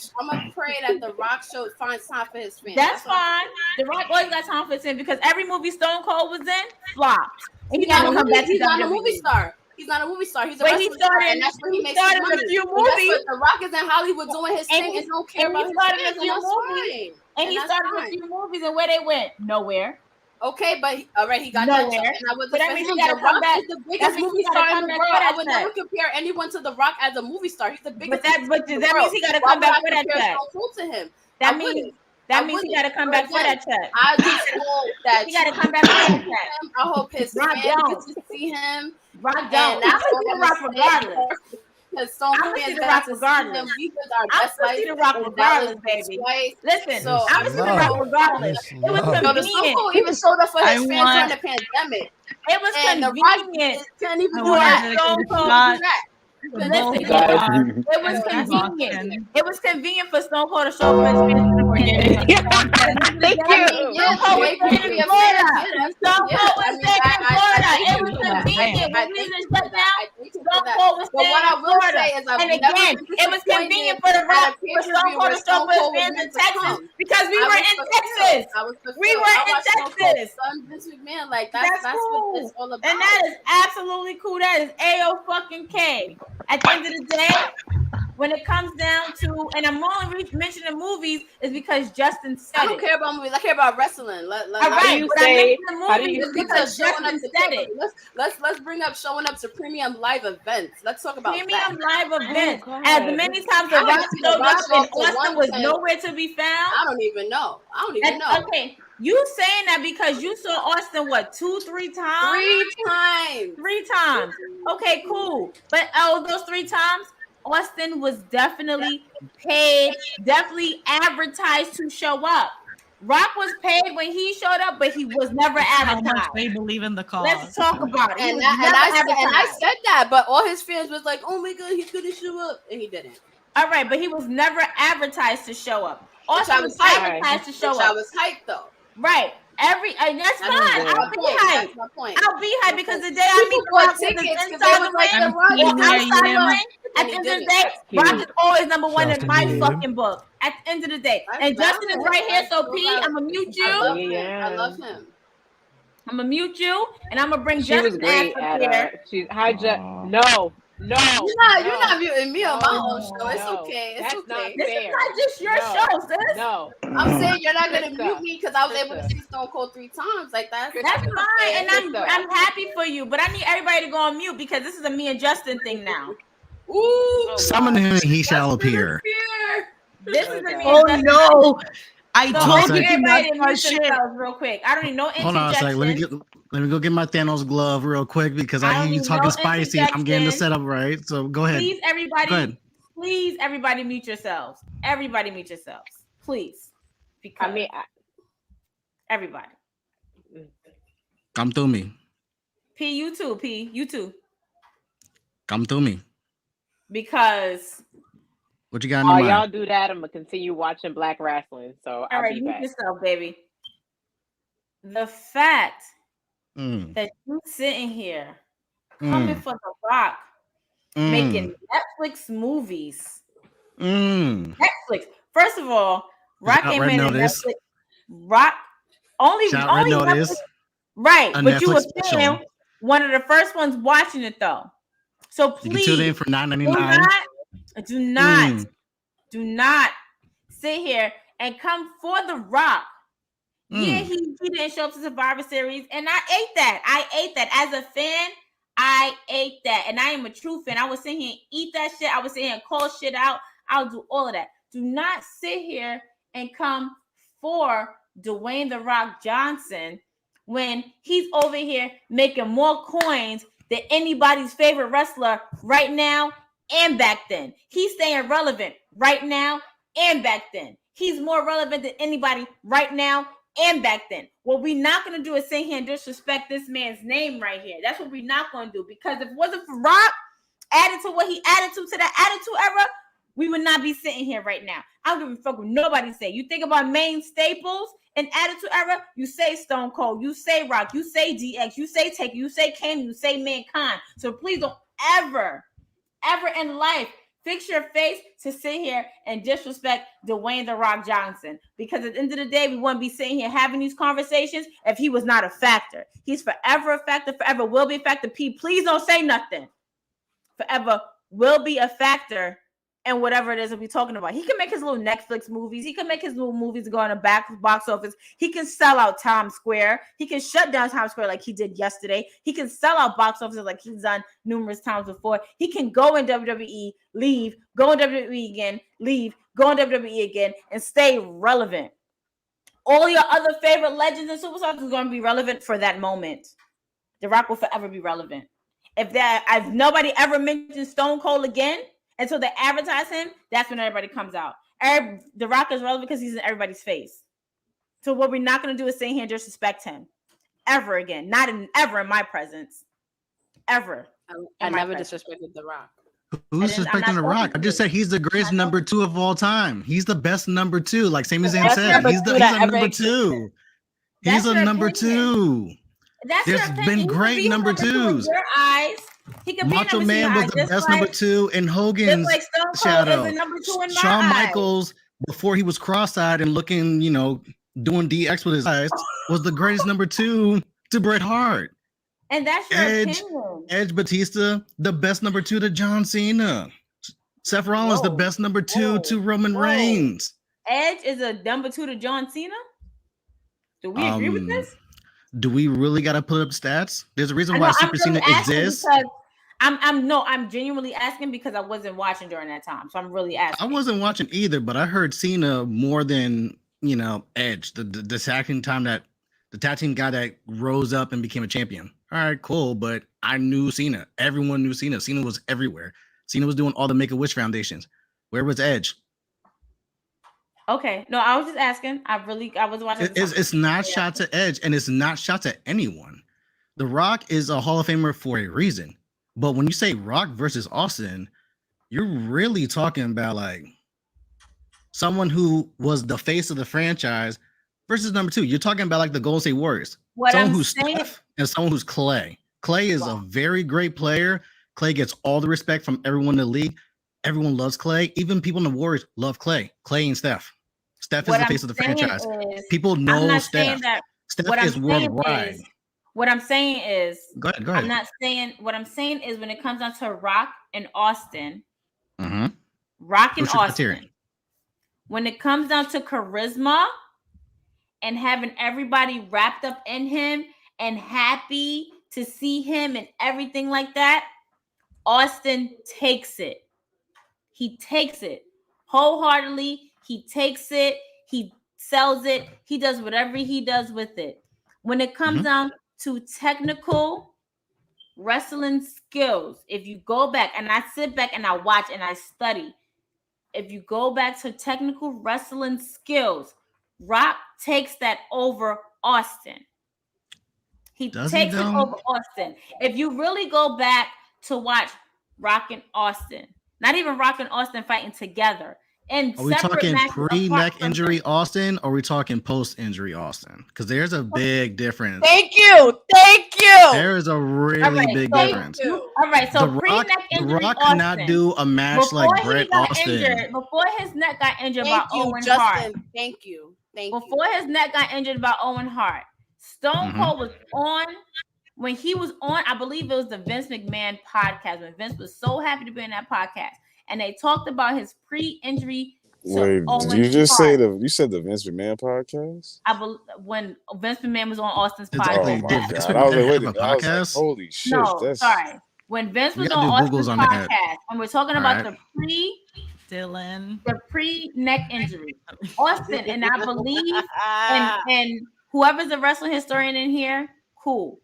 pray that The Rock finds time for his fans. That's fine. The Rock always got time for his fans because every movie Stone Cold was in flopped. And he got to come back to WWE. He's not a movie star. He's not a movie star. He's a wrestler, and that's where he makes his money. A few movies. The Rock is in Hollywood doing his thing and don't care about his fans. And he started a few movies, and where they went? Nowhere. Okay, but all right, he got that check, and I would defend him. The Rock is the biggest movie star in the world. I would never compare anyone to The Rock as a movie star. He's the biggest. But that means he got to come back for that check. To him. That means he got to come back for that check. I just hope that he got to come back for that check. I hope his fans get to see him. Rock down. That's what Rock regardless. Because Stone Cold fans got to see them. We lived our best life. I'm Rock regardless, baby. Listen, I'm gonna see the Rock regardless. It was convenient. Stone Cold even showed up for his fans during the pandemic. It was convenient. Can't even do that. Stone Cold. Listen, it was convenient. It was convenient for Stone Cold to show up for his fans. Thank you. Stone Cold was staying in Florida. Stone Cold was staying in Florida. It was convenient. When we was shut down, Stone Cold was staying in Florida. And again, it was convenient for the Rock for Stone Cold to show up for his fans in Texas because we were in Texas. We were in Texas. Vince McMahon, like that's what it's all about. And that is absolutely cool. That is A-O-fucking-K. At the end of the day, when it comes down to, and I'm only mentioning movies is because Justin said I don't care about movies. I care about wrestling. How do you say? Because Justin said it. Let's bring up showing up to premium live events. Let's talk about premium live events. As many times the Rock showed up and Austin was nowhere to be found. I don't even know. Okay. You saying that because you saw Austin, what, 2-3 times? 3 times. Okay, cool. But those 3 times, Austin was definitely paid, definitely advertised to show up. Rock was paid when he showed up, but he was never advertised. How much they believe in the cause. Let's talk about it. And I said that, but all his fans was like, "Oh my god, he's gonna show up," and he didn't. All right, but he was never advertised to show up. Austin was advertised to show up. I was hyped though. Right. That's fine. I'll be hyped. I'll be hyped because the day I meet the Rock is inside the ring or outside the ring. At the end of the day, Rock is always number one in my fucking book. At the end of the day. And Justin is right here, so P, I'm going to mute you. I love him. I'm going to mute you, and I'm going to bring Justin. She was great at No. You're not muting me on my own show. It's okay. It's okay. This is not just your show, sis. No. I'm saying you're not gonna mute me because I was able to see Stone Cold 3 times. Like that's fine, and I'm happy for you. But I need everybody to go on mute because this is a me and Justin thing now. Ooh. Summon him and he shall appear. This is a me and Justin. No. I told you everybody to mute themselves real quick. I don't need no interjection. Hold on a second. Let me go get my Thanos glove real quick because I hear you talking spicy. I'm getting the setup right. So go ahead. Please, everybody mute yourselves. Everybody mute yourselves. Please. Because everybody. Come through me. P, you too. Come through me. Because what you got in your mind? Y'all do that, I'm gonna continue watching Black wrestling. So all right, mute yourself, baby. The fact that you sitting here coming for The Rock, making Netflix movies. Netflix. First of all, Rock ain't made a Netflix. Rock only Netflix. Right, but you were saying one of the first ones watching it though. So please, you can tune in for $9.99. Do not sit here and come for The Rock. Yeah, he didn't show up to Survivor Series, and I ate that. As a fan, I ate that, and I am a true fan. I would sit here and eat that shit. I would sit here and call shit out. I'll do all of that. Do not sit here and come for Dwayne The Rock Johnson when he's over here making more coins than anybody's favorite wrestler right now and back then. He's staying relevant right now and back then. He's more relevant than anybody right now and back then. What we're not going to do is sit here and disrespect this man's name right here. That's what we're not going to do, because if it wasn't for Rock added to what he added to that Attitude Era, we would not be sitting here right now. I don't give a fuck what nobody say. You think about main staples in Attitude Era, you say Stone Cold, you say Rock, you say DX, you say Taker, you say Kane, you say Mankind. So please don't ever in life fix your face to sit here and disrespect Dwayne The Rock Johnson, because at the end of the day, we wouldn't be sitting here having these conversations if he was not a factor. He's forever a factor, forever will be a factor. P, please don't say nothing. Forever will be a factor in whatever it is that we're talking about. He can make his little Netflix movies. He can make his little movies go on the box office. He can sell out Times Square. He can shut down Times Square like he did yesterday. He can sell out box offices like he's done numerous times before. He can go in WWE, leave, go in WWE again, leave, go in WWE again, and stay relevant. All your other favorite legends and superstars is going to be relevant for that moment. The Rock will forever be relevant. If nobody ever mentions Stone Cold again until they advertise him, that's when everybody comes out. The Rock is relevant because he's in everybody's face. So what we're not going to do is sit here and disrespect him ever again. Ever in my presence. Ever. I never disrespected The Rock. Who's disrespecting The Rock? I just said he's the greatest number 2 of all time. He's the best number 2. Like Sami Zayn said, he's a number 2. He's a number 2. There's been great number 2s. Your eyes. Macho Man was the best number 2 in Hogan's shadow. Shawn Michaels, before he was cross-eyed and looking, doing DX with his eyes, was the greatest number 2 to Bret Hart. And that's your opinion. Edge Batista, the best number 2 to John Cena. Seth Rollins, the best number 2 to Roman Reigns. Edge is a number 2 to John Cena? Do we agree with this? Do we really got to put up stats? There's a reason why Super Cena exists. I'm genuinely asking because I wasn't watching during that time. So I'm really asking. I wasn't watching either, but I heard Cena more than, Edge. The tag team guy that rose up and became a champion. All right, cool. But I knew Cena. Everyone knew Cena. Cena was everywhere. Cena was doing all the Make-A-Wish foundations. Where was Edge? Okay. No, I was just asking. I was watching. It's not shots at Edge, and it's not shots at anyone. The Rock is a Hall of Famer for a reason. But when you say Rock versus Austin, you're really talking about like someone who was the face of the franchise versus number 2. You're talking about like the Golden State Warriors. Someone who's Steph and someone who's Clay. Clay is a very great player. Clay gets all the respect from everyone in the league. Everyone loves Clay. Even people in the Warriors love Clay. Clay and Steph. Steph is the face of the franchise. People know Steph. Steph is worldwide. What I'm saying is, go ahead. I'm not saying. What I'm saying is, when it comes down to Rock and Austin, Rock and Austin, when it comes down to charisma and having everybody wrapped up in him and happy to see him and everything like that, Austin takes it. He takes it wholeheartedly. He takes it. He sells it. He does whatever he does with it. When it comes down to technical wrestling skills, if you go back, and I sit back and I watch and I study, if you go back to technical wrestling skills, Rock takes that over Austin. He takes it over Austin. If you really go back to watch Rock and Austin, not even Rock and Austin fighting together. And are we talking pre-neck injury Austin, or are we talking post-injury Austin? Because there's a big difference. Thank you. There is a really big difference. All right, so pre-neck injury The Rock cannot do a match like Bret Austin. Before his neck got injured by Owen Hart. Thank you. Before his neck got injured by Owen Hart, Stone Cold was on. When he was on, I believe it was the Vince McMahon podcast, when Vince was so happy to be in that podcast. And they talked about his pre-injury So, Wait, did you just say you said the Vince McMahon podcast? When Vince McMahon was on Austin's Exactly. Oh podcast. my Did Vince god! I was like, McMahon wait have a a minute. I was like, podcast? holy shit! No, That's sorry. When Vince We was gotta on do Austin's Googles on podcast, that. and we're talking All about right. the pre-neck injury, Austin, and I believe, and whoever's a wrestling historian in here, cool.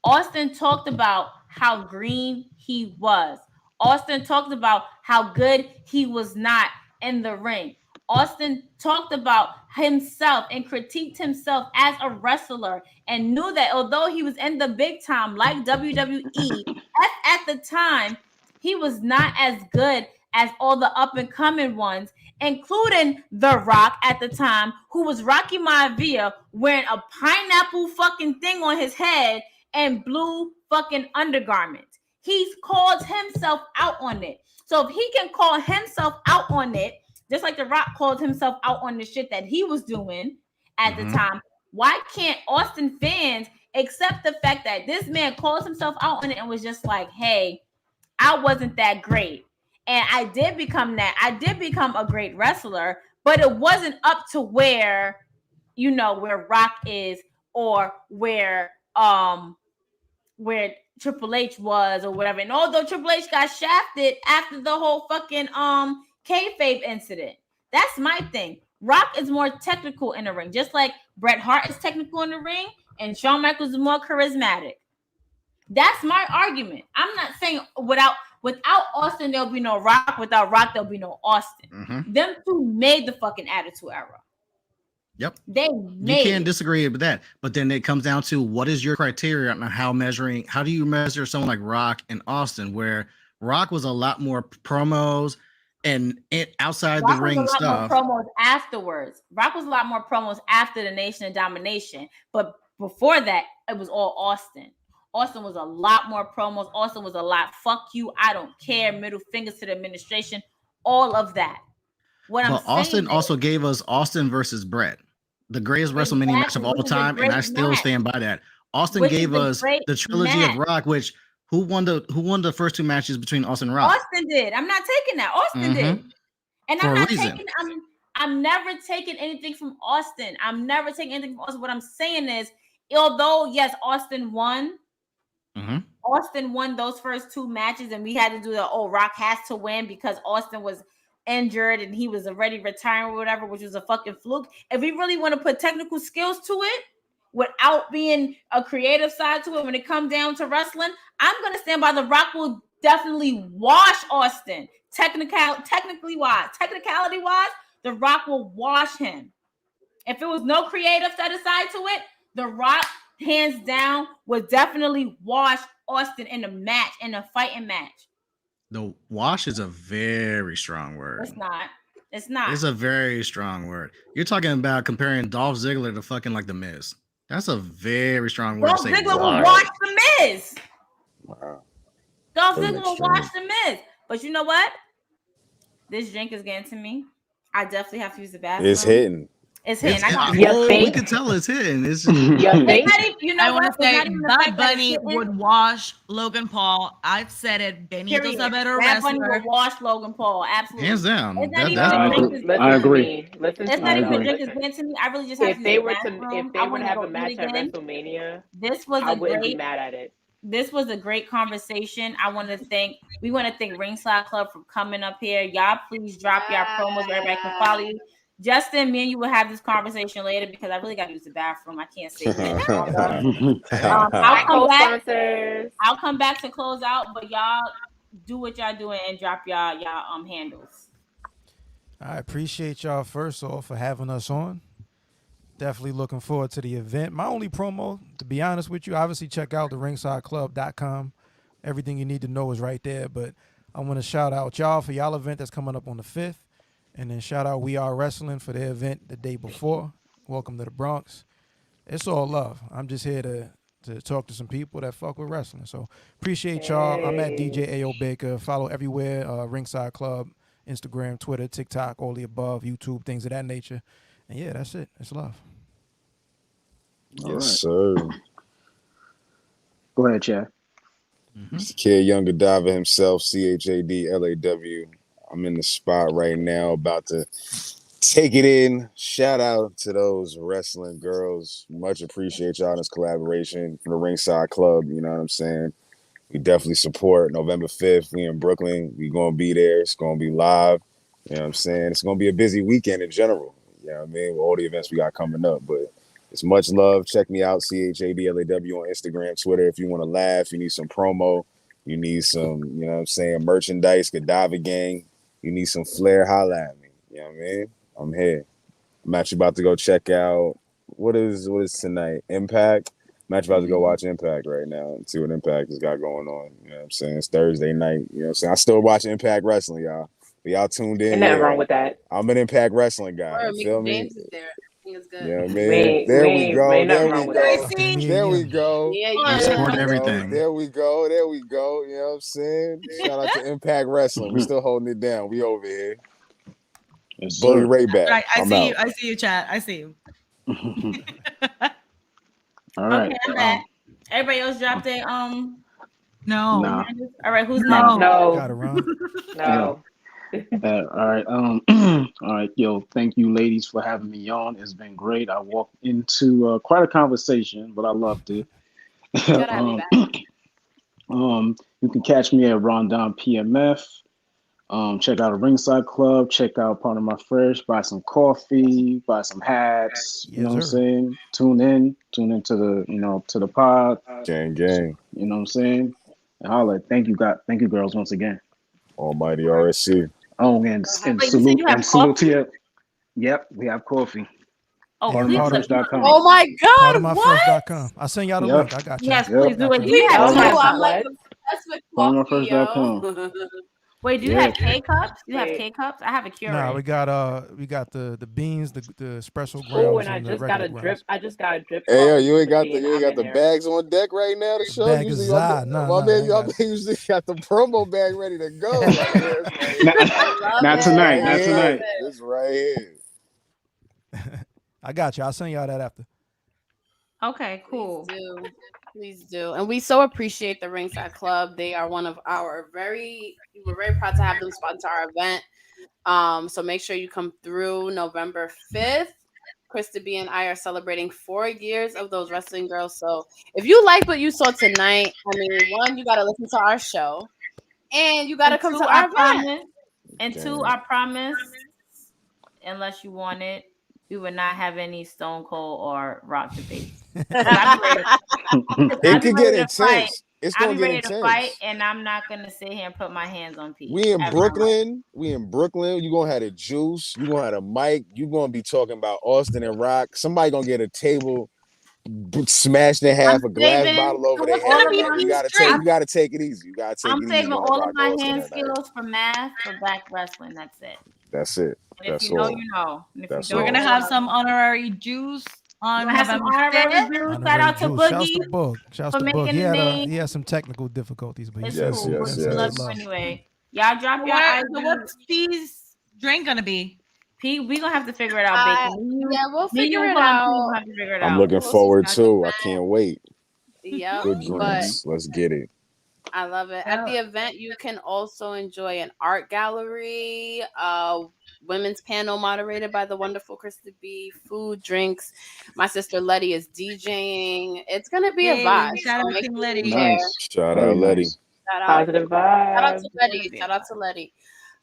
Austin talked about how green he was. Austin talked about how good he was not in the ring. Austin talked about himself and critiqued himself as a wrestler and knew that although he was in the big time like WWE, at the time, he was not as good as all the up and coming ones, including The Rock at the time, who was Rocky Maivia wearing a pineapple fucking thing on his head and blue fucking undergarments. He's called himself out on it. So if he can call himself out on it, just like The Rock called himself out on the shit that he was doing at the time, why can't Austin fans accept the fact that this man calls himself out on it and was just like, hey, I wasn't that great. And I did become that. I did become a great wrestler, but it wasn't up to where, where Rock is or where Triple H was or whatever. And although Triple H got shafted after the whole fucking kayfabe incident, that's my thing. Rock is more technical in the ring, just like Bret Hart is technical in the ring, and Shawn Michaels is more charismatic. That's my argument. I'm not saying without Austin there'll be no Rock. Without Rock there'll be no Austin. Them two made the fucking Attitude Era. Yep. You can't disagree with that. But then it comes down to what is your criteria on how do you measure someone like Rock and Austin, where Rock was a lot more promos and outside the ring stuff. Promos afterwards. Rock was a lot more promos after the Nation of Domination. But before that, it was all Austin. Austin was a lot more promos. Austin was a lot, fuck you, I don't care, middle fingers to the administration, all of that. Austin also gave us Austin versus Bret, the greatest WrestleMania match of all time, and I still stand by that. Austin gave us the trilogy of Rock, which who won the first two matches between Austin and Rock? Austin did. I'm not taking that. Austin did, and I'm never taking anything from Austin. I'm never taking anything from Austin. What I'm saying is, although yes, Austin won. Austin won those first two matches, and we had to do the Rock has to win because Austin was injured and he was already retiring or whatever, which was a fucking fluke. If we really want to put technical skills to it without being a creative side to it when it comes down to wrestling, I'm gonna stand by The Rock will definitely wash Austin. Technicality wise, The Rock will wash him. If it was no creative set aside to it, The Rock hands down would definitely wash Austin in a fighting match. The wash is a very strong word. It's not. It's a very strong word. You're talking about comparing Dolph Ziggler to fucking like The Miz. That's a very strong word. Dolph Ziggler will watch The Miz. Wow. Dolph Ziggler will watch The Miz. But you know what? This drink is getting to me. I definitely have to use the bathroom. It's hitting. It's hitting. We can tell it's hitting. It's I want to say that Bunny would wash Logan Paul. I said it. Benito's a better wrestler. Bunny would wash Logan Paul. Absolutely. Hands down. I agree. It's not even a drink is getting to me. I really just have to if they would have a match at WrestleMania, I wouldn't be mad at it. This was a great conversation. We want to thank Ringside Club for coming up here. Y'all please drop y'all promos where everybody can follow you. Justin, me and you will have this conversation later because I really got to use the bathroom. I can't say that. I'll come back to close out, but y'all do what y'all doing and drop y'all handles. I appreciate y'all first off for having us on. Definitely looking forward to the event. My only promo, to be honest with you, obviously check out the ringsideclub.com. Everything you need to know is right there. But I want to shout out y'all for y'all event that's coming up on the 5th. And then shout out We Are Wrestling for their event the day before. Welcome to the Bronx. It's all love. I'm just here to talk to some people that fuck with wrestling. So appreciate y'all. I'm at DJ A.O. Baker. Follow everywhere, Ringside Club, Instagram, Twitter, TikTok, all the above, YouTube, things of that nature. And yeah, that's it. It's love. Yes, sir. Go ahead, Chad. It's the Kid Young Godiva himself, CHADLAW. I'm in the spot right now, about to take it in. Shout out to those wrestling girls. Much appreciate y'all in this collaboration from the Ringside Club. You know what I'm saying? We definitely support November 5th. We in Brooklyn. We gonna be there. It's gonna be live. You know what I'm saying? It's gonna be a busy weekend in general. You know what I mean? With all the events we got coming up. But it's much love. Check me out, CHABLAW on Instagram, Twitter. If you want to laugh, you need some promo, you need some, you know what I'm saying, merchandise, Godiva gang, you need some flair, holla at me. You know what I mean? I'm here. I'm actually about to go check out what is tonight? Impact. I'm actually about to go watch Impact right now and see what Impact has got going on. You know what I'm saying? It's Thursday night. You know what I'm saying? I still watch Impact Wrestling, y'all. Y'all tuned in. Ain't nothing wrong with that. I'm an Impact Wrestling guy. Or You feel me? James is there. I think it's good. You know what I mean? There we go. Ain't There nothing we wrong with go. that. There we go. Yeah, I support There everything. There we go. There we go. You know what I'm saying? Shout out to Impact Wrestling. We still holding it down. We over here. Yes, Bully sir. Ray back. Right, I I'm see out. you. I see you, chat. I see you. All right. Okay, I'm back. Everybody else dropped their No. Nah. All right, who's No. next? Got it, No, Ron. no. All right. All right. Yo, thank you, ladies, for having me on. It's been great. I walked into quite a conversation, but I loved it. You gotta have me back. You can catch me at Rondon PMF. Check out a Ringside Club. Check out Part of My Fresh. Buy some coffee. Buy some hats. You know what I'm saying? Tune into the pod. Gang. You know what I'm saying? And holla. Thank you, girls, once again. Almighty RSC. Oh, and salute to you. Yep, we have coffee. Oh, PartofMyFresh.com. Oh my God! What? PartofMyFresh.com. I'll send y'all the link. I got you. Yes, please do it. Do We you have too. K I'm cups? like obsessed with coffee, yo. Wait, do you have K cups? You have K cups? I have a Keurig. Nah, we got the beans, the espresso grounds, Oh, and I and the just regular got a grounds. drip. I just got a drip. Hey, yo, coffee you ain't got machine. the bags on deck right now to show. Bag Usually, is my man usually got the promo bag ready to go. Like, Not tonight. Not tonight. This right here. I got you. I'll send y'all that after. Okay, cool. Please do. And we so appreciate the Ringside Club. They are one of our we're very proud to have them sponsor our event. So make sure you come through November 5th. Krista B and I are celebrating 4 years of those wrestling girls. So if you like what you saw tonight, I mean, one, you got to listen to our show, and you got to come to our event. And two, I promise, unless you want it, we would not have any Stone Cold or Rock debate. It could get intense. It's gonna get intense. Fight, and I'm not gonna sit here and put my hands on people. We in Brooklyn. You gonna have the juice. You gonna have a mic. You gonna be talking about Austin and Rock. Somebody gonna get a table smashed in half, a glass bottle over their head. You gotta take it easy. You gotta take it easy. I'm saving all of my hand skills for math for back wrestling. That's it. That's it. And if you know, you know. And if we're gonna have some honorary juice on November 5th. Shout out to Boogie. Shout out to Boogie. He had some technical difficulties, but yes. Anyway, y'all drop your eyes. What's P's drink gonna be? P, we gonna have to figure it out, Bakey. Yeah, we'll figure it out. I'm looking forward to. I can't wait. Yeah, good drinks. Let's get it. I love it. At the event, you can also enjoy an art gallery, women's panel moderated by the wonderful Krista B, food, drinks. My sister Letty is DJing. It's gonna be a vibe. Shout out to Letty. Shout out Letty. Positive vibe. Shout out to Letty.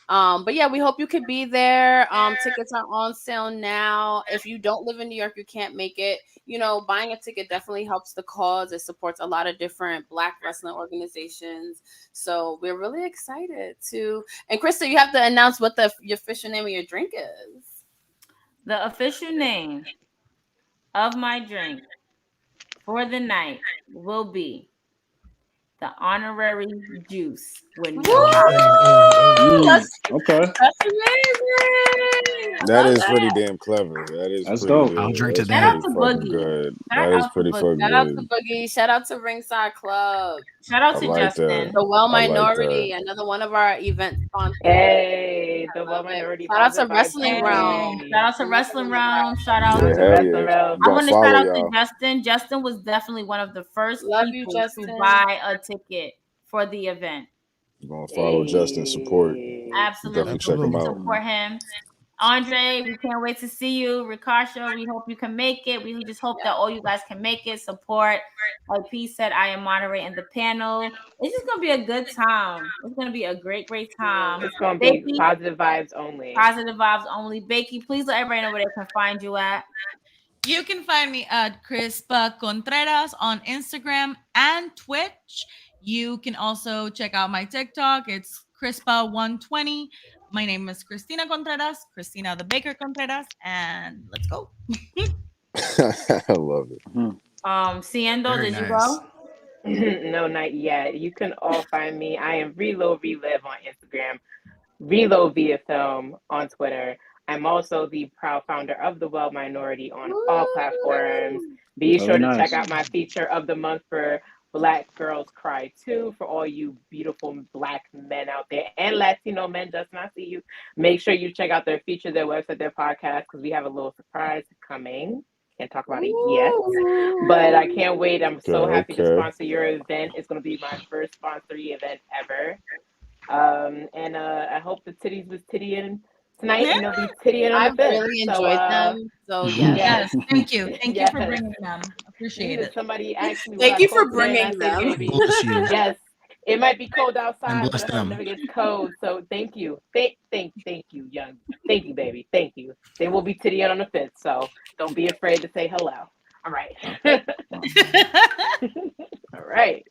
But yeah, we hope you could be there. Tickets are on sale now. If you don't live in New York, you can't make it. You know, buying a ticket definitely helps the cause. It supports a lot of different Black wrestling organizations. So we're really excited to. And Krista, you have to announce what your official name of your drink is. The official name of my drink for the night will be the honorary juice. Okay. That's amazing. That is pretty damn clever. That's dope. I'll drink to that. Shout out to Boogie. Good. That is pretty fucking good. Shout out to Boogie. Shout out to Ringside Club. Shout out to Justin. The Well Minority, another one of our event sponsors. Hey, the Well Minority. Shout out to Wrestling Realm. Shout out to Wrestling Realm. Shout out to Wrestling Realm. I want to shout out to Justin. Justin was definitely one of the first people to buy a ticket for the event. You're gonna follow Justin, support. Absolutely. Definitely check him out. Support him. Andre, we can't wait to see you. Ricardo, we hope you can make it. We just hope that all you guys can make it. Support. Like P said, I am moderating the panel. It's just gonna be a good time. It's gonna be a great time. It's gonna be positive vibes only. Positive vibes only. Bakey, please let everybody know where they can find you at. You can find me at Krista Contreras on Instagram and Twitch. You can also check out my TikTok. It's Crispa120. My name is Cristina Contreras, Cristina the Baker Contreras, and let's go. I love it. Siendo, did you go? No, not yet. You can all find me. I am Reload Relive on Instagram, Reload via Film on Twitter. I'm also the proud founder of The Well Minority on all platforms. Be sure to check out my feature of the month for Black Girls Cry 2 for all you beautiful Black men out there and Latino men. Justin, I see you. Make sure you check out their feature, their website, their podcast, because we have a little surprise coming. Can't talk about it yet, but I can't wait. I'm so happy to sponsor your event. It's going to be my first sponsoring event ever. And I hope the titties was tittying tonight, and they'll be tittying on the 5th. I really enjoyed them. So yes, thank you for bringing them. Appreciate it. Somebody asked me. Thank you for bringing them. Yes, it might be cold outside, but it never gets cold. So thank you, thank you, young. Thank you, baby. Thank you. They will be tittying on the 5th, so don't be afraid to say hello. All right. All right.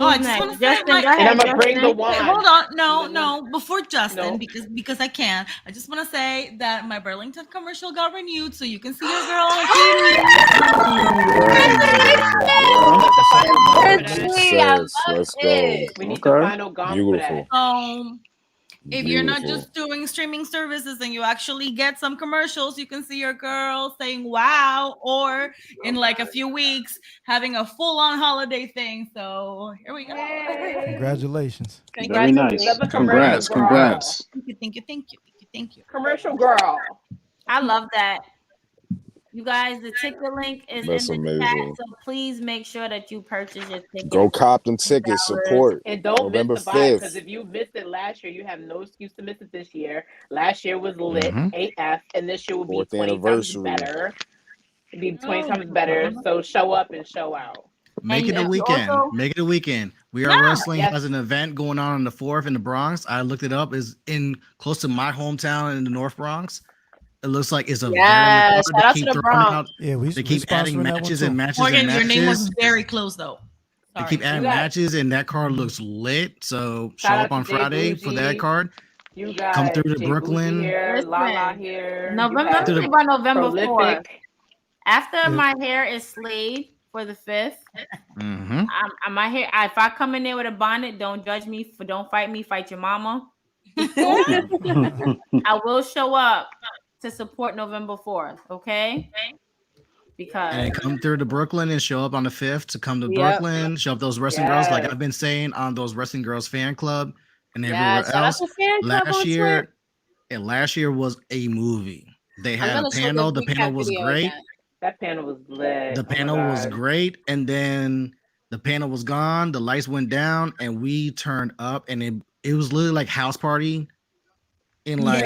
Oh, I just want to say, and I'm gonna bring the wine. Hold on, no, before Justin, because I can. I just want to say that my Burlington commercial got renewed, so you can see your girl on TV. Let's go. We need the final gong for that. If you're not just doing streaming services and you actually get some commercials, you can see your girl saying wow, or in like a few weeks having a full-on holiday thing. So here we go. Congratulations. Very nice. Congrats. Thank you. Commercial girl. I love that. You guys, the ticket link is in the chat, so please make sure that you purchase your ticket. Go cop them tickets, support. And don't November miss the vibe, 5th. because if you missed it last year, you have no excuse to miss it this year. Last year was lit AF, and this year will be 20 times better. It'll be 20 times better, so show up and show out. Make it a weekend. We Are Wrestling has an event going on the 4th in the Bronx. I looked it up. Is in close to my hometown in the North Bronx. It looks like it's a shout out to the Bronx. They keep adding matches and matches. Morgan, and matches. Your name was very close though. They keep adding matches, and that card looks lit. So show up on Friday for that card. You guys come through to Brooklyn. Here, Lala here. November 4th. After my hair is slayed for the 5th, my hair. If I come in there with a bonnet, don't judge me. Don't fight me. Fight your mama. I will show up to support November 4th, okay? Because and come through to Brooklyn and show up on the 5th to come to Brooklyn, show up those wrestling girls, like I've been saying on those wrestling girls fan club and everywhere else. Last year was a movie. They had a panel. The panel was great. That panel was lit. The panel was great, and then the panel was gone. The lights went down, and we turned up, and it was literally like house party. In like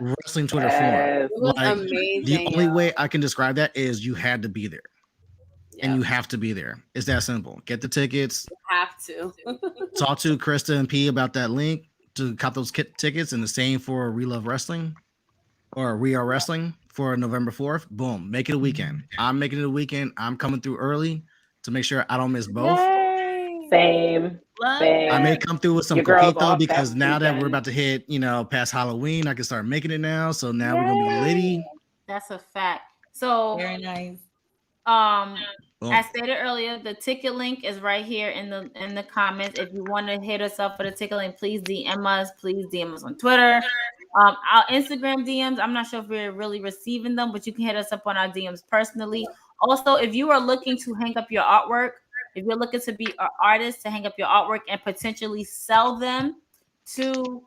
wrestling Twitter form. It was amazing. The only way I can describe that is you had to be there. And you have to be there. It's that simple. Get the tickets. You have to. Talk to Krista and P about that link to cop those tickets, and the same for We Love Wrestling or We Are Wrestling for November 4th. Boom. Make it a weekend. I'm making it a weekend. I'm coming through early to make sure I don't miss both. Same. I may come through with some coquito because now that we're about to hit, past Halloween, I can start making it now. So now we're gonna be litty. That's a fact. So very nice. As stated earlier, the ticket link is right here in the comments. If you want to hit us up for the ticket link, please DM us. Please DM us on Twitter. Our Instagram DMs, I'm not sure if we're really receiving them, but you can hit us up on our DMs personally. Also, if you are looking to hang up your artwork, if you're looking to be an artist to hang up your artwork and potentially sell them to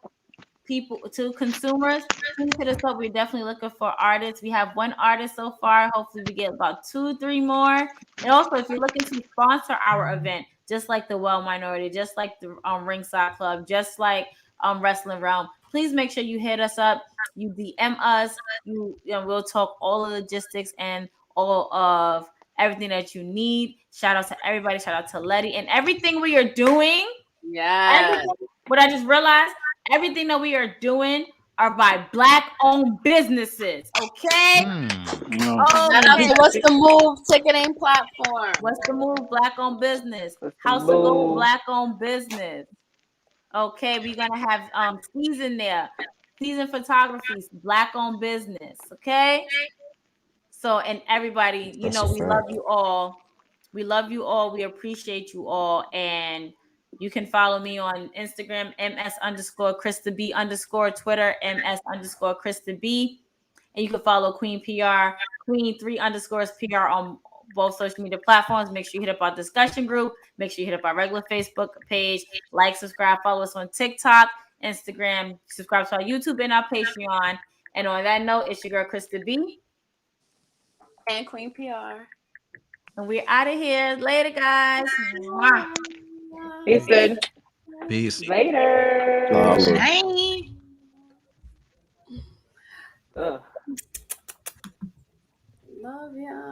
people, to consumers, please hit us up. We're definitely looking for artists. We have one artist so far. Hopefully we get about 2-3 more. And also, if you're looking to sponsor our event, just like the Well Minority, just like the Ringside Club, just like Wrestling Realm. Please make sure you hit us up. You DM us. We'll talk all the logistics and all of everything that you need. Shout out to everybody. Shout out to Letty and everything we are doing. Yeah. What I just realized, everything that we are doing are by Black-owned businesses. Okay. What's the move ticketing platform? What's the move? Black-owned business. House of Gold, Black-owned business. Okay, we're gonna have season there, season photography, Black-owned business. Okay. So, and everybody, we love you all. We love you all. We appreciate you all. And you can follow me on Instagram, ms_Krista B _ Twitter, ms_ Krista B. And you can follow Queen PR, Queen 3_ PR on both social media platforms. Make sure you hit up our discussion group. Make sure you hit up our regular Facebook page. Like, subscribe, follow us on TikTok, Instagram, subscribe to our YouTube and our Patreon. And on that note, it's your girl Krista B. And Queen PR. And we're out of here. Later, guys. Peace, good. Peace. Later. Bye. Ugh. Love ya.